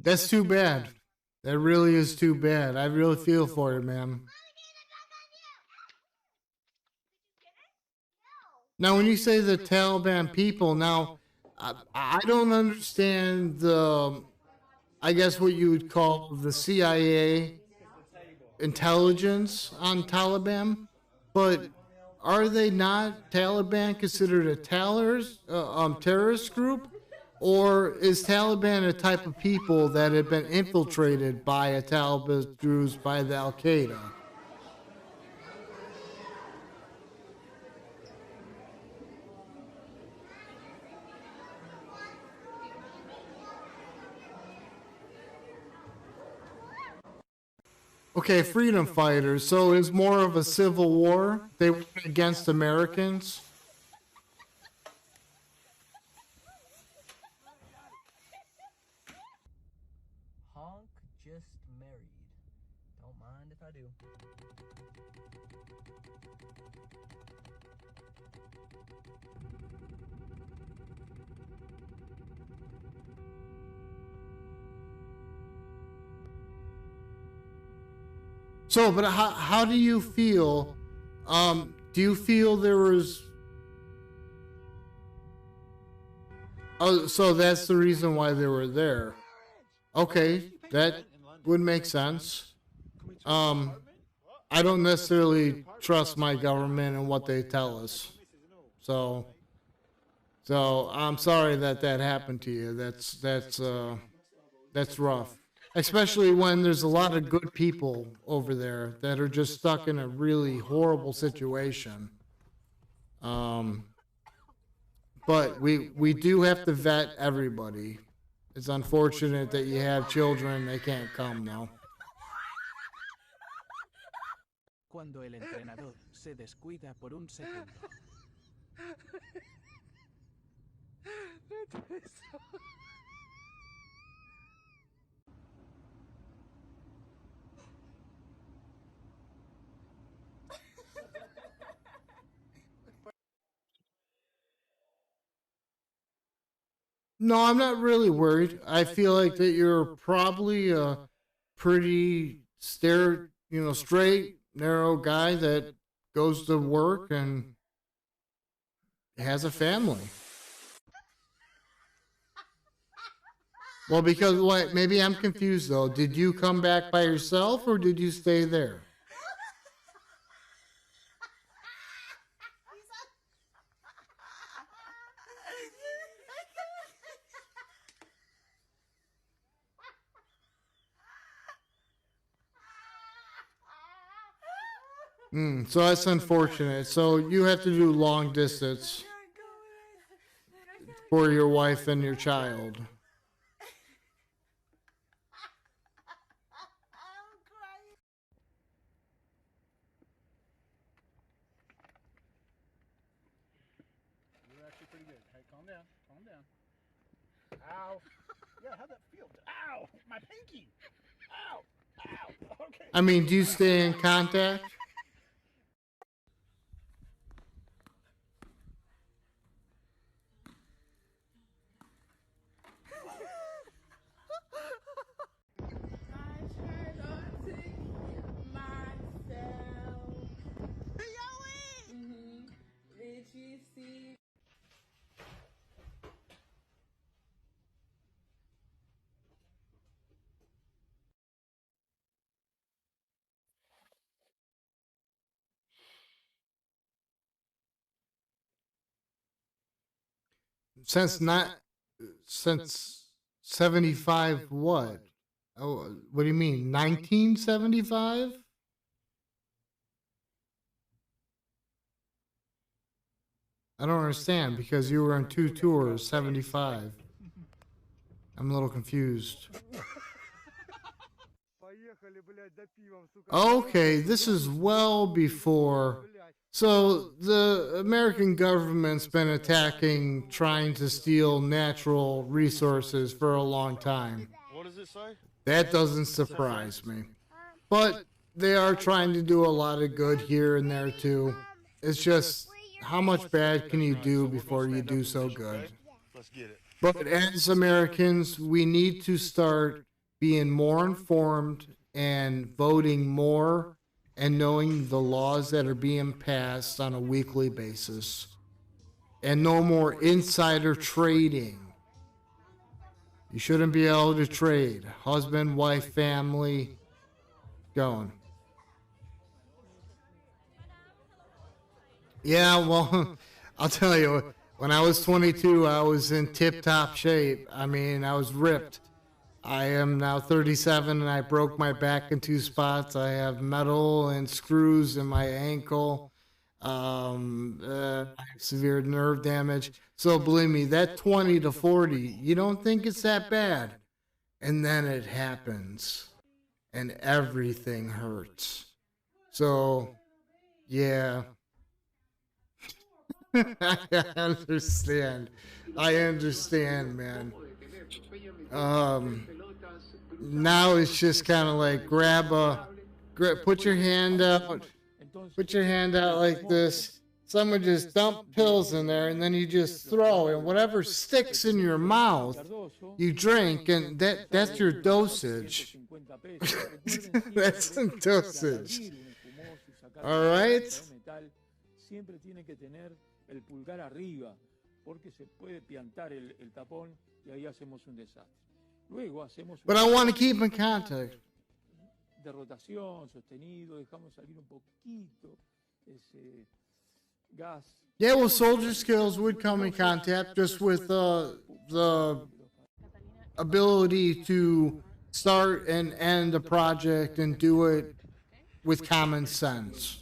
A: That's too bad. That really is too bad. I really feel for you, man. Now, when you say the Taliban people, now, I don't understand I guess what you would call the CIA intelligence on Taliban, but are they not Taliban considered a terrorist group? Or is Taliban a type of people that have been infiltrated by a Taliban groups by the Al-Qaeda? Okay, freedom fighters. So it's more of a civil war. They went against Americans.
T: Honk just married. Don't mind if I do.
A: So, but how do you feel? Do you feel there was? Oh, so that's the reason why they were there. Okay, that would make sense. I don't necessarily trust my government and what they tell us. So I'm sorry that happened to you. That's rough. Especially when there's a lot of good people over there that are just stuck in a really horrible situation. But we do have to vet everybody. It's unfortunate that you have children, they can't come now.
T: Cuando el entrenador se descuida por un segundo.
A: No, I'm not really worried. I feel like that you're probably a pretty straight, narrow guy that goes to work and has a family. Well, because what? Maybe I'm confused though. Did you come back by yourself or did you stay there? So that's unfortunate. So you have to do long distance for your wife and your child.
R: You're actually pretty good. Hey, calm down. Calm down. Ow. Yeah, how'd that feel? Ow! My pinky! Ow! Ow! Okay.
A: I mean, do you stay in contact? Since 75 what? Oh, what do you mean? 1975? I don't understand because you were on 2 tours, 75. I'm a little confused. Okay, this is well before. So the American government's been attacking, trying to steal natural resources for a long time.
I: What does it say?
A: That doesn't surprise me. But they are trying to do a lot of good here and there too. It's just, how much bad can you do before you do so good?
I: Let's get it.
A: But as Americans, we need to start being more informed and voting more and knowing the laws that are being passed on a weekly basis. And no more insider trading. You shouldn't be able to trade. Husband, wife, family, going. Yeah, well, I'll tell you, when I was 22, I was in tip-top shape. I mean, I was ripped. I am now 37 and I broke my back in 2 spots. I have metal and screws in my ankle. I have severe nerve damage. So believe me, that 20 to 40, you don't think it's that bad. And then it happens. And everything hurts. So, yeah. I understand. I understand, man. Now it's just kind of like put your hand out like this. Someone just dump pills in there, and then you just throw, and whatever sticks in your mouth, you drink, and that's your dosage. That's the dosage. All right.
C: El pulgar arriba, porque se puede piantar el tapón y ahí hacemos un desastre. Luego hacemos
A: But I want to keep in contact.
C: De rotación sostenido, dejamos salir un poquito ese gas.
A: Yeah, well, soldier skills would come in contact just with the ability to start and end a project and do it with common sense.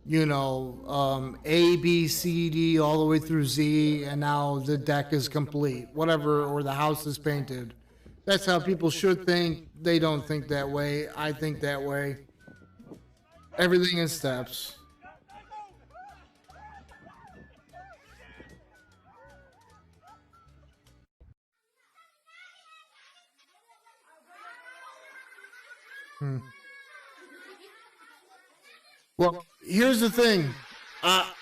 A: You know, A, B, C, D, all the way through Z, and now the deck is complete. Whatever, or the house is painted. That's how people should think. They don't think that way. I think that way. Everything in steps. Well, here's the thing. I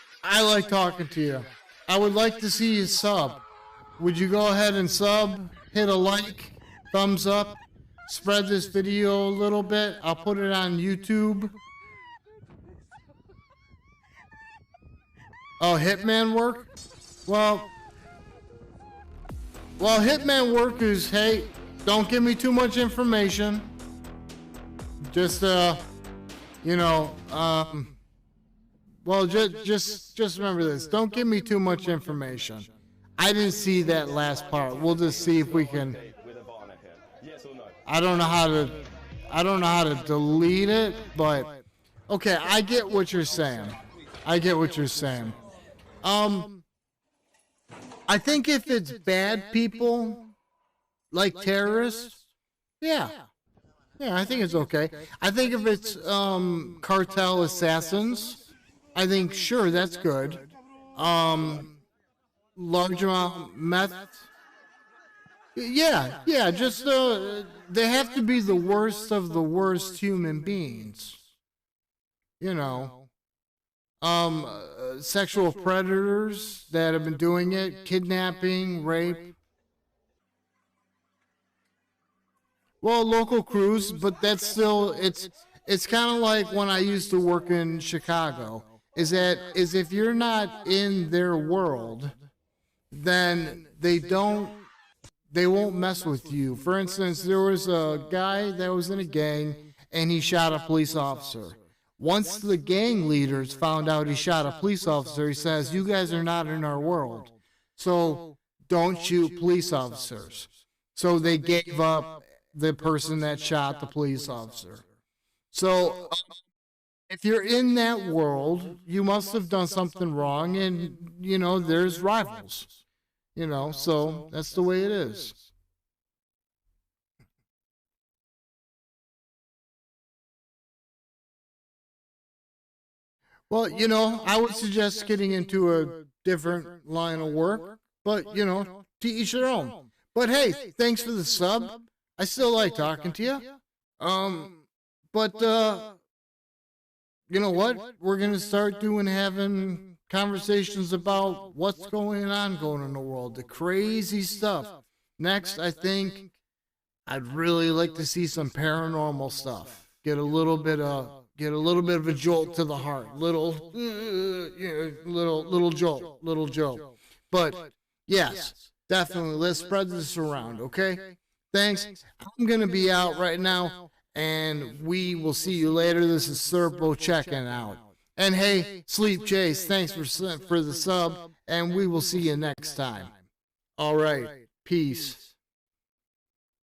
A: like talking to you. I would like to see you sub. Would you go ahead and sub? Hit a like, thumbs up, spread this video a little bit. I'll put it on YouTube. Oh, Hitman work? Well, Hitman work is, hey, don't give me too much information. Just, you know, well, just remember this. Don't give me too much information. I didn't see that last part. We'll just see if we can. I don't know how to delete it, but Okay, I get what you're saying. I get what you're saying. I think if it's bad people, like terrorists, yeah. Yeah, I think it's okay. I think if it's cartel assassins, I think, sure, that's good. Large amount meth. Yeah, just they have to be the worst of the worst human beings. You know, sexual predators that have been doing it, kidnapping, rape. Well, local crews, but that's still it's kind of like when I used to work in Chicago. Is if you're not in their world, then they won't mess with you. For instance, there was a guy that was in a gang and he shot a police officer. Once the gang leaders found out he shot a police officer, he says, "You guys are not in our world, so don't shoot police officers." So they gave up the person that shot the police officer. So if you're in that world, you must have done something wrong, and there's rivals. So that's the way it is. Well, I would suggest getting into a different line of work, but to each their own. But hey, thanks for the sub. I still like talking to you. But you know what? We're gonna start having conversations about what's going on in the world, the crazy stuff. Next, I think I'd really like to see some paranormal stuff. Get a little bit of a jolt to the heart, little jolt. But yes, definitely, let's spread this around, okay? Thanks. I'm gonna be out right now, and we will see you later. This is Serpo checking out. And hey, Sleep Chase, thanks for the sub, and we will see you next time. All right, peace.